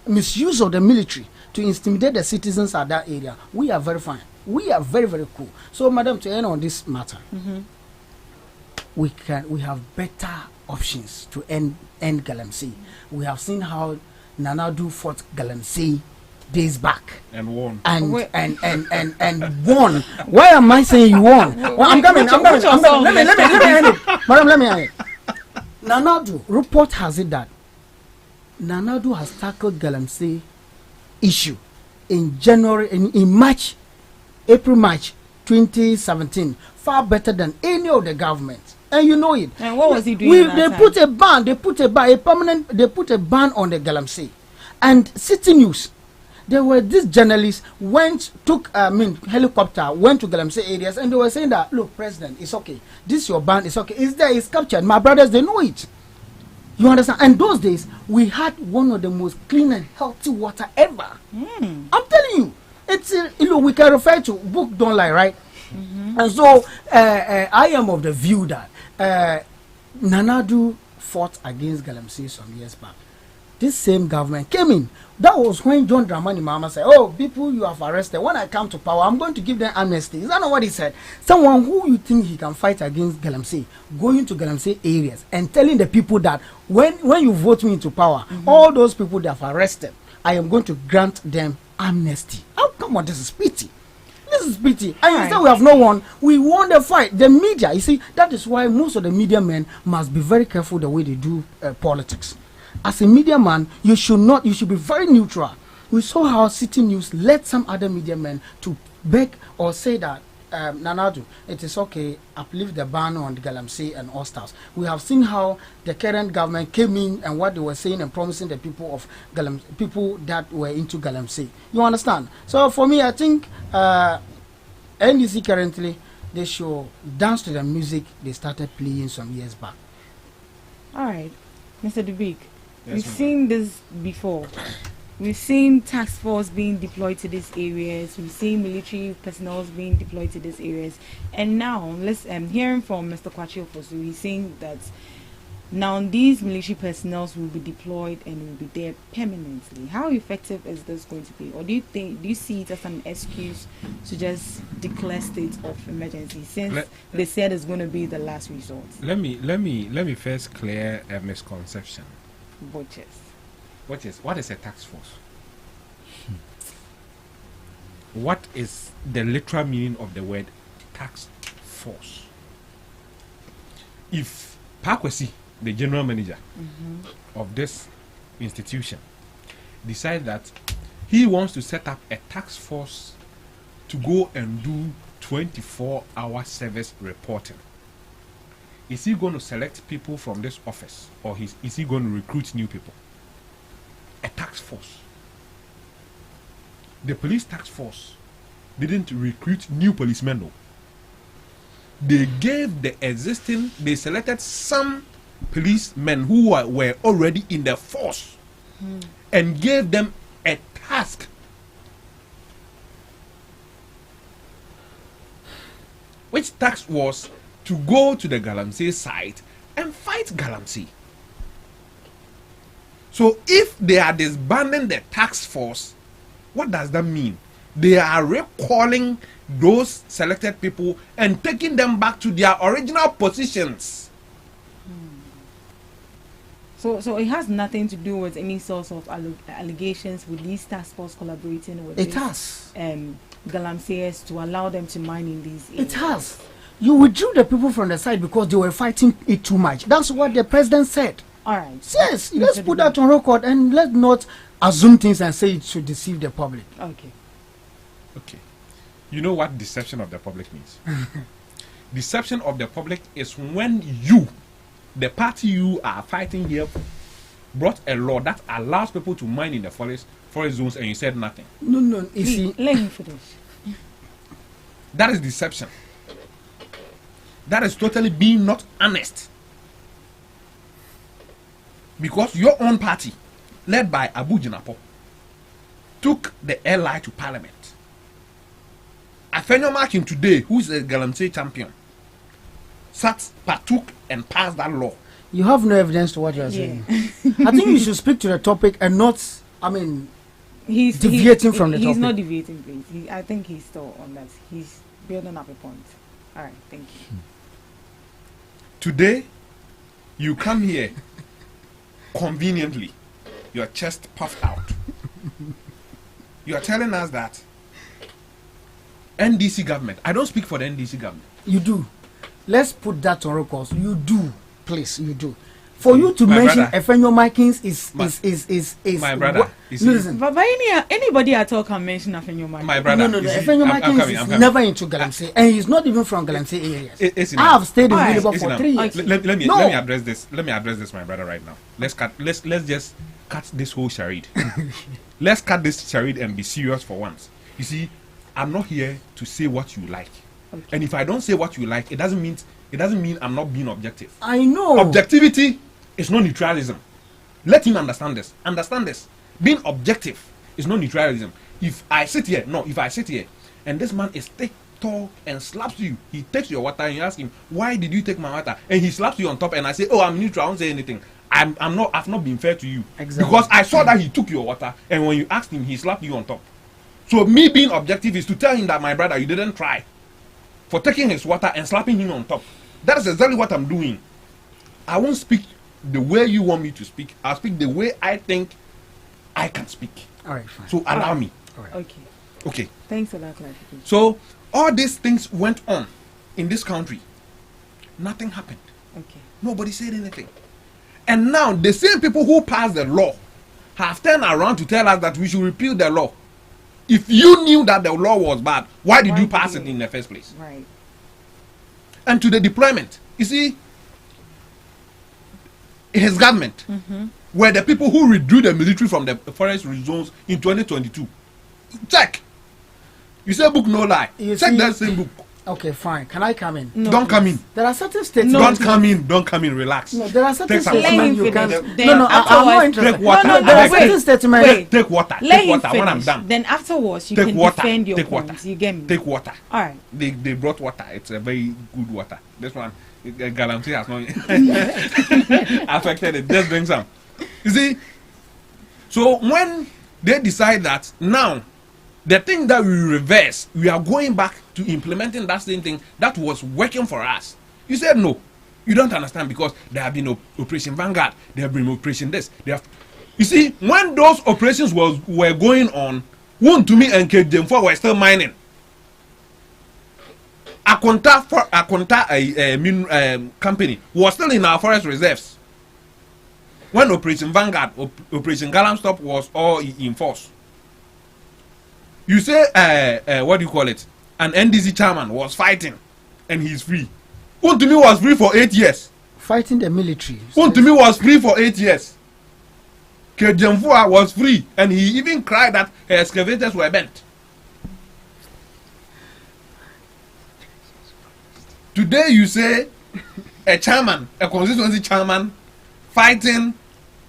misuse of the military to intimidate the citizens at that area, we are very fine. We are very, very cool. So, madam, to end on this matter, we have better options to end Galamsey. We have seen how Nanadu fought Galamsey days back and won. And won. Why am I saying you won? Well, I'm coming. Let me end it. Madam, let me end it. Nanadu report has it that Nanadu has tackled Galamsey issue in January, in March, March 2017, far better than any of the government. And you know it. And what was he doing? They put a ban on the Galamsey. And City News, there were these journalists took helicopter, went to Galamsey areas, and they were saying that, look, President, it's okay. This your ban, it's okay. It's there, it's captured. My brothers, they know it. You understand? And those days, we had one of the most clean and healthy water ever. I'm telling you, it's we can refer to book don't lie, right? And so I am of the view that Nanadu fought against Galamsey some years back. This same government came in. That was when John Dramani Mahama said, oh, people you have arrested, when I come to power, I'm going to give them amnesty. Is that not what he said? Someone who you think he can fight against Galamsey, going to Galamsey areas and telling the people that when you vote me into power, all those people they have arrested, I am going to grant them amnesty. Oh, come on, this is pity. This is pity. And you say we have no one. We won the fight. The media, you see, that is why most of the media men must be very careful the way they do politics. As a media man, you should be very neutral. We saw how City News led some other media men to beg or say that, Nanadu, it is okay, uplift the ban on Galamsey and all stars. We have seen how the current government came in and what they were saying and promising the people of people that were into Galamsey. You understand? So for me, I think NDC currently, they should dance to the music they started playing some years back. All right, Mr. Dubik. Yes, We've seen this before. We've seen task force being deployed to these areas. We've seen military personnel being deployed to these areas. And now, hearing from Mr. Kwachi Ofosu, he's saying that now these military personnel will be deployed and will be there permanently. How effective is this going to be? Or do you see it as an excuse to just declare state of emergency since they said it's going to be the last resort? Let me first clear a misconception. What is a task force? What is the literal meaning of the word task force? If Pakwesi, the general manager of this institution, decides that he wants to set up a task force to go and do 24-hour service reporting, is he going to select people from this office, or is he going to recruit new people? A task force. The police task force didn't recruit new policemen, no. They selected some policemen who were already in the force and gave them a task. Which task was to go to the Galamsey site and fight Galamsey. So if they are disbanding the task force, what does that mean? They are recalling those selected people and taking them back to their original positions. So it has nothing to do with any source of allegations with these task force collaborating with Galamseyers to allow them to mine in these areas. It has. You withdrew the people from the side because they were fighting it too much. That's what the president said. All right. Yes, let's put that on record and let's not assume things and say it should deceive the public. Okay. You know what deception of the public means? Deception of the public is when you, the party you are fighting here, brought a law that allows people to mine in the forest zones and you said nothing. No. Let him finish. That is deception. That is totally being not honest. Because your own party, led by Abu Jinapo, took the LI to parliament. Afenyo Markin today, who is a Galamsey champion, partook and passed that law. You have no evidence to what you are saying. I think you should speak to the topic and not, he's deviating from the topic. He's not deviating, please. I think he's still on that. He's building up a point. All right, thank you. Today, you come here conveniently your chest puffed out. You are telling us that NDC government, I don't speak for the NDC government. You do. Let's put that on record. You do, please, you do. For you to mention Efenyo Markins is my brother. Listen, but anybody at all can mention Efenyo Markins. My brother. No. Efenyo Markins is never into Galamsey, and he's not even from Galamsey areas. I have stayed in Winneba for 3 years. Let me address this. Let me address this, my brother, right now. Let's just cut this whole charade. Let's cut this charade and be serious for once. You see, I'm not here to say what you like, and if I don't say what you like, it doesn't mean I'm not being objective. I know. Objectivity is not neutralism. Let him understand this. Understand this. Being objective is not neutralism. If I sit here and this man is thick, tall, and slaps you, he takes your water and you ask him, why did you take my water? And he slaps you on top, and I say, oh, I'm neutral, I won't say anything. I've not been fair to you. Exactly. Because I saw that he took your water, and when you asked him, he slapped you on top. So me being objective is to tell him that, my brother, you didn't try for taking his water and slapping him on top. That is exactly what I'm doing. I won't speak the way you want me to speak. I'll speak the way I think I can speak. All right, fine. So allow me. All right. Okay. Thanks for that clarification. So all these things went on in this country. Nothing happened. Okay. Nobody said anything. And now the same people who passed the law have turned around to tell us that we should repeal the law. If you knew that the law was bad, why did you pass it in the first place? Right. And to the deployment, you see, his government were the people who withdrew the military from the forest zones in 2022. Check. You say book no lie. Check that same book. Okay, fine. Can I come in? No, don't come in. There are certain statements. Don't come in. Relax. No, there are certain statements you can. No, I'm not interested. Take water. No, there are certain statements. Take water. Take water when I'm done. Then afterwards, you can defend your points. You get me? Take water. All right. They brought water. It's a very good water. This one, Galamsey has not affected it. Just drink some. You see? So when they decide that now, the thing that we reverse, we are going back to implementing that same thing that was working for us. You said no. You don't understand because there have been Operation Vanguard, there have been Operation this. You see, when those operations were going on, One to me and KJ4 were still mining. Akonta company was still in our forest reserves. When Operation Vanguard, Operation Galam Stop was all in force. You say, what do you call it? An NDC chairman was fighting and he's free. Untumi was free for 8 years. Fighting the military. Untumi was free for 8 years. Kejemfua was free and he even cried that her excavators were bent. Today you say a chairman, a constituency chairman fighting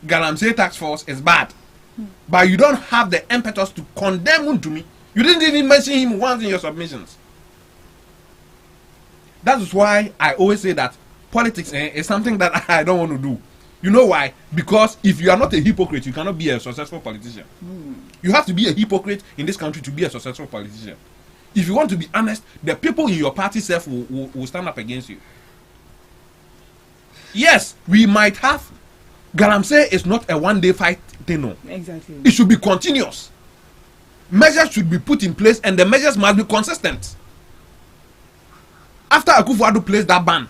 Galamsey tax force is bad. But you don't have the impetus to condemn Untumi. You didn't even mention him once in your submissions. That is why I always say that politics is something that I don't want to do. You know why? Because if you are not a hypocrite, you cannot be a successful politician. You have to be a hypocrite in this country to be a successful politician. If you want to be honest, the people in your party self will stand up against you. Yes, we might have. Galamsey is not a one-day fight thing. No. Exactly. It should be continuous. Measures should be put in place and the measures must be consistent. After Akufo-Addo placed that ban,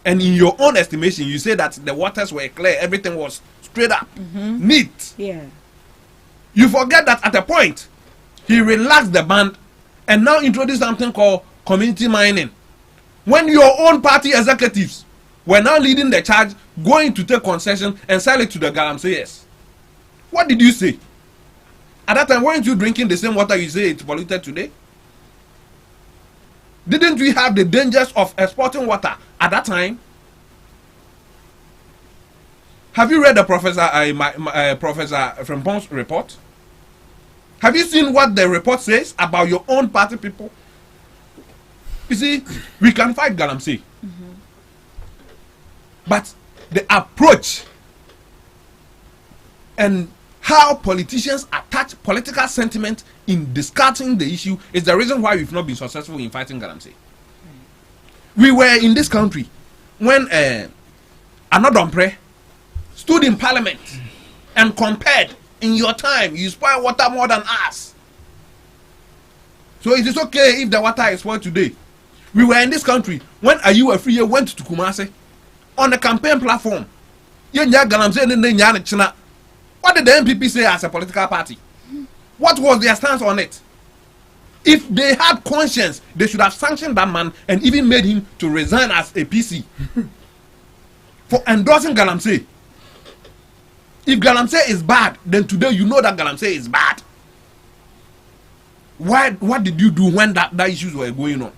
and in your own estimation, you say that the waters were clear, everything was straight up, neat. Yeah. You forget that at a point, he relaxed the ban and now introduced something called community mining. When your own party executives were now leading the charge, going to take concession and sell it to the Galamseyers. What did you say? At that time, weren't you drinking the same water you say it's polluted today? Didn't we have the dangers of exporting water at that time? Have you read the Professor Frimpong's report? Have you seen what the report says about your own party people? You see, we can fight Galamsey. But the approach and how politicians attach political sentiment in discussing the issue is the reason why we've not been successful in fighting Galamsey. We were in this country when Anodompre stood in parliament and compared in your time, you spoil water more than us. So it is okay if the water is spoiled today. We were in this country when Ayiwa Free went to Kumasi on the campaign platform. What did the NPP say as a political party? What was their stance on it? If they had conscience, they should have sanctioned that man and even made him to resign as a PC for endorsing Galamsey. If Galamsey is bad, then today you know that Galamsey is bad. What did you do when that issues were going on?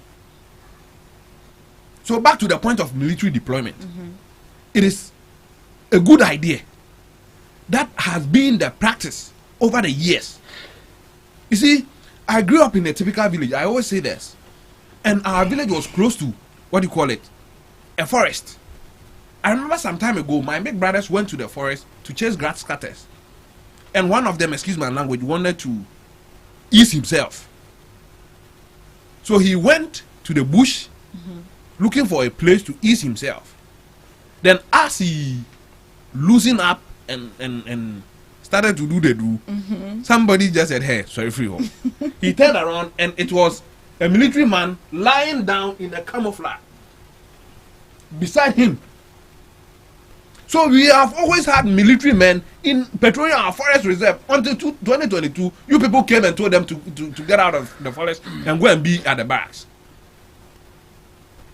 So back to the point of military deployment. It is a good idea that has been the practice over the years. You see, I grew up in a typical village. I always say this. And our village was close to, what do you call it? A forest. I remember some time ago, my big brothers went to the forest to chase grass cutters. And one of them, excuse my language, wanted to ease himself. So he went to the bush looking for a place to ease himself. Then as he loosened up and started to do the do, somebody just said, hey, sorry, free home. He turned around and it was a military man lying down in a camouflage beside him. So we have always had military men in patrolling our forest reserve until 2022. You people came and told them to get out of the forest and go and be at the barracks.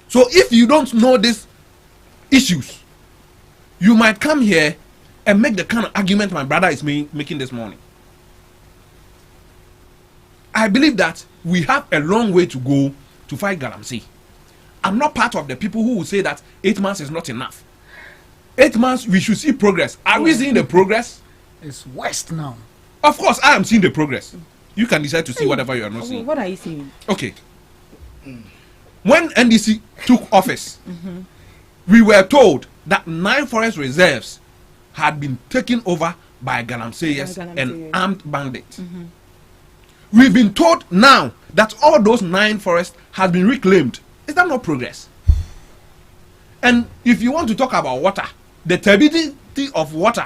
So if you don't know these issues, you might come here and make the kind of argument my brother is making this morning. I believe that we have a long way to go to fight Galamsey. I'm not part of the people who will say that 8 months is not enough. 8 months, we should see progress. Are we seeing the progress? It's worst now. Of course, I am seeing the progress. You can decide to see whatever you are not seeing. What are you seeing? Okay. When NDC took office, we were told that 9 forest reserves had been taken over by Galamseyers and armed bandits. We've been told now that all those 9 forests have been reclaimed. Is that not progress? And if you want to talk about water, the turbidity of water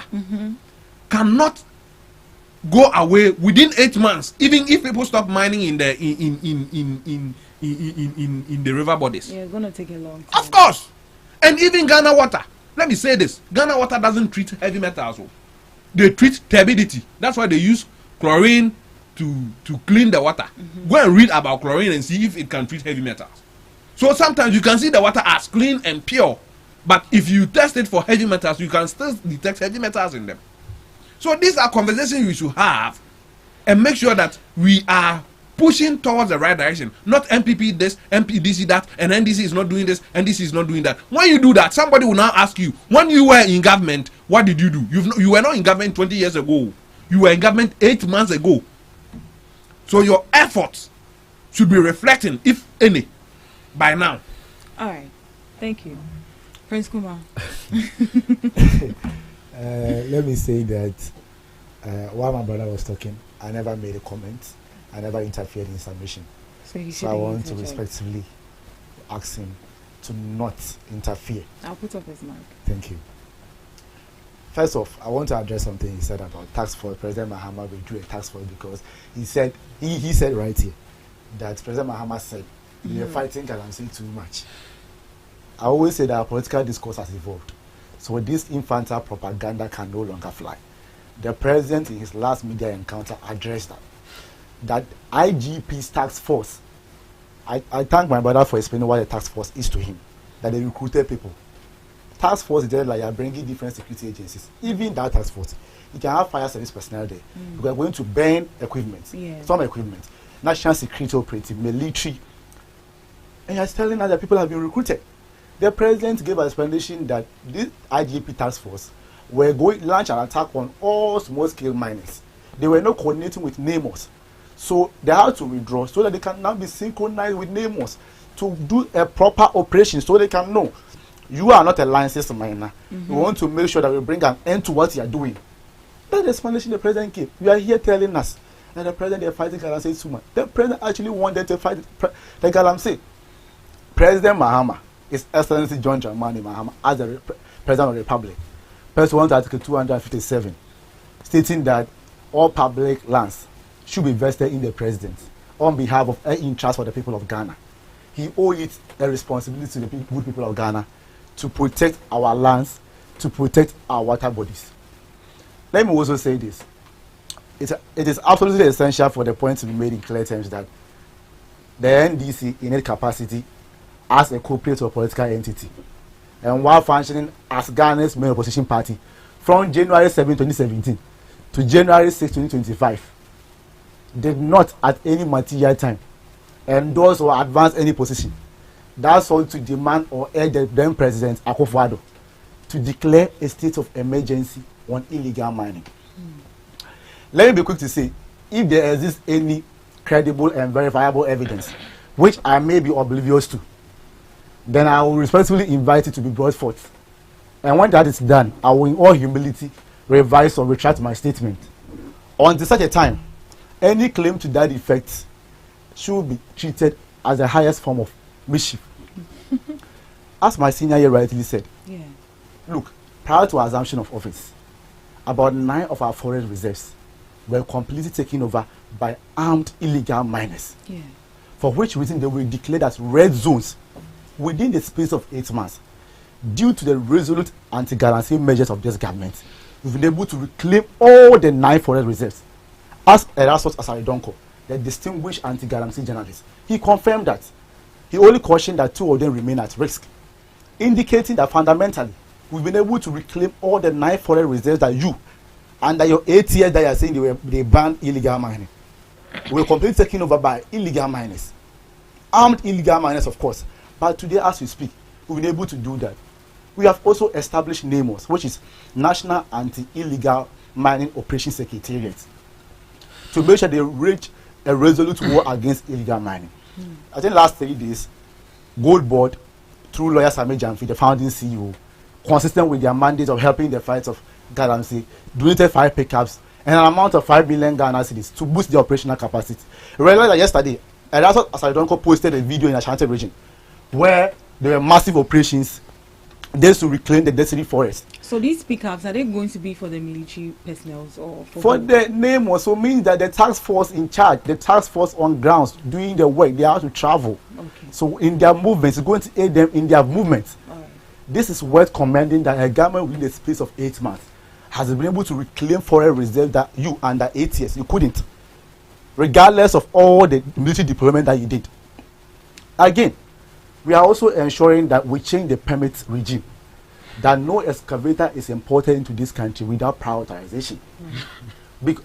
cannot go away within 8 months, even if people stop mining in the in the river bodies. Yeah, it's gonna take a long time. Of course. And even Ghana water. Let me say this: Ghana water doesn't treat heavy metals. They treat turbidity. That's why they use chlorine to clean the water. Go and read about chlorine and see if it can treat heavy metals. So sometimes you can see the water as clean and pure, but if you test it for heavy metals, you can still detect heavy metals in them. So these are conversations we should have and make sure that we are pushing towards the right direction. Not MPP this, MPDC that, and NDC is not doing this, NDC is not doing that. When you do that, somebody will now ask you, when you were in government, what did you do? You were not in government 20 years ago. You were in government 8 months ago. So your efforts should be reflecting, if any, by now. All right. Thank you. Prince Kumar. Let me say that while my brother was talking, I never made a comment. I never interfered in his submission. So I want to respectfully ask him to not interfere. I'll put up his mic. Thank you. First off, I want to address something he said about task force. President Mahama will do a task force because he said right here that President Mahama said we are fighting Galamsey too much. I always say that our political discourse has evolved. So this infantile propaganda can no longer fly. The president in his last media encounter addressed that IGP's task force. I thank my brother for explaining what the task force is to him. That they recruited people. Task force is just like you're bringing different security agencies. Even that task force, you can have fire service personnel there. We are going to burn equipment, some equipment, national security operative, military. And you're telling us that people have been recruited. The president gave an explanation that this IGP task force were going to launch an attack on all small-scale miners. They were not coordinating with NAMOS. So they had to withdraw so that they can now be synchronized with NAMOS to do a proper operation so they can know you are not a licensed miner. We want to make sure that we bring an end to what you are doing. That's the explanation the president gave. You are here telling us that the president is fighting Galamsey too much. The president actually wanted to fight the Galamsey. President Mahama, His Excellency John Mahama, as the President of the Republic, pursuant to Article 257 stating that all public lands should be vested in the president on behalf of an interest for the people of Ghana. He owes it a responsibility to the good people of Ghana to protect our lands, to protect our water bodies. Let me also say this. It is absolutely essential for the point to be made in clear terms that the NDC in its capacity as a corporate or political entity and while functioning as Ghana's main opposition party from January 7, 2017 to January 6, 2025 did not at any material time endorse or advance any position. That's all to demand or urge the then President Akufo-Addo to declare a state of emergency on illegal mining. Let me be quick to say, if there exists any credible and verifiable evidence, which I may be oblivious to, then I will respectfully invite it to be brought forth. And when that is done, I will in all humility revise or retract my statement. Until such a time, any claim to that effect should be treated as the highest form of mischief. As my senior here rightly said, look, prior to our assumption of office, about 9 of our forest reserves were completely taken over by armed illegal miners. For which reason they were declared as red zones within the space of 8 months. Due to the resolute anti-guarantee measures of this government, we've been able to reclaim all the 9 forest reserves. As Erastus Asaridonko, the distinguished anti-guarantee journalist, he confirmed that. He only cautioned that 2 of them remain at risk, indicating that fundamentally we've been able to reclaim all the 9 forest reserves that you, under your 8 years that you are saying they banned illegal mining, were completely taken over by illegal miners. Armed illegal miners, of course. But today, as we speak, we've been able to do that. We have also established NAMOS, which is National Anti-Illegal Mining Operation Secretariat, to make sure they wage a resolute war against illegal mining. I think last 3 days, Gold Board, through lawyer Sami Jamfi, the founding CEO, consistent with their mandate of helping the fight of Galamsey, donated 5 pickups and an amount of 5 million Ghana cedis to boost the operational capacity. I realized that yesterday, Erastus Asaridonko posted a video in Ashanti region where there were massive operations there to reclaim the Destiny Forest. So these pickups, are they going to be for the military personnel or for the name also means that the task force in charge, the task force on grounds doing the work, they have to travel. So in their movements, it's going to aid them in their movements. This is worth commending that a government within the space of 8 months has been able to reclaim forest reserve that you under 8 years you couldn't, regardless of all the military deployment that you did. Again, we are also ensuring that we change the permit regime, that no excavator is imported into this country without prior authorization.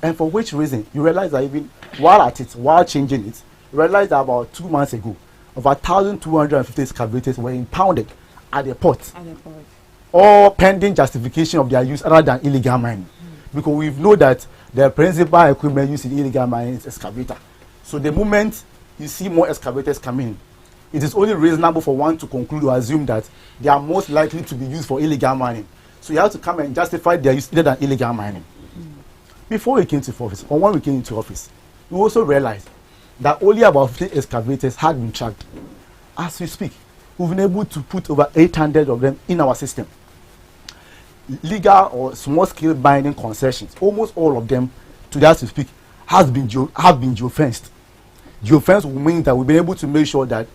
And for which reason, you realize that even while changing it, you realize that about 2 months ago, over 1,250 excavators were impounded at the port. All pending justification of their use other than illegal mining. Because we know that the principal equipment used in illegal mining is excavator. So the moment you see more excavators coming in, it is only reasonable for one to conclude or assume that they are most likely to be used for illegal mining. So you have to come and justify their use other than illegal mining. Before we came to office, or when we came into office, we also realized that only about 50 excavators had been tracked. As we speak, we've been able to put over 800 of them in our system. Legal or small-scale mining concessions, almost all of them, today as we speak, have been geofenced. Geofence will mean that we've been able to make sure that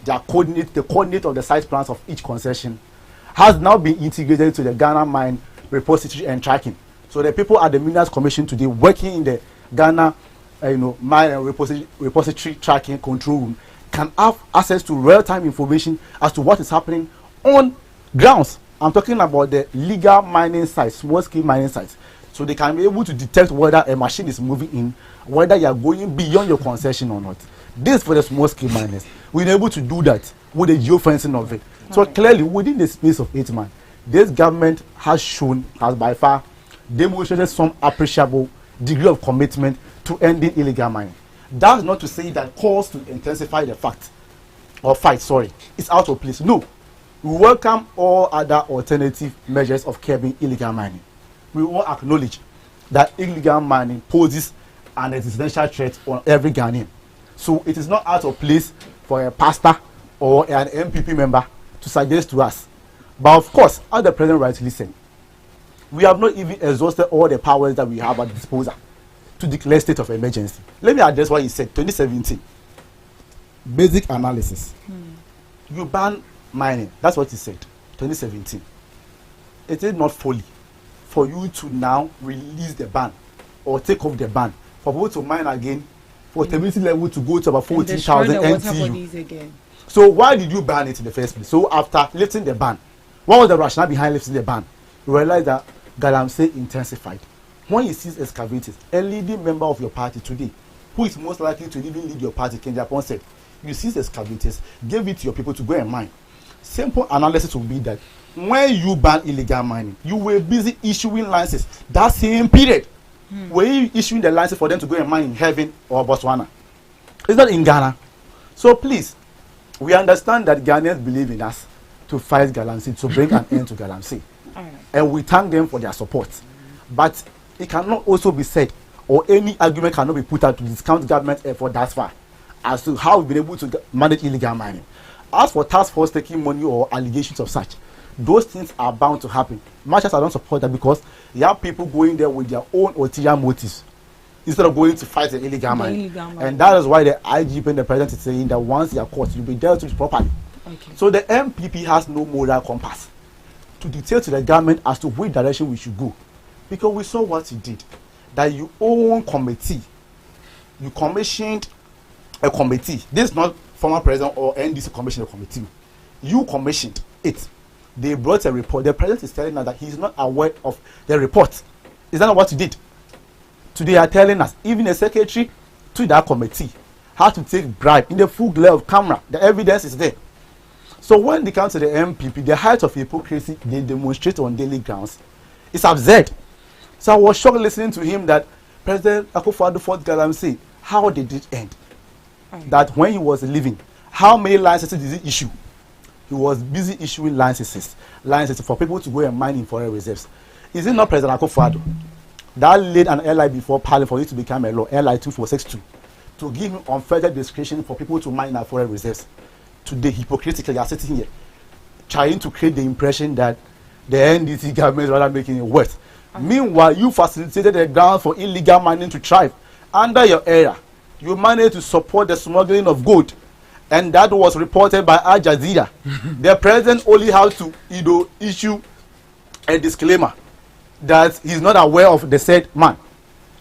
the coordinate of the site plans of each concession has now been integrated to the Ghana Mine Repository and Tracking. So the people at the Minerals Commission today working in the Ghana Mine and Repository Tracking Control Room can have access to real-time information as to what is happening on grounds. I'm talking about the legal mining sites, small-scale mining sites. So they can be able to detect whether a machine is moving in, whether you are going beyond your concession or not. This for the small-scale miners. We're able to do that with the geofencing of it. So clearly, within the space of 8 months, this government has by far demonstrated some appreciable degree of commitment to ending illegal mining. That's not to say that calls to intensify the fight is out of place. No. We welcome all other alternative measures of curbing illegal mining. We all acknowledge that illegal mining poses an existential threat on every Ghanaian. So it is not out of place for a pastor or an MPP member to suggest to us. But of course, as the president rightly said, We have not even exhausted all the powers that we have at disposal to declare state of emergency. Let me address what he said. 2017, basic analysis. You ban mining. That's what he said. 2017. It is not folly for you to now release the ban or take off the ban for people to mine again, for stability level to go to about 14,000 NTU. So why did you ban it in the first place? So after lifting the ban, what was the rationale behind lifting the ban? You realize that Galamsey intensified. When you see excavators, a leading member of your party today, who is most likely to even lead your party, Ken Japon said, you see excavators, gave it to your people to go and mine. Simple analysis will be that when you ban illegal mining, you were busy issuing licenses. That same period, were you issuing the license for them to go and mine in Heaven or Botswana? It's not in Ghana. So please, we understand that Ghanaians believe in us to fight Galamsey, to bring an end to Galamsey. And we thank them for their support. But it cannot also be said, or any argument cannot be put out to discount government effort that far as to how we've been able to manage illegal mining. As for task force taking money or allegations of such, those things are bound to happen. Much as I don't support that, because you have people going there with their own ulterior motives instead of going to fight the illegal mining. And that is why the IGP and the president is saying that once you are caught, you'll be dealt with properly. So the MPP has no moral compass to dictate to the government as to which direction we should go. Because we saw what you did. That you own committee. You commissioned a committee. This is not former president or NDC commissioned a committee. You commissioned it. They brought a report. The president is telling us that he is not aware of the report. Is that not what you did? Today they are telling us even a secretary to that committee had to take bribe in the full glare of camera. The evidence is there. So when they come to the MPP, the height of hypocrisy they demonstrate on daily grounds is absurd. So I was shocked listening to him that President Akufo-Addo fought Galamsey. How did it end? That when he was leaving, how many licenses did he issue? He was busy issuing licenses for people to go and mine in foreign reserves. Is it not President Akufo-Addo that laid an LI before Parliament for it to become a law, LI 2462, to give him unfettered discretion for people to mine in our foreign reserves? Today, hypocritically, you are sitting here trying to create the impression that the NDC government is rather making it worse. Meanwhile, you facilitated the ground for illegal mining to thrive. Under your era, you managed to support the smuggling of gold, and that was reported by Al Jazeera. The president only had to issue a disclaimer that he's not aware of the said man.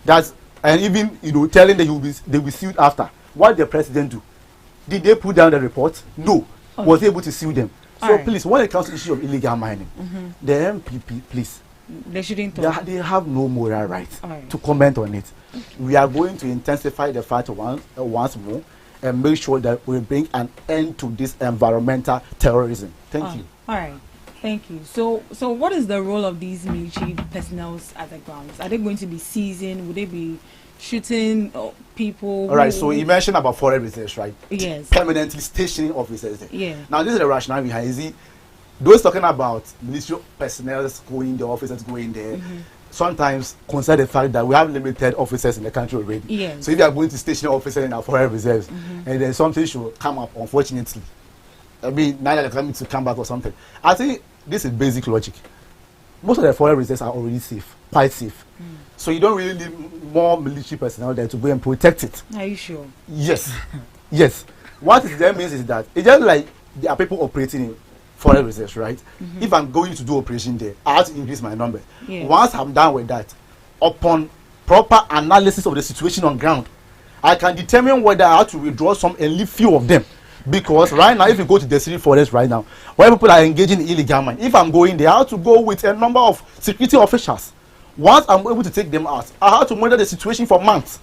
And even telling that they will be sued after. What did the president do? Did they put down the report? No. Was able to sue them. So please, when it comes to the issue of illegal mining, the MPP, please, they shouldn't talk. They have no moral right to comment on it. We are going to intensify the fight once more and make sure that we bring an end to this environmental terrorism. Thank you. All right. Thank you. So what is the role of these military personnel at the grounds? Are they going to be seizing? Would they be shooting people? All right. So you mentioned about foreign reserves, right? Yes. Permanently stationing officers there. Yeah. Now this is the rationale behind it. Those talking about military personnel going there, officers going there, sometimes consider the fact that we have limited officers in the country already. Yes. So if you are going to station officers in our foreign reserves, and then something should come up, unfortunately, I mean, neither the coming to come back or something. I think this is basic logic. Most of the foreign reserves are already safe, quite safe. So you don't really need more military personnel there to go and protect it. Are you sure? Yes. Yes. What it then means is that it's just like there are people operating in foreign reserves, right? If I'm going to do operation there, I have to increase my number. Yeah. Once I'm done with that, upon proper analysis of the situation on ground, I can determine whether I have to withdraw some and leave few of them. Because right now, if you go to the city forest right now, where people are engaging in illegal mining, if I'm going there, I have to go with a number of security officials. Once I'm able to take them out, I have to monitor the situation for months.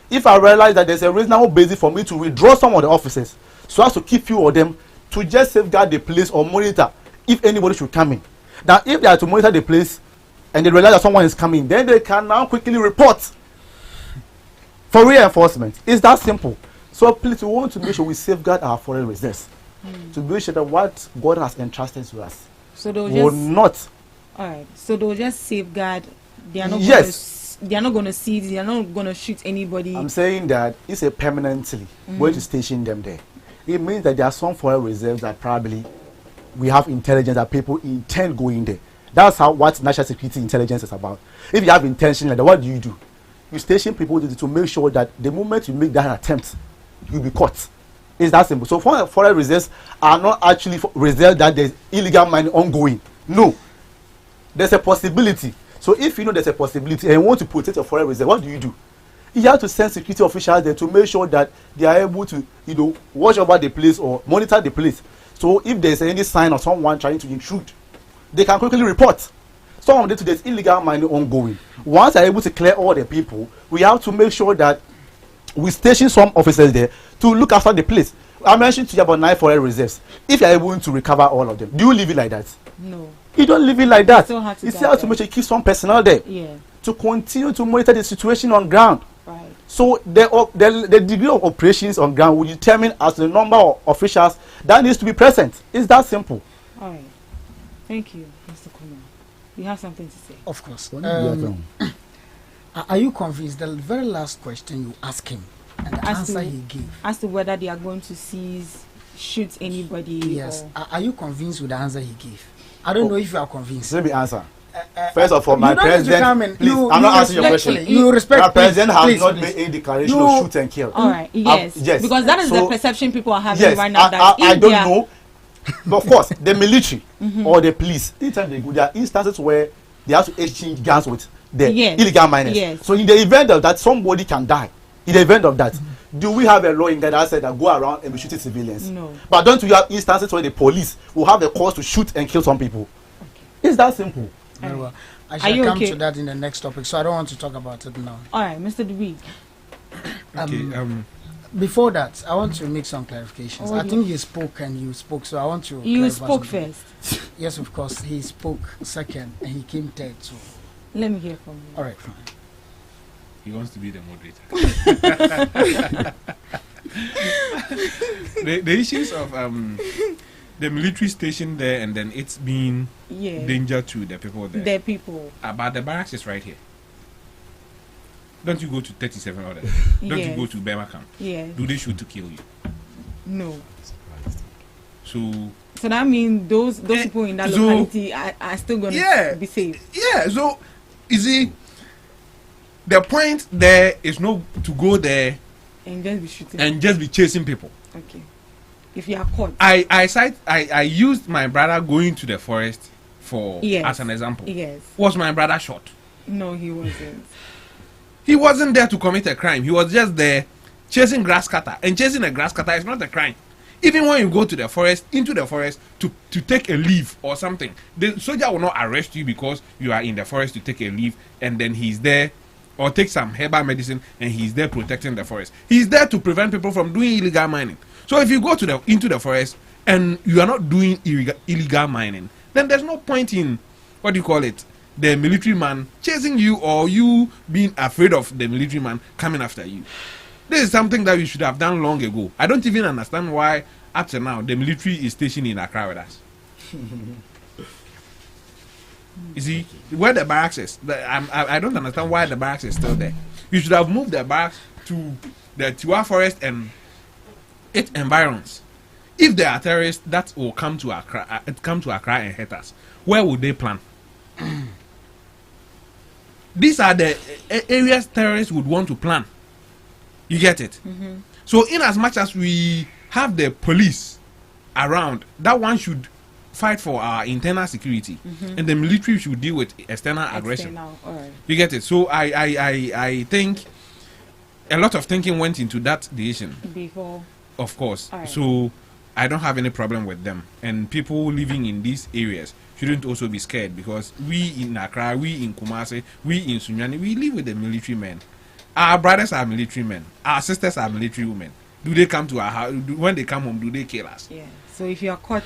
If I realize that there's a reasonable basis for me to withdraw some of the officers, so as to keep few of them to just safeguard the place or monitor if anybody should come in. Now, if they are to monitor the place and they realize that someone is coming, then they can now quickly report for reinforcement. It's that simple. So please, we want to make sure we safeguard our foreign reserves to make sure that what God has entrusted to us will not. All right. So they'll just safeguard. They are not. Yes. They are not going to seize. They are not going to shoot anybody. I'm saying that it's a permanently going to station them there. It means that there are some foreign reserves that probably we have intelligence that people intend going there. That's how what national security intelligence is about. If you have intention like that, what do? You station people to make sure that the moment you make that attempt, you'll be caught. It's that simple. So foreign reserves are not actually reserves that there's illegal mining ongoing. No. There's a possibility. So if you know there's a possibility and you want to protect your foreign reserve, what do? You have to send security officials there to make sure that they are able to, watch over the place or monitor the place. So if there's any sign of someone trying to intrude, they can quickly report. Some of the there's illegal mining ongoing. Once they're able to clear all the people, we have to make sure that we station some officers there to look after the place. I mentioned to you about 9 foreign reserves. If you're able to recover all of them, do you leave it like that? No. You don't leave it like that. You still have to make sure you keep some personnel there to continue to monitor the situation on ground. Right. So the degree of operations on ground will determine as the number of officials that needs to be present. It's that simple. All right. Thank you, Mr. Kuma. You have something to say? Of course. Are you convinced? The very last question you asked him and the answer he gave. As to whether they are going to shoot anybody. Yes. Are you convinced with the answer he gave? I don't know if you are convinced. Let me answer. First of all, my president, please, I'm not answering your question. You respect. My president has not made any declaration of shoot and kill. All right. Yes. Yes. Because that is the perception people are having right now. I don't know. But of course, the military or the police, anytime they go, there are instances where they have to exchange guns with the illegal miners. Yes. So in the event of that, somebody can die. In the event of that, do we have a law in that said that go around and be shooting civilians? No. But don't we have instances where the police will have the cause to shoot and kill some people? Okay. It's that simple. Very well. I shall come to that in the next topic, so I don't want to talk about it now. All right, Mr. Dubi. Before that, I want to make some clarifications. I think you spoke and you spoke, so I want to. You spoke first. Yes, of course. He spoke second and he came third. So let me hear from you. All right, fine. He wants to be the moderator. the issues of the military station there and then it's being danger to the people there. The people. But the barracks is right here. Don't you go to 37 or that? Don't you go to Bema camp? Yes. Do they shoot to kill you? No. So that means those people in that locality are still going to be safe. Yeah. So you see, the point there is not to go there and just be shooting and just be chasing people. Okay. If you are caught. I used my brother going to the forest as an example. Yes. Was my brother shot? No, he wasn't. He wasn't there to commit a crime. He was just there chasing grass cutter. And chasing a grass cutter is not a crime. Even when you go to the forest, into the forest to take a leave or something, the soldier will not arrest you because you are in the forest to take a leave and then he's there or take some herbal medicine and he's there protecting the forest. He's there to prevent people from doing illegal mining. So if you go into the forest and you are not doing illegal mining, then there's no point in, the military man chasing you or you being afraid of the military man coming after you. This is something that we should have done long ago. I don't even understand why, up to now, the military is stationed in Accra with us. You see, where the barracks is, I don't understand why the barracks is still there. You should have moved the barracks to the Tiwa forest and its environs. If there are terrorists that will come to Accra and hit us, where would they plan? These are the areas terrorists would want to plan. You get it? Mm-hmm. So in as much as we have the police around, that one should fight for our internal security, and the military should deal with external aggression. Right. You get it? So I think a lot of thinking went into that decision. Before. Of course. Right. So I don't have any problem with them. And people living in these areas shouldn't also be scared because we in Accra, we in Kumasi, we in Sunyani, we live with the military men. Our brothers are military men. Our sisters are military women. Do they come to our house? When they come home, do they kill us? Yeah. So if you are caught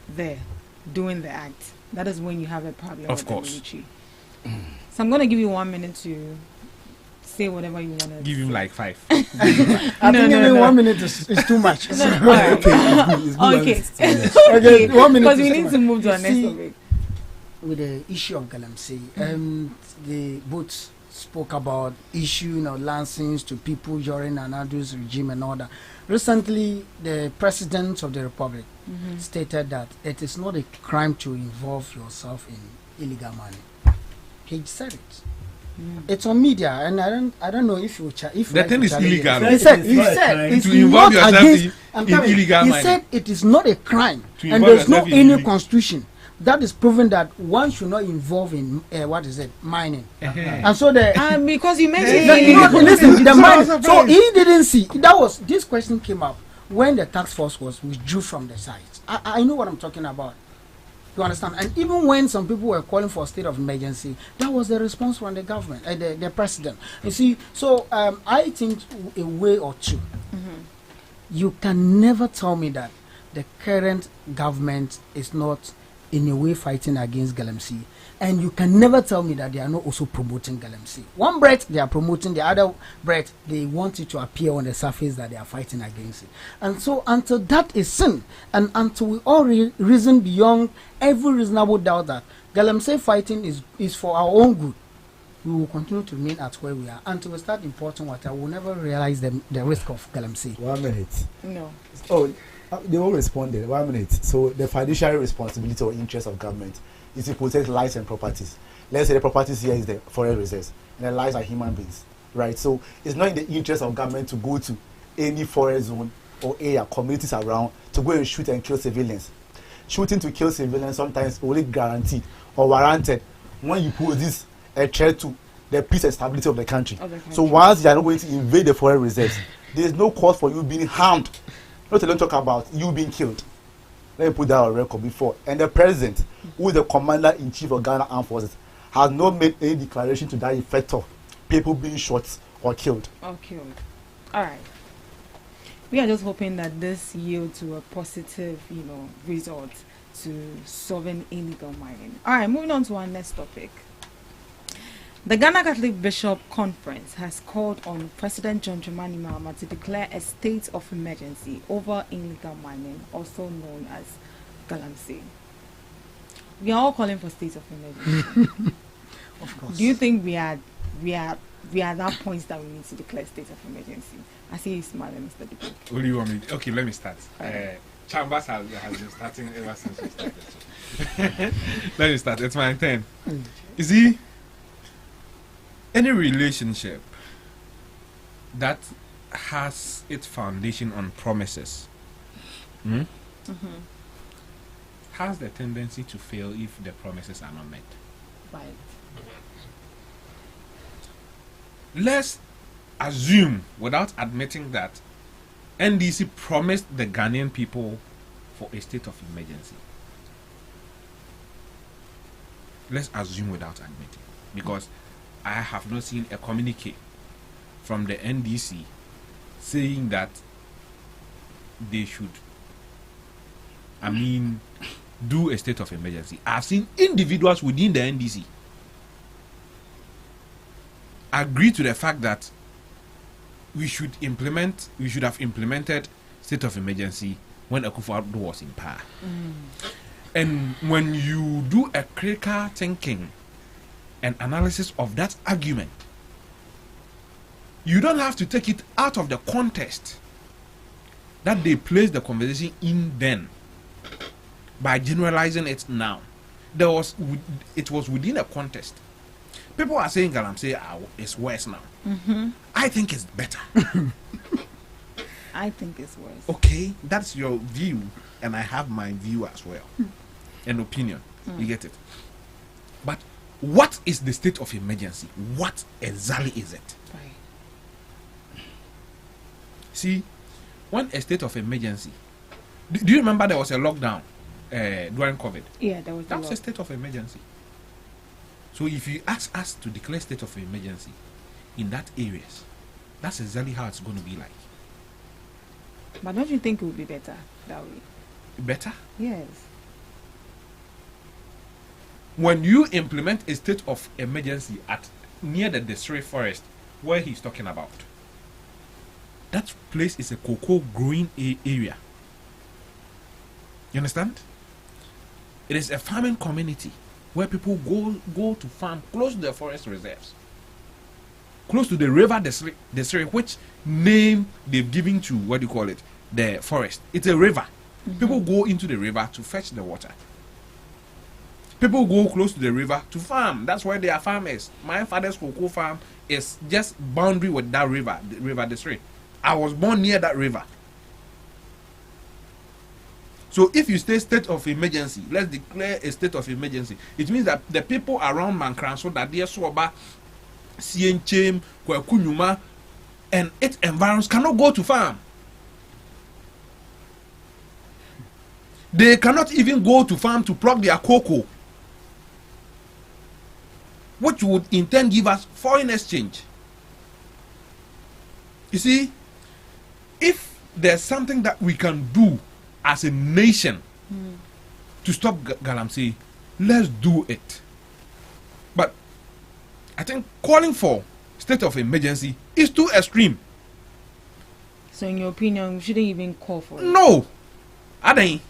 there doing the act, that is when you have a problem with the military. So I'm going to give you 1 minute to say whatever you want to give him like 5. I think 1 minute is too much. Okay. 1 minute. Because we need to move to our next topic. With the issue of Galamsey, the both spoke about issuing of license to people during Anado's regime and all that. Recently, the President of the Republic stated that it is not a crime to involve yourself in illegal mining. He said it. It's on media, and I don't know if you if the thing is illegal. He said it's to involve not yourself against in illegal he mining. said it is not a crime, To and involve there's no yourself in any illegal- constitution that is proven that one should not involve in mining. And so because you mentioned listen, the mining. So he didn't see this question came up when the task force was withdrew from the site. I know what I'm talking about. You understand? And even when some people were calling for a state of emergency, that was the response from the government, the president. You see, so I think a way or two. You can never tell me that the current government is not in a way fighting against Galamsey, and you can never tell me that they are not also promoting Galamsey. One breath they are promoting, the other breath they want it to appear on the surface that they are fighting against it. And so until that is seen, and until we all reason beyond every reasonable doubt that Galamsey fighting is for our own good, we will continue to remain at where we are until we start importing water. We will never realize the risk of Galamsey. 1 minute. No. Oh, they all responded. 1 minute. So the fiduciary responsibility or interest of government is to protect lives and properties. Let's say the properties here is the forest reserves, and the lives are human beings, right? So it's not in the interest of government to go to any forest zone or area, communities around, to go and shoot and kill civilians. Shooting to kill civilians sometimes only guaranteed or warranted when you pose a threat to the peace and stability of the country. So once you are not going to invade the forest reserves, there is no cause for you being harmed. Not to don't talk about you being killed. Let me put that on record before. And the president, who is the commander-in-chief of Ghana Armed Forces, has not made any declaration to that effect of people being shot or killed. All right. We are just hoping that this yields to a positive, result to solving illegal mining. All right, moving on to our next topic. The Ghana Catholic Bishop Conference has called on President John Dramani Mahama to declare a state of emergency over illegal mining, also known as Galamsey. We are all calling for states of emergency. Of course. Do you think we are at that point that we need to declare state of emergency? I see you smiling, Mr. Dupe. What do you want me to? Okay, let me start. Chambers has been starting ever since we started. Let me start. It's my turn. You see, any relationship that has its foundation on promises has the tendency to fail if the promises are not met. Right. Let's assume, without admitting, that NDC promised the Ghanaian people for a state of emergency. Let's assume without admitting, because I have not seen a communique from the NDC saying that they should, do a state of emergency. I've seen individuals within the NDC agree to the fact that we should have implemented state of emergency when Akufo-Addo was in power. And when you do a critical thinking and analysis of that argument, you don't have to take it out of the context that they placed the conversation in then by generalizing it now. It was within a context. People are saying Galamsey is worse now. I think it's better. I think it's worse. Okay, that's your view, and I have my view as well. An opinion. You get it? But what is the state of emergency? What exactly is it? Right. See, when a state of emergency, do you remember there was a lockdown during COVID? Yeah, there was. That was a state of emergency. So if you ask us to declare state of emergency in that areas, that's exactly how it's going to be like. But don't you think it would be better that way? Better? Yes. When you implement a state of emergency at near the Desiree Forest, where he's talking about, that place is a cocoa growing area. You understand? It is a farming community where people go to farm close to the forest reserves, close to the river Desiree, which name they've given to the forest. It's a river. People go into the river to fetch the water. People go close to the river to farm. That's why they are farmers. My father's cocoa farm is just boundary with that river, the river district. I was born near that river. So if you say state of emergency, let's declare a state of emergency. It means that the people around Mankranso, that they Swaba, Sienchem, Kwekunyuma, and its environs cannot go to farm. They cannot even go to farm to pluck their cocoa, which would in turn give us foreign exchange. You see, if there's something that we can do as a nation to stop Galamsey, let's do it. But I think calling for state of emergency is too extreme. So in your opinion, we shouldn't even call for it? No! Adai.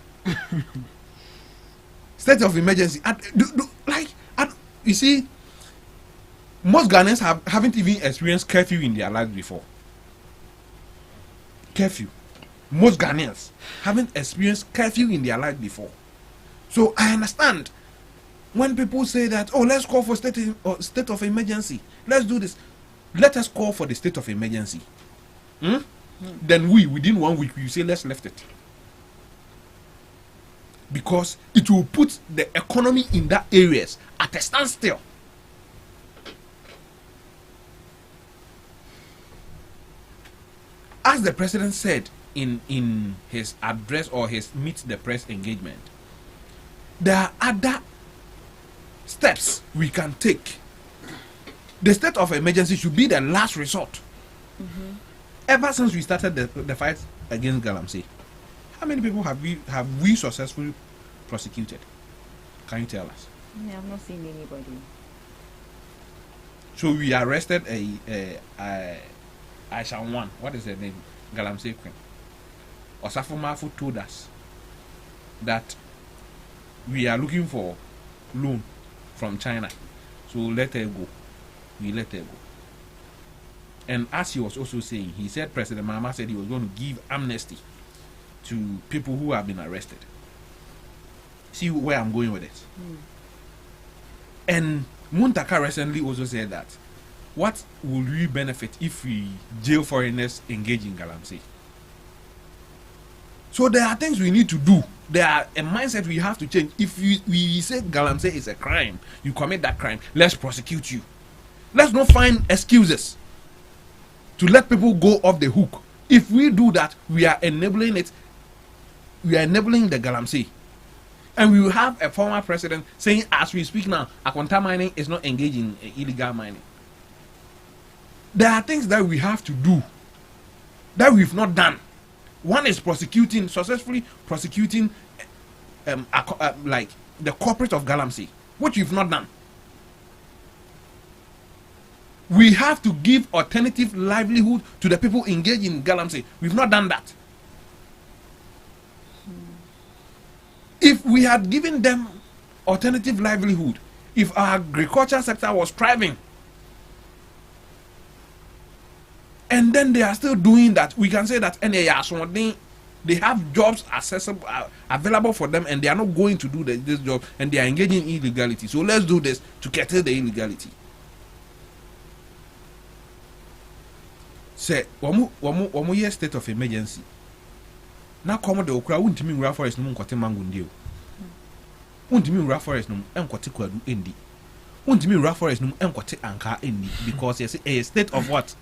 State of emergency. You see, most Ghanaians haven't even experienced curfew in their lives before. Curfew. Most Ghanaians haven't experienced curfew in their life before. So I understand when people say that, oh, let's call for state of emergency. Let's do this. Let us call for the state of emergency. Then within 1 week, we say, let's lift it. Because it will put the economy in that areas at a standstill. As the president said in his address or his meet the press engagement, there are other steps we can take. The state of emergency should be the last resort. Ever since we started the fight against Galamsey, how many people have we successfully prosecuted? Can you tell us? Yeah, I've not seen anybody. So we arrested Aisha One. What is her name? Galamsey Queen. Osafo Mafu told us that we are looking for loan from China. So let her go. We let her go. And as he was also saying, he said President Mahama said he was going to give amnesty to people who have been arrested. See where I'm going with it. And Muntaka recently also said that what will we benefit if we jail foreigners engage in Galamsey? So there are things we need to do. There are a mindset we have to change. If we say Galamsey is a crime, you commit that crime, let's prosecute you. Let's not find excuses to let people go off the hook. If we do that, we are enabling it. We are enabling the Galamsey. And we will have a former president saying, as we speak now, Akonta mining is not engaging in illegal mining. There are things that we have to do that we've not done. One is successfully prosecuting like the corporate of Galamsey, which we've not done. We have to give alternative livelihood to the people engaged in Galamsey. We've not done that. If we had given them alternative livelihood, if our agriculture sector was thriving, and then they are still doing that, we can say that they have jobs accessible, available for them, and they are not going to do this job, and they are engaging in illegality. So let's do this to curtail the illegality. Say, one year state of emergency. Now come the okra won't mean raw forest no nkote mango ndio. Won't mean raw forest no enkote kwadu endi. Won't mean raw forest no enkote anka endi, because it's a state of what?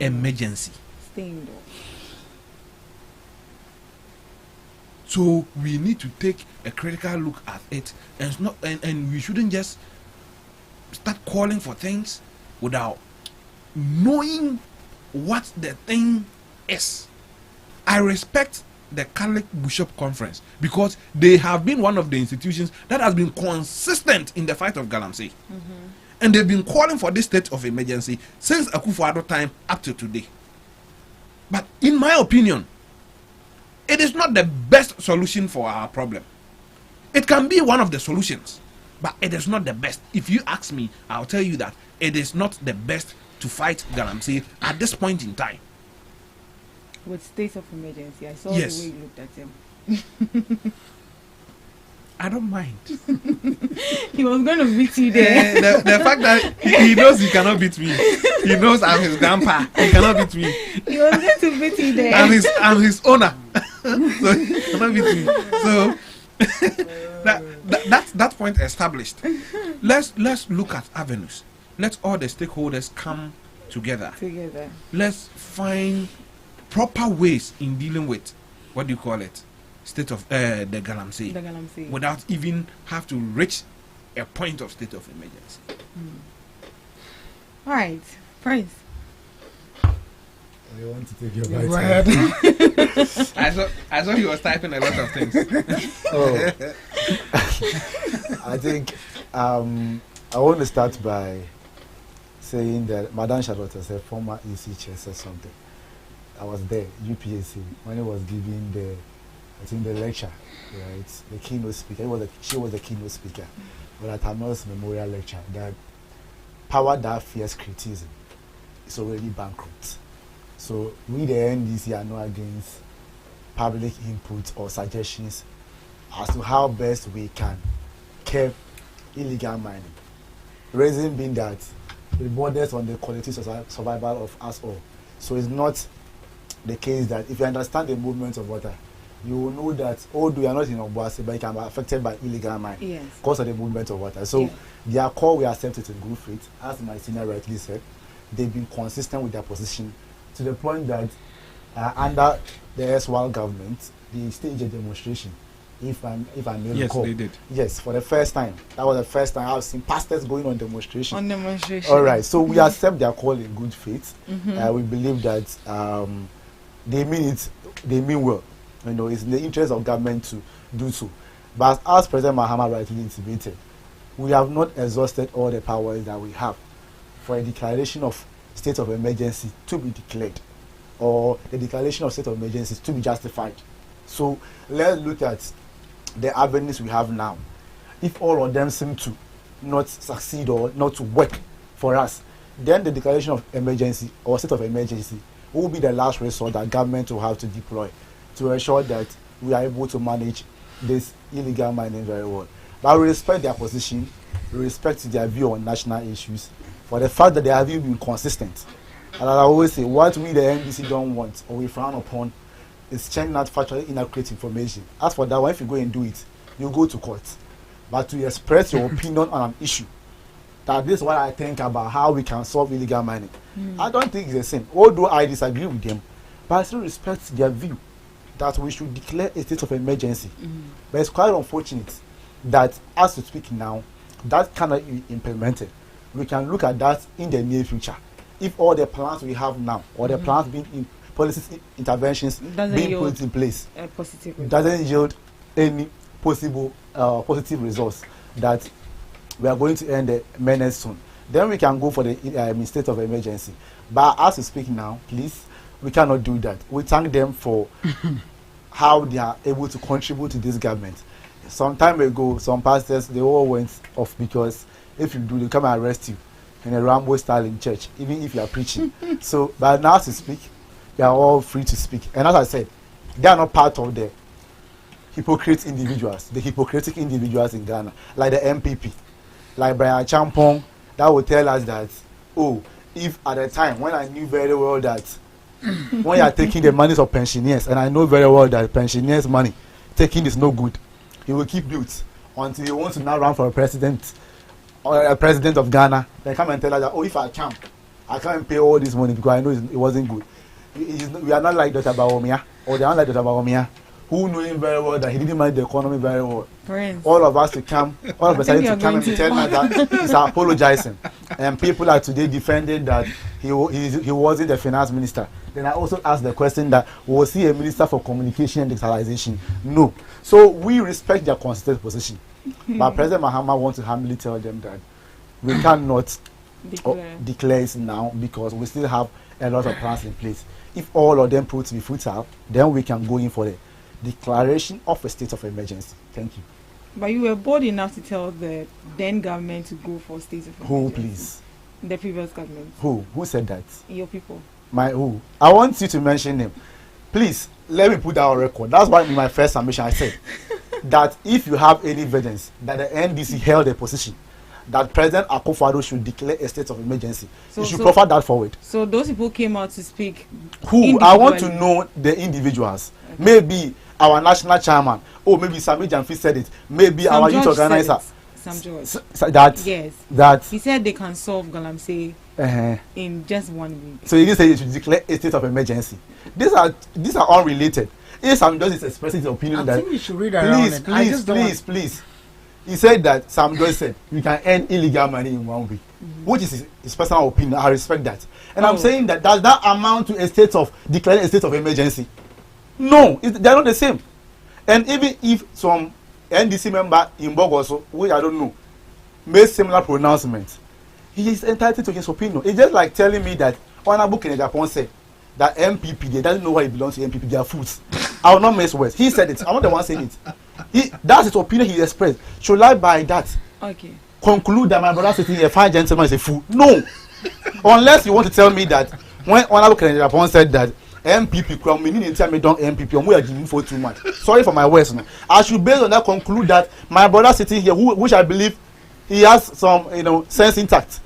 Emergency. Stay indoors. So we need to take a critical look at it, and we shouldn't just start calling for things without knowing what the thing is. I respect the Catholic Bishop Conference because they have been one of the institutions that has been consistent in the fight of Galamsey. And they've been calling for this state of emergency since Akufo-Addo time up to today. But in my opinion, it is not the best solution for our problem. It can be one of the solutions, but it is not the best. If you ask me, I'll tell you that it is not the best to fight Galamsey at this point in time. With state of emergency, I saw yes. the way you looked at him. I don't mind. He was going to beat you there. The fact that he knows he cannot beat me. He knows I'm his grandpa. He cannot beat me. He was going to beat you there. I'm his owner. So he cannot beat me. So that point established. Let's look at avenues. Let all the stakeholders come together. Let's find proper ways in dealing with, what do you call it, state of the galamsey, without even have to reach a point of state of emergency. All right, Prince. I want to take your Go ahead. I saw he was typing a lot of things. I think I want to start by saying that Madame Charlotte, as a former EC chair, said something. I was there, UPAC, when he was giving the lecture, right? The keynote speaker. She was the keynote speaker. But at Hamel's memorial lecture, that power that fears criticism is already bankrupt. So we, the NDC, are not against public input or suggestions as to how best we can curb illegal mining. Reason being that it borders on the collective survival of us all. So it's not the case that if you understand the movement of water, you will know that although you are not in Obuasi, but you can be affected by illegal mining because of the movement of water. So their call we accept it in good faith, as my senior rightly said. They've been consistent with their position to the point that under the SWAL government, they staged a demonstration. If I may recall. They did. Yes, for the first time. That was the first time I've seen pastors going on demonstration. All right, so we accept their call in good faith. We believe that they mean it. They mean well. You know, it's in the interest of government to do so. But as President Mahama rightly intimated, we have not exhausted all the powers that we have for a declaration of state of emergency to be declared, or the declaration of state of emergency to be justified. So let's look at the avenues we have now. If all of them seem to not succeed or not to work for us, then the declaration of emergency or state of emergency will be the last resort that government will have to deploy to ensure that we are able to manage this illegal mining very well. But we respect their position, we respect their view on national issues, for the fact that they have been consistent. And I always say, what we the NDC don't want or we frown upon is churning out factually inaccurate information. As for that one, if you go and do it, you go to court. But to express your opinion on an issue, that this is what I think about how we can solve illegal mining, I don't think it's the same. Although I disagree with them, but I still respect their view that we should declare a state of emergency. But it's quite unfortunate that as we speak now, that cannot be implemented. We can look at that in the near future. If all the plans we have now, or the plans being in policy interventions being put in place, doesn't yield any possible positive results, that we are going to end the menace soon, then we can go for the state of emergency. But as we speak now, please, we cannot do that. We thank them for how they are able to contribute to this government. Some time ago, some pastors, they all went off because if you do, they come and arrest you in a Rambo style in church, even if you are preaching. So, but now to speak, they are all free to speak. And as I said, they are not part of the hypocrite individuals, the hypocritic individuals in Ghana, like the MPP, like Brian Champong, that will tell us that, oh, if at the time when I knew very well that when you are taking the monies of pensioners, and I know very well that pensioners' money taking is no good, he will keep mute until he wants to now run for a president or a president of Ghana. They come and tell us that, oh, if I can't pay all this money because I know it wasn't good. We are not like Dr. Bawumia, or they are not like Dr. Bawumia, who knew him very well that he didn't manage the economy very well. Prince. All of us to come, all of us to come and tell us that he's apologizing, and people are today defending that he wasn't the finance minister. Then I also asked the question that, was he a minister for communication and digitalization? No. So we respect their consistent position. But President Mahama wants to humbly tell them that we cannot declare it now because we still have a lot of plans in place. If all of them prove to be futile, then we can go in for the declaration of a state of emergency. Thank you. But you were bold enough to tell the then government to go for state of emergency. Who, please? The previous government. Who? Who said that? Your people. My who? I want you to mention him. Please, let me put that on record. That's why in my first submission I said, that if you have any evidence that the NDC held a position that President Akufo-Addo should declare a state of emergency, you should profile that forward. So those people came out to speak. Who? I want to know the individuals. Okay. Maybe our national chairman, or maybe Sami Jamfi said it. Maybe Sam our George youth organizer. Sam George. Yes. That he said they can solve Galamsey in just 1 week. So he didn't say you should declare a state of emergency. These are unrelated. If Sam George is expressing his opinion I think you should read around it. Please. He said that Sam Joyce said we can earn illegal money in 1 week, which is his personal opinion. I respect that. And I'm saying that does that amount to a state of declaring a state of emergency? No, they're not the same. And even if some NDC member in Bogoso, which I don't know, made similar pronouncements, he is entitled to his opinion. It's just like telling me that Honorable Kennedy Japon said that MPP, they doesn't know why it belongs to MPP, they are fools. I will not mess with. He said it. I'm not the one saying it. That's his opinion he expressed. Should I by that conclude that my brother sitting here, fine gentleman, is a fool? No. Unless you want to tell me that when Honorable Kennedy Japon said that MPP, meaning tell me don't MPP, and we are giving for too much. Sorry for my words, man. I should based on that conclude that my brother sitting here, which I believe he has some, sense intact.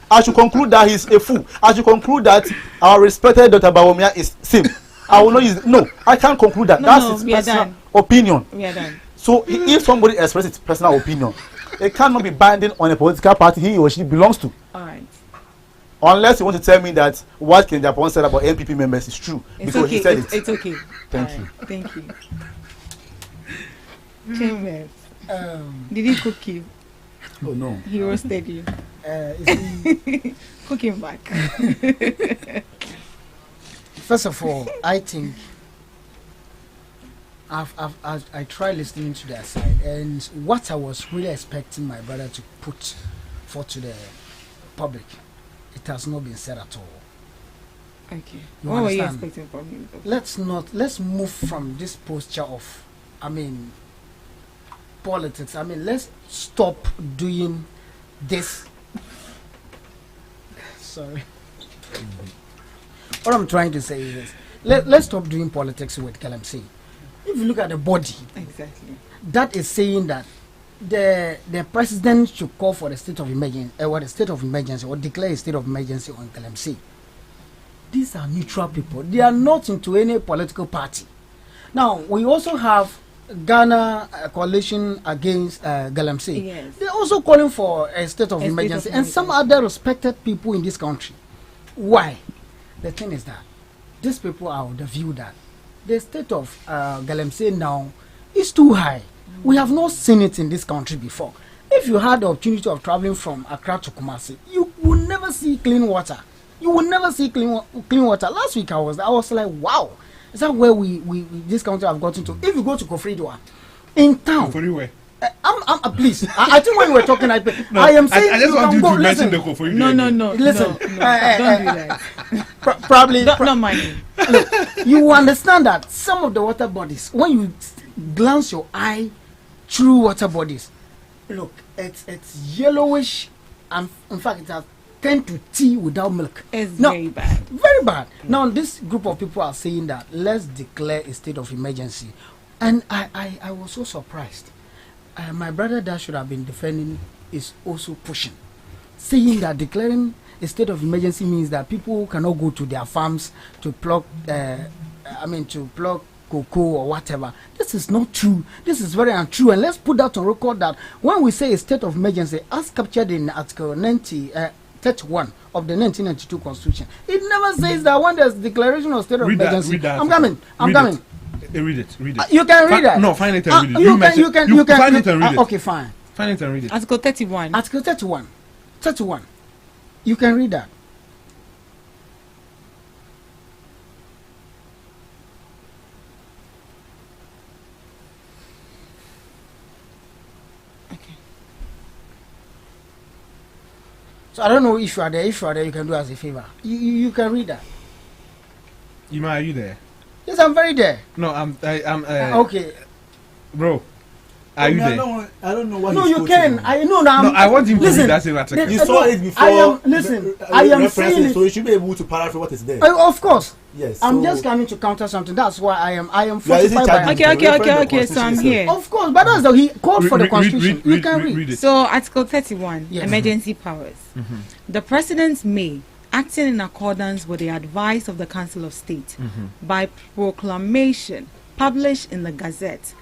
I should conclude that he's a fool. I should conclude that our respected Dr. Bawumia is sim. I will not use. No, I can't conclude that. That's his personal opinion. We are done. So if somebody expresses his personal opinion, it cannot be binding on a political party he or she belongs to. All right. Unless you want to tell me that what Kennedy Japon said about MPP members is true, because he said it. It's okay. Thank you. Thank you. Chambers. Did he cook you? Oh no. He roasted you. Cook him back. First of all, I think I tried listening to their side, and what I was really expecting my brother to put forth to the public, it has not been said at all. Okay. What were you expecting from him? Let's move from this posture of, politics. Let's stop doing this. Sorry. What I'm trying to say is this. Let's stop doing politics with Galamsey. If you look at the body, exactly, that is saying that the president should call for the state of emergency, or declare a state of emergency on Galamsey. These are neutral people. They are not into any political party. Now, we also have Ghana Coalition Against Galamsey. Yes. They're also calling for a state of emergency, and some other respected people in this country. Why? The thing is that these people are of the view that the state of Galamsey now is too high. We have not seen it in this country before. If you had the opportunity of traveling from Accra to Kumasi, you will never see clean water. You will never see clean water. Last week I was like, wow, is that where we this country have gotten to? If you go to Kofridua, in town, please. I think when we were talking, I am saying I just want you to mention the Kofridua. No. Listen, don't do that. Probably not mind. Look, you will understand that some of the water bodies, when you glance your eye through water bodies, look, it's yellowish, and in fact it has turned to tea without milk. It's very bad. Very bad. Now this group of people are saying that let's declare a state of emergency, and I was so surprised. My brother that should have been defending is also pushing, saying that declaring a state of emergency means that people cannot go to their farms to pluck cocoa or whatever. This is not true. This is very untrue. And let's put that on record that when we say a state of emergency, as captured in Article 31 of the 1992 Constitution, it never says that when there's declaration of state of emergency. I'm coming. Read it. You can read it. No, find it and read it. You can find it and read it. Okay, fine. Find it and read it. Article 31. Article 31. 31. You can read that. So I don't know if you are there. If you are there, you can do us a favor. You can read that. Ima, are you there? Yes, I'm very there. No, I'm. Okay. Bro, Are you I there? don't know what No, he's you quoting can. on. I know now. No, I want him to listen, read that same article. You saw it before. I am listen. I am saying it. So you should be able to paraphrase what is there. Of course. Yes. I'm so just coming to counter something. That's why I am. I am You are using fortified by. Okay. So I'm here. Of course, but that's the he called for the constitution. You can read. it. So Article 31, Yes. emergency powers. The president may, acting in accordance with the advice of the Council of State, by proclamation published in the Gazette,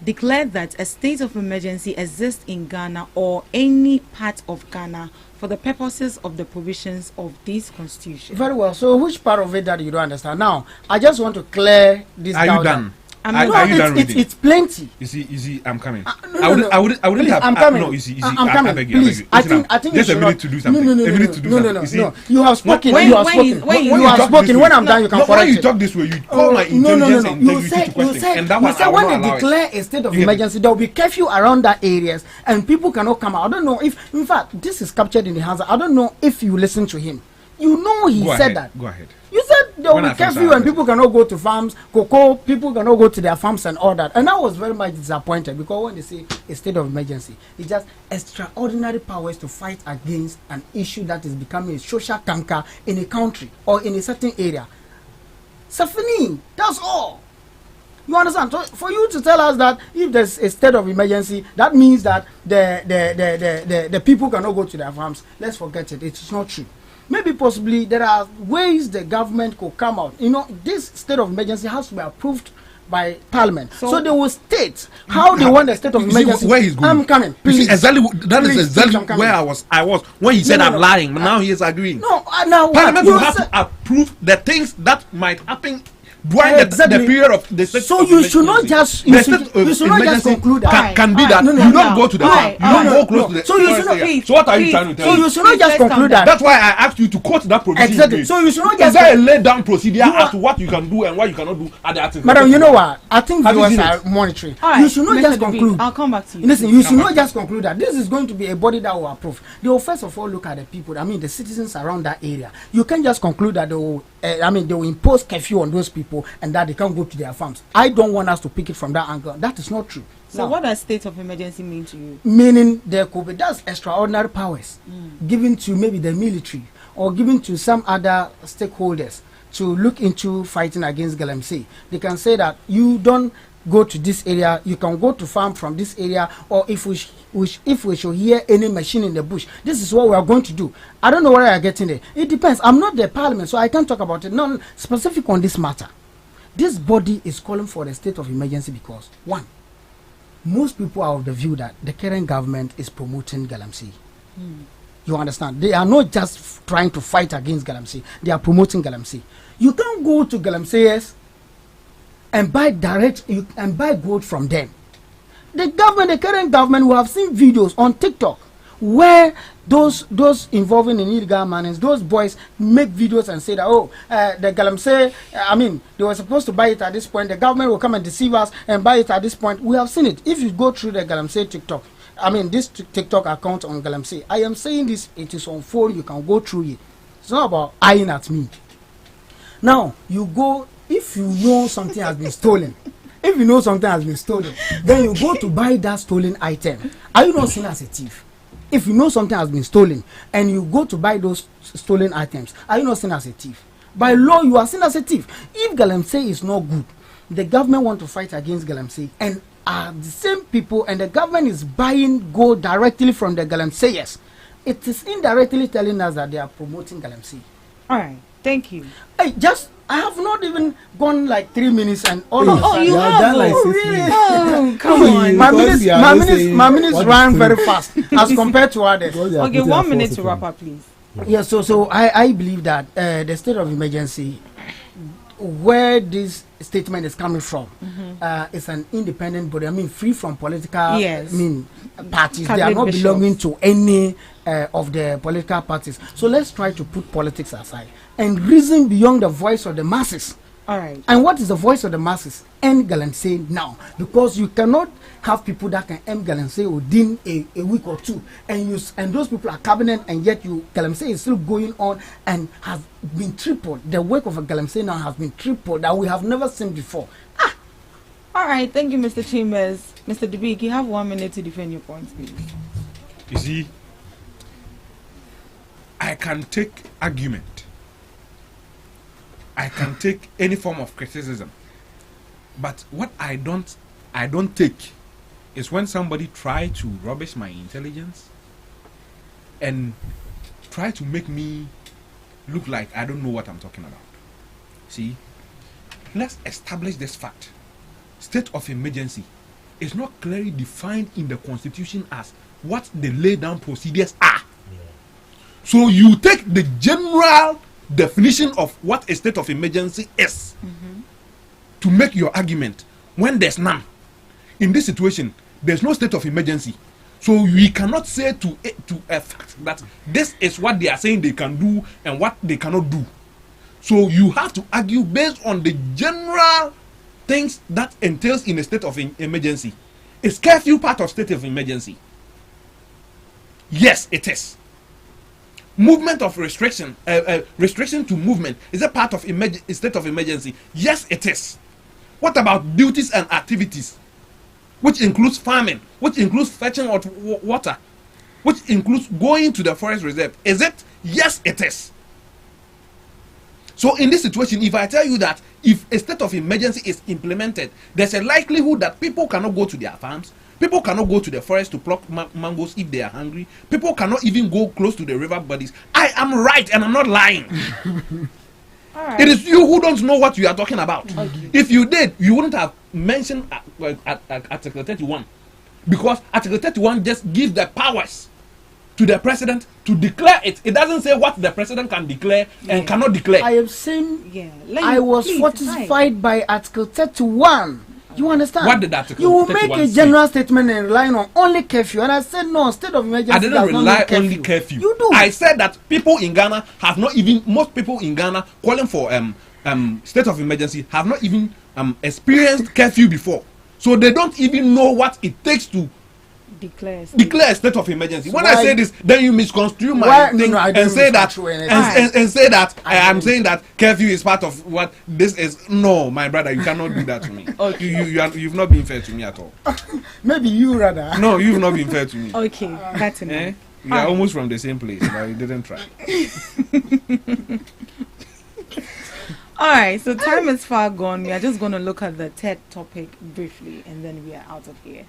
declare that a state of emergency exists in Ghana or any part of Ghana for the purposes of the provisions of this constitution. Very well. So which part of it that you don't understand? Now, I just want to clear this Are doubt. you done? Are you done reading? It's plenty. You see, I'm coming. No, I wouldn't please, have. I'm coming. No, you see, I'm I coming. beg you. Please, I think just you a should minute not. to do something. No. A minute to do something. No. You have spoken. When You have you spoken. have spoken. When I'm done, you can When correct you it. talk this way, you call my intelligence and You integrity to question, said and that one I will when not they allow declare it. a state of You get it? emergency, there will be curfew around that areas, and people cannot come out. I don't know if, in fact, this is captured in the hands. I don't know if you listen to him. You know he Go said ahead. that. Go ahead. You said there will When be I first curfew heard and it. people cannot go to farms, cocoa, people cannot go to their farms and all that. And I was very much disappointed because when they say a state of emergency, it's just extraordinary powers to fight against an issue that is becoming a social canker in a country or in a certain area. Safini, that's all. You understand? So for you to tell us that if there's a state of emergency, that means that the people cannot go to their farms. Let's forget it. It's not true. Maybe possibly there are ways the government could come out. You know, this state of emergency has to be approved by Parliament. So they will state how they want the state of You see emergency. where he's going. I'm coming. You Please. see exactly that Please, is exactly I'm coming. where I was when he said No, I'm no. lying. But now he is agreeing. No, now what? Parliament You will have said- to approve the things that might happen during Exactly. the period of the state So of you should not emergency. just The you state should, of you should not just emergency conclude that. can be that No, you don't go to the farm, you don't go close to the So you should forest not. area. So what are you trying to tell So me? you should not just conclude that. That's why I asked you to quote that provision. Exactly. you So you should not Is just. there a laid down procedure as to what you can do and what you cannot do at the article? Madam, you know what? I think Have you viewers seen are it? monitoring. All right, You should not Mr. just David, conclude. I'll come back to you. Listen, you should Come not back. just conclude that this is going to be a body that will approve. They will first of all look at the people. I mean, the citizens around that area. You can't just conclude that they will. They will impose curfew on those people and that they can't go to their farms. I don't want us to pick it from that angle. That is not true. So Now, what does state of emergency mean to you? meaning there could be that's extraordinary powers given to maybe the military or given to some other stakeholders to look into fighting against Galamsey. They can say that you don't go to this area, you can go to farm from this area, or if we should hear any machine in the bush, this is what we are going to do. I don't know where I are getting there. It depends. I'm not the parliament, so I can't talk about it. No specific on this matter. This body is calling for a state of emergency because one, most people are of the view that the current government is promoting Galamsey. You understand? They are not just trying to fight against Galamsey. They are promoting Galamsey. You can't go to Galamseyers and buy gold from them. The government, the current government, we have seen videos on TikTok where those involving in illegal minings, those boys make videos and say that the Galamsey, they were supposed to buy it at this point. The government will come and deceive us and buy it at this point. We have seen it. If you go through the Galamsey TikTok, this TikTok account on Galamsey, I am saying this. It is on phone. You can go through it. It's not about eyeing at me. Now you go if you know something has been stolen. If you know something has been stolen, then you go to buy that stolen item. Are you not seen as a thief? If you know something has been stolen and you go to buy those stolen items, are you not seen as a thief? By law, you are seen as a thief. If Galamsey is not good, the government want to fight against Galamsey and are the same people, and the government is buying gold directly from the Galamseyers. It is indirectly telling us that they are promoting Galamsey. All right, thank you. I have not even gone like 3 minutes and all Oh, of oh, you have? done like Oh, 6 really? minutes. Oh, come on. My minutes ran very fast as compared to others. Okay, 1 minute to wrap up, please. Yeah, so I believe that the state of emergency, where this statement is coming from, is an independent body. Free from political. Yes. Parties. Cabinet They are not bishops. belonging to any of the political parties. So let's try to put politics aside and reason beyond the voice of the masses. All right. And what is the voice of the masses? End Galamsey now, because you cannot have people that can end Galamsey within a week or two, and those people are cabinet, and yet Galamsey is still going on and has been tripled. The work of a Galamsey now has been tripled that we have never seen before. All right, thank you, Mr. Chambers. Mr. Dubik, you have 1 minute to defend your points, please. You see, I can take argument. I can take any form of criticism. But what I don't take is when somebody try to rubbish my intelligence and try to make me look like I don't know what I'm talking about. See, let's establish this fact. State of emergency is not clearly defined in the Constitution as what the laid down procedures are. So you take the general definition of what a state of emergency is to make your argument when there's none. In this situation, there's no state of emergency. So we cannot say to a fact that this is what they are saying they can do and what they cannot do. So you have to argue based on the general things that entails in a state of emergency. Is curfew part of state of emergency? Yes, it is. Movement of restriction to movement, is a part of state of emergency? Yes, it is. What about duties and activities, which includes farming, which includes fetching of water, which includes going to the forest reserve? Is it? Yes, it is. So in this situation, if I tell you that if a state of emergency is implemented, there's a likelihood that people cannot go to their farms, people cannot go to the forest to pluck mangoes if they are hungry, people cannot even go close to the river bodies. I am right and I'm not lying. It is you who don't know what you are talking about. If you did, you wouldn't have mentioned Article 31, because Article 31 just gives the powers to the president to declare it. It doesn't say what the president can declare and cannot declare. I am saying I was fortified by Article 31. You understand? What did Article 31 You will make a general statement and rely on only curfew. And I said no, state of emergency. I didn't rely on only curfew. You do. I said that people in Ghana have not even, most people in Ghana calling for state of emergency have not even experienced curfew before. So they don't even know what it takes to declare a state of emergency. So when I say this, then you misconstrue my thing and say that and say that I am saying that curfew is part of what this is. No, my brother, you cannot do that to me. You've not been fair to me at all. Maybe you rather. No, you've not been fair to me. Okay, that's enough. We are almost from the same place, but you didn't try. All right, so time is far gone. We are just going to look at the third topic briefly, and then we are out of here.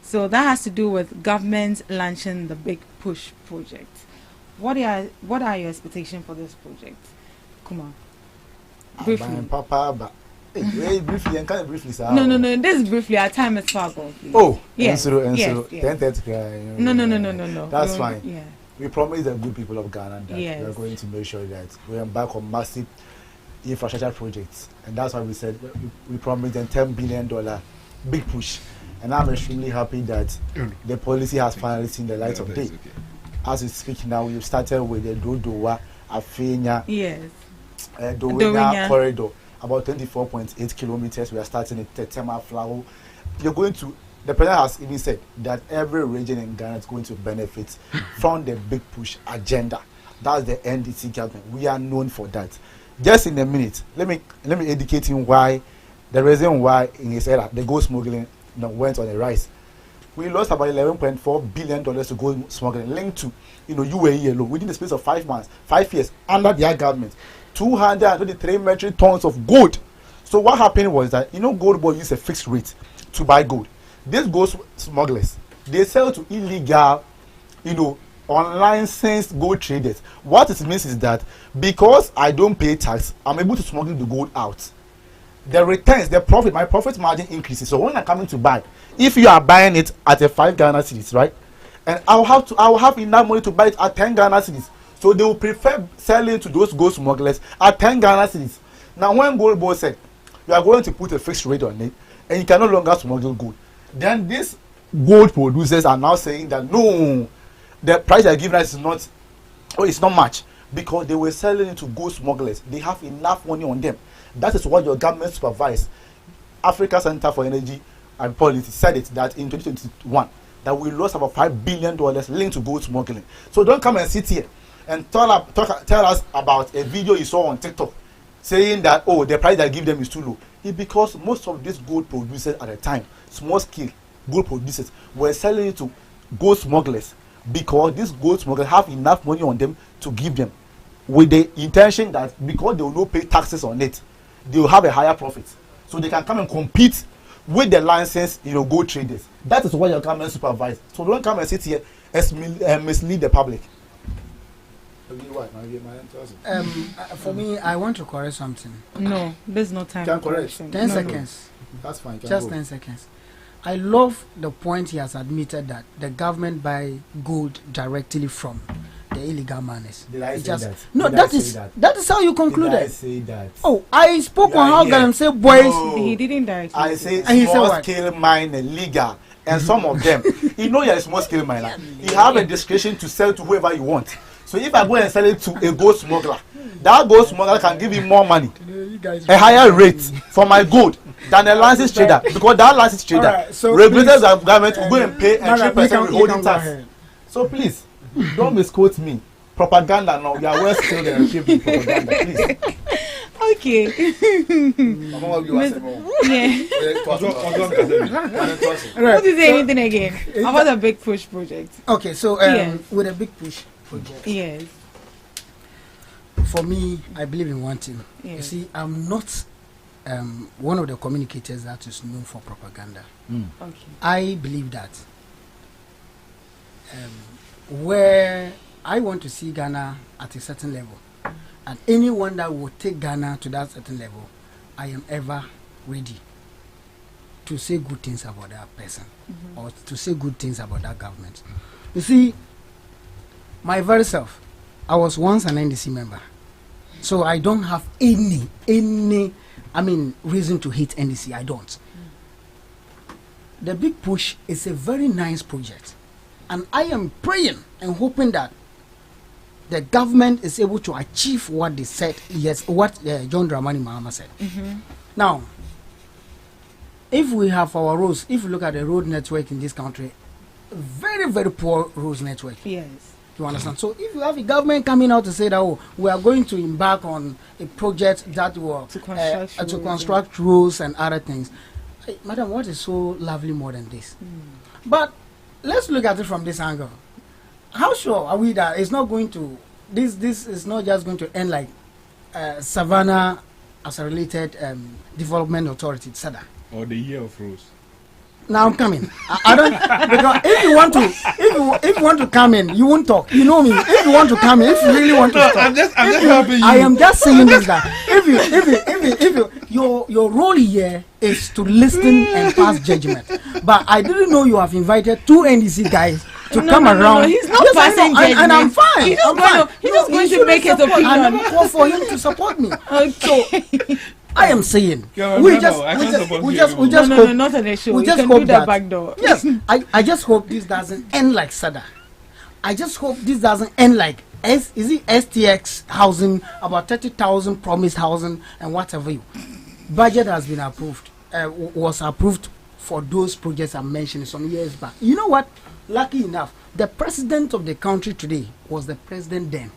So that has to do with government launching the Big Push project. What are your expectations for this project? Come on, briefly. Briefly, and kind of briefly, sir. No. This is briefly. Our time is far gone. Please. Oh, yes. 10:30. No. That's fine. Yeah. We promise the good people of Ghana that we are going to make sure that we embark on massive infrastructure projects, and that's why we said we promised them $10 billion big push. And I'm extremely happy that the policy has finally seen the light of day. Okay. As we speak now, we've started with the Dodowa, Afenya, Dowenya corridor, about 24.8 kilometers. We are starting in Tetema, Flower. You're going to, the president has even said that every region in Ghana is going to benefit from the big push agenda. That's the NDC government. We are known for that. Just in a minute, let me educate him why, the reason why in his era, the gold smuggling went on a rise. We lost about $11.4 billion to gold smuggling linked to UAE alone within the space of 5 years under their government. 223 metric tons of gold. So what happened was that gold board used a fixed rate to buy gold. These gold smugglers, they sell to illegal, unlicensed gold traders. What it means is that because I don't pay tax, I'm able to smuggle the gold out. The returns, the profit, my profit margin increases. So when I'm coming to buy, if you are buying it at a 5 Ghana cedis, right, and I will have enough money to buy it at 10 Ghana cedis. So they will prefer selling to those gold smugglers at 10 Ghana cedis. Now when Gold Board said you are going to put a fixed rate on it and you can no longer smuggle gold, then these gold producers are now saying that no, the price they are giving us is not, it's not much, because they were selling it to gold smugglers. They have enough money on them. That is what your government supervised. Africa Center for Energy and Policy said it that in 2021 that we lost about $5 billion linked to gold smuggling. So don't come and sit here and tell us about a video you saw on TikTok saying that the price I give them is too low. It's because most of these gold producers at the time, small scale gold producers, were selling it to gold smugglers because these gold smugglers have enough money on them to give them, with the intention that because they will not pay taxes on it, they will have a higher profit. So they can come and compete with the licensed, gold traders. That is what your government supervise. So don't come and sit here and mislead the public. For me, I want to correct something. No, there's no time. Can correct. 10 seconds. That's fine. Just 10 seconds. I love the point he has admitted that the government buy gold directly from the illegal miners. Did I say that? No, that is how you concluded. Did I say that? Oh, I spoke on how Ghana say boys. No. He didn't directly. I say And he said small what? scale miner legal, and some of them, you're a small scale miner. You have a discretion to sell to whoever you want. So if I go and sell it to a gold smuggler, that gold smuggler can give me more money, a higher rate for my gold than a licensed trader, because that licensed trader, Alright, so regulators of government will go and pay a Madam, 3% withholding go tax. ahead. So please, don't misquote me. Propaganda now, you are well skilled and achieved in propaganda, please. Okay. What is anything again about the big push project? Okay, so Yes. with a big push project. Yes. For me, I believe in one thing. You Yes. see, I'm not one of the communicators that is known for propaganda. Okay. I believe that where I want to see Ghana at a certain level, and anyone that will take Ghana to that certain level, I am ever ready to say good things about that person or to say good things about that government. You see, my very self, I was once an NDC member, so I don't have any reason to hate NDC. I don't. The big push is a very nice project, and I am praying and hoping that the government is able to achieve what they said. Yes, what John Dramani Mahama said. Now, if we have our roads, if you look at the road network in this country, very, very poor roads network. Yes. You understand? So if you have a government coming out to say that, oh, we are going to embark on a project that will to construct roads and other things, hey, madam, what is so lovely more than this? But let's look at it from this angle. How sure are we that it's not going to this is not just going to end like Savannah as a related development authority, SADA, or the year of rose? Now I'm coming. I don't, because if you want to come in, you won't talk. You know me. If you want to come in, if you really want to talk, I'm just helping you. I am just saying this that if you your role here is to listen and pass judgment. But I didn't know you have invited two NDC guys to come around. No, he's not Yes, passing I know, and I'm fine. He's just going to make his opinion. I never call for him to support me. Okay. So I am saying Yeah, we no, just I we can't just support we you just we anymore. just No, hope not on the show. we You just can hope do the that back door. Yes, I just hope this doesn't end like SADA. I just hope this doesn't end like is it STX housing, about 30,000 promised housing and whatever. Budget has been approved, was approved for those projects I mentioned some years back. You know what? Lucky enough, the president of the country today was the president then.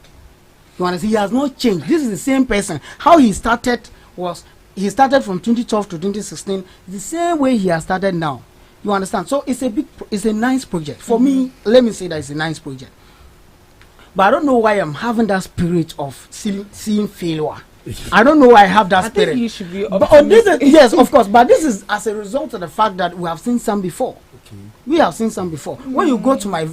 You understand? He has not changed. This is the same person. How he started was he started from 2012 to 2016. The same way he has started now. You understand? So it's a nice project for me. Let me say that it's a nice project. But I don't know why I'm having that spirit of seeing failure. I don't know why I have that spirit. I think you should be But this is, yes, of course. But this is as a result of the fact that we have seen some before. We have seen some before. When you go to my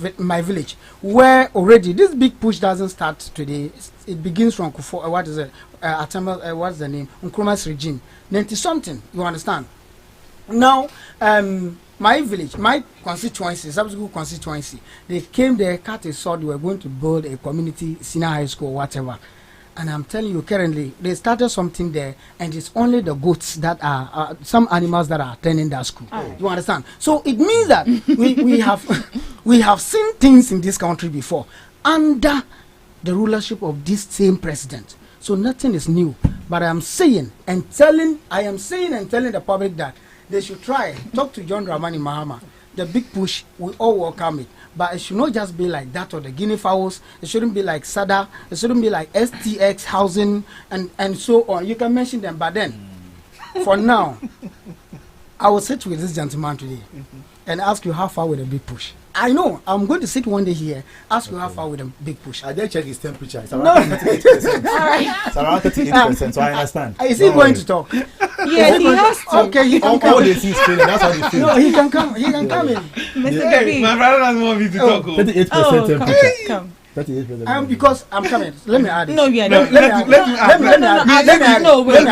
village, where already this big push doesn't start today, it begins from Kufo. What is it? What's the name? Nkrumah's regime. 90 something. You understand? Now, my village, my constituency, subsequent constituency, they came there, cut a sword. They were going to build a community senior high school, whatever. And I'm telling you, currently, they started something there, and it's only the goats that are some animals that are attending that school. You understand? So it means that we have seen things in this country before under the rulership of this same president. So nothing is new. But I am saying and telling the public that they should try talk to John Dramani Mahama. The big push, we all welcome it. But it should not just be like that or the guinea fowls. It shouldn't be like SADA. It shouldn't be like STX housing and so on. You can mention them, but then For now, I will sit with this gentleman today and ask you how far with a big push. I know I'm going to sit one day here, ask you how far with a big push. I did check his temperature. It's around 38%. It's around 38%, so I understand. Is he going to talk? Yes, he has to. Okay, he can come. All they see is feeling. That's how they feel. No, he can come. He can come in. Mr. Gabi. My brother doesn't want me to talk. 38% temperature. Come. 38%. Because I'm coming. Let me add it. No, you are Let not. me add it. No, wait.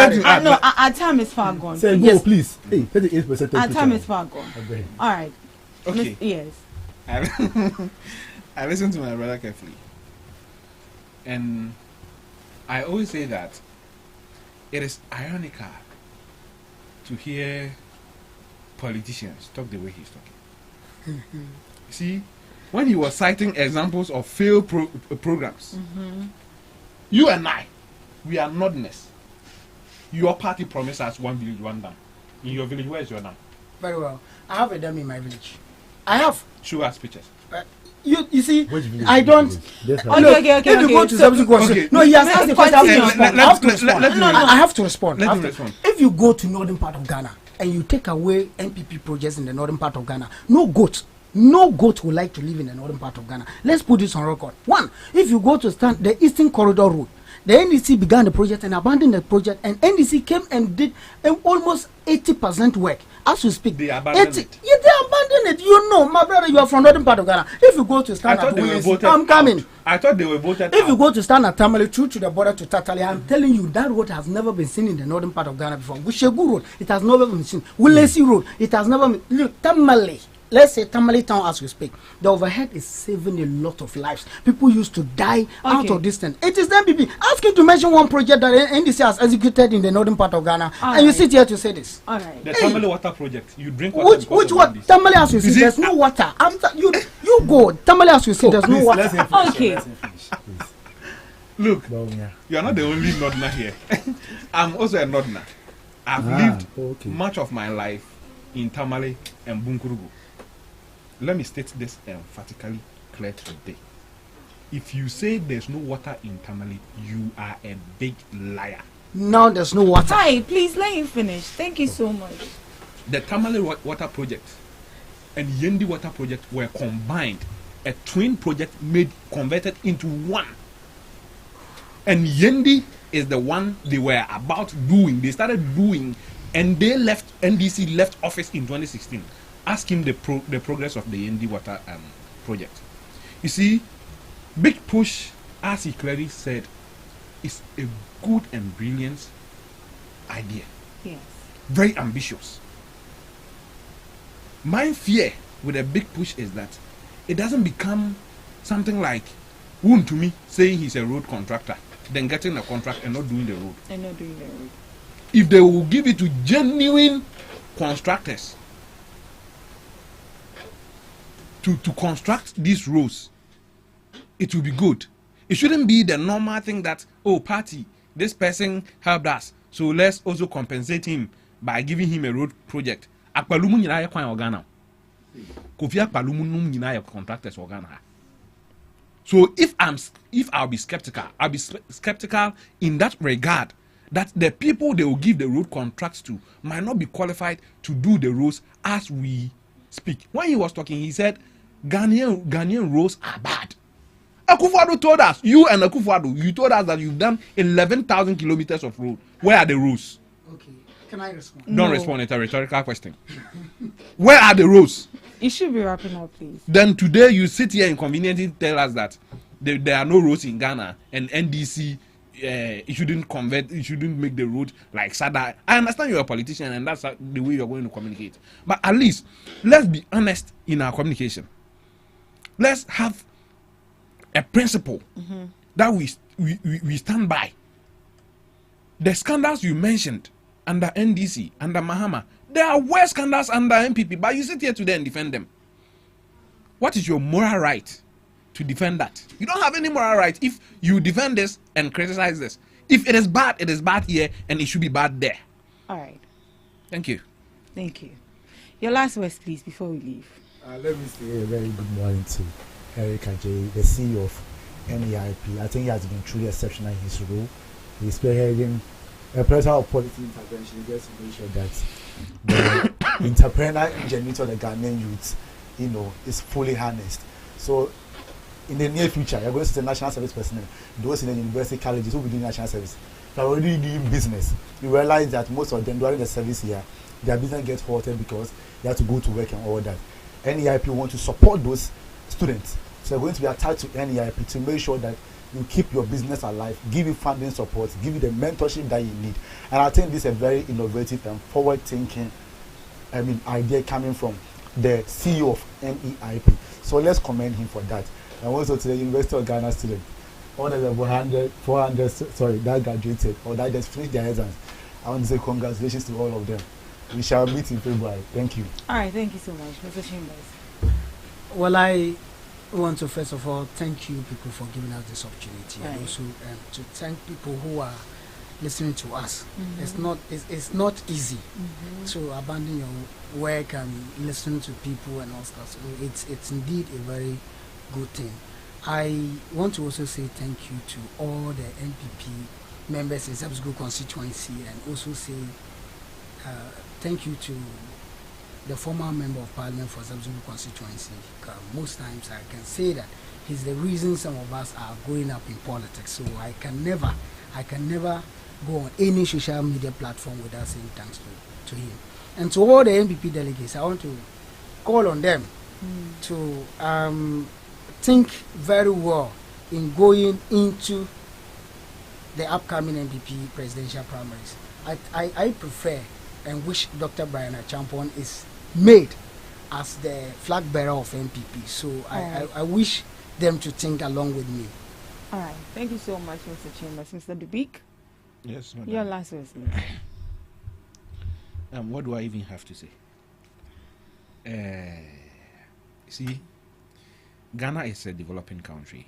No, our time is far gone. Say go, please. Hey, 38% temperature. Our time is far gone. All right. Okay. Yes. I listen to my brother carefully, and I always say that it is ironical to hear politicians talk the way he's talking. See, when he was citing examples of failed programs, you and I, we are notness. Your party promised us 1 village, 1 dam. In your village, where is your dam? Very well. I have a dam in my village. I have. Show us pictures. You see, I don't. Okay. If you go to subsequent question, no, he has asked the question. I have to respond. Let him respond. If you go to northern part of Ghana and you take away NPP projects in the northern part of Ghana, no goat will like to live in the northern part of Ghana. Let's put this on record. One, if you go to the Eastern Corridor Road, the NDC began the project and abandoned the project, and NDC came and did almost 80% work. As we speak, they abandoned it. Yeah, they abandoned it. You know, my brother, you are from northern part of Ghana. If you go to stand at Williams, I'm coming. I thought they were voted If you go to stand at Tamale, through to the border to Tatale, I'm telling you, that road has never been seen in the northern part of Ghana before. Bushegu Road, it has never been seen. Wilesi Road, it has never been. Look, Tamale. Let's say Tamale town as we speak. The overhead is saving a lot of lives. People used to die out of distance. It is the MPP. Ask him to mention one project that NDC has executed in the northern part of Ghana. And you sit here to say this. All right. The Tamale water project. You drink water. Which water? Tamale as we see, there's no water. You go. Tamale as we see, there's no water. Okay. Look, you are not the only northerner here. I'm also a northerner. I've lived much of my life in Tamale and Bunkurugu. Let me state this emphatically clear today. If you say there's no water in Tamale, you are a big liar. Now there's no water. Hi, please let him finish. Thank you so much. The Tamale water project and Yendi water project were combined. A twin project converted into one. And Yendi is the one they were about doing. They started doing, and they left. NDC left office in 2016. Ask him the progress of the Yendi water project. You see, Big Push, as he clearly said, is a good and brilliant idea. Yes. Very ambitious. My fear with a Big Push is that it doesn't become something like Woon to me saying he's a road contractor, then getting a contract and not doing the road. If they will give it to genuine constructors to construct these roads, it will be good. It shouldn't be the normal thing that, oh, party, this person helped us, so let's also compensate him by giving him a road project. Akpalumu nyina ye kwan Ghana. Kofi Akpalumu num nyina ye contractors Ghana. So if I'll be skeptical in that regard, that the people they will give the road contracts to might not be qualified to do the roads as we speak. When he was talking, he said Ghanaian roads are bad. Akufo-Addo told us, you and Akufo-Addo, you told us that you've done 11,000 kilometers of road. Where are the roads? Okay, can I respond? Don't respond. It's a rhetorical question. Where are the roads? You should be wrapping up, please. Then today you sit here and conveniently tell us that there are no roads in Ghana and NDC it shouldn't make the road like Sada. I understand you're a politician and that's the way you're going to communicate. But at least let's be honest in our communication. Let's have a principle that we stand by. The scandals you mentioned under NDC, under Mahama, there are worse scandals under MPP, but you sit here today and defend them. What is your moral right to defend that? You don't have any moral right if you defend this and criticize this. If it is bad here and it should be bad there. All right. Thank you. Thank you. Your last words, please, before we leave. Let me say a very good morning to Eric Ajay, the CEO of NEIP. I think he has been truly exceptional in his role. He's spearheading a president of policy intervention just to make sure that the entrepreneurial ingenuity of the Ghanaian youth, is fully harnessed. So in the near future, you're going to see the national service personnel, those in the university colleges who will be doing national service. They're already doing business. You realize that most of them during the service year, their business gets halted because they have to go to work and all that. NEIP want to support those students. So they're going to be attached to NEIP to make sure that you keep your business alive, give you funding support, give you the mentorship that you need. And I think this is a very innovative and forward-thinking, idea coming from the CEO of NEIP. So let's commend him for that. And also to the University of Ghana students, all the 400, that graduated or that just finished their exams. I want to say congratulations to all of them. We shall meet in February. Thank you. All right, thank you so much, Mr. Chambers. Well, I want to first of all thank you people for giving us this opportunity, and also to thank people who are listening to us. It's not easy to abandon your work and listen to people and all stuff. So it's indeed a very good thing. I want to also say thank you to all the NPP members in Zabsgu constituency, and also say thank you to the former member of parliament for Zabsgu constituency. Most times I can say that he's the reason some of us are growing up in politics. So I can never go on any social media platform without saying thanks to him. And to all the NPP delegates, I want to call on them to think very well in going into the upcoming NPP presidential primaries. I prefer and wish Dr. Brian Achampon is made as the flag bearer of NPP. So I wish them to think along with me. All right. Thank you so much, Mr. Chambers. Mr. Dubik? Yes, madam. Your last words, please. What do I even have to say? See, Ghana is a developing country,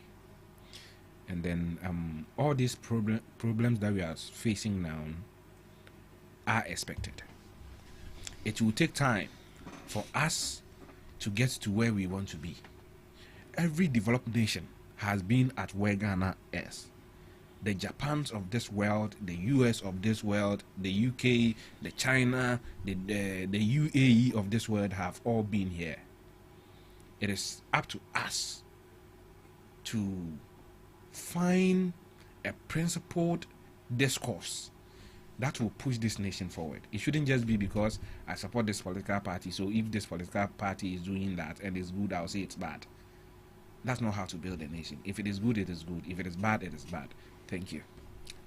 and then all these problems that we are facing now are expected. It will take time for us to get to where we want to be. Every developed nation has been at where Ghana is. The Japans of this world, the US of this world, the UK, the China, the UAE of this world have all been here. It is up to us to find a principled discourse that will push this nation forward. It shouldn't just be because I support this political party, so if this political party is doing that and it's good, I'll say it's bad. That's not how to build a nation. If it is good, it is good. If it is bad, it is bad. Thank you.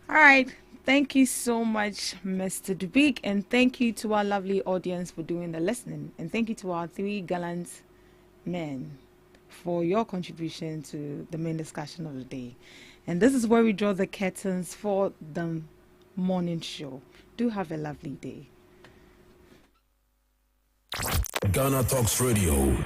All right. Thank you so much, Mr. Dubik, and thank you to our lovely audience for doing the listening. And thank you to our three gallant men for your contribution to the main discussion of the day. And this is where we draw the curtains for the morning show. Do have a lovely day. GhanaTalks Radio.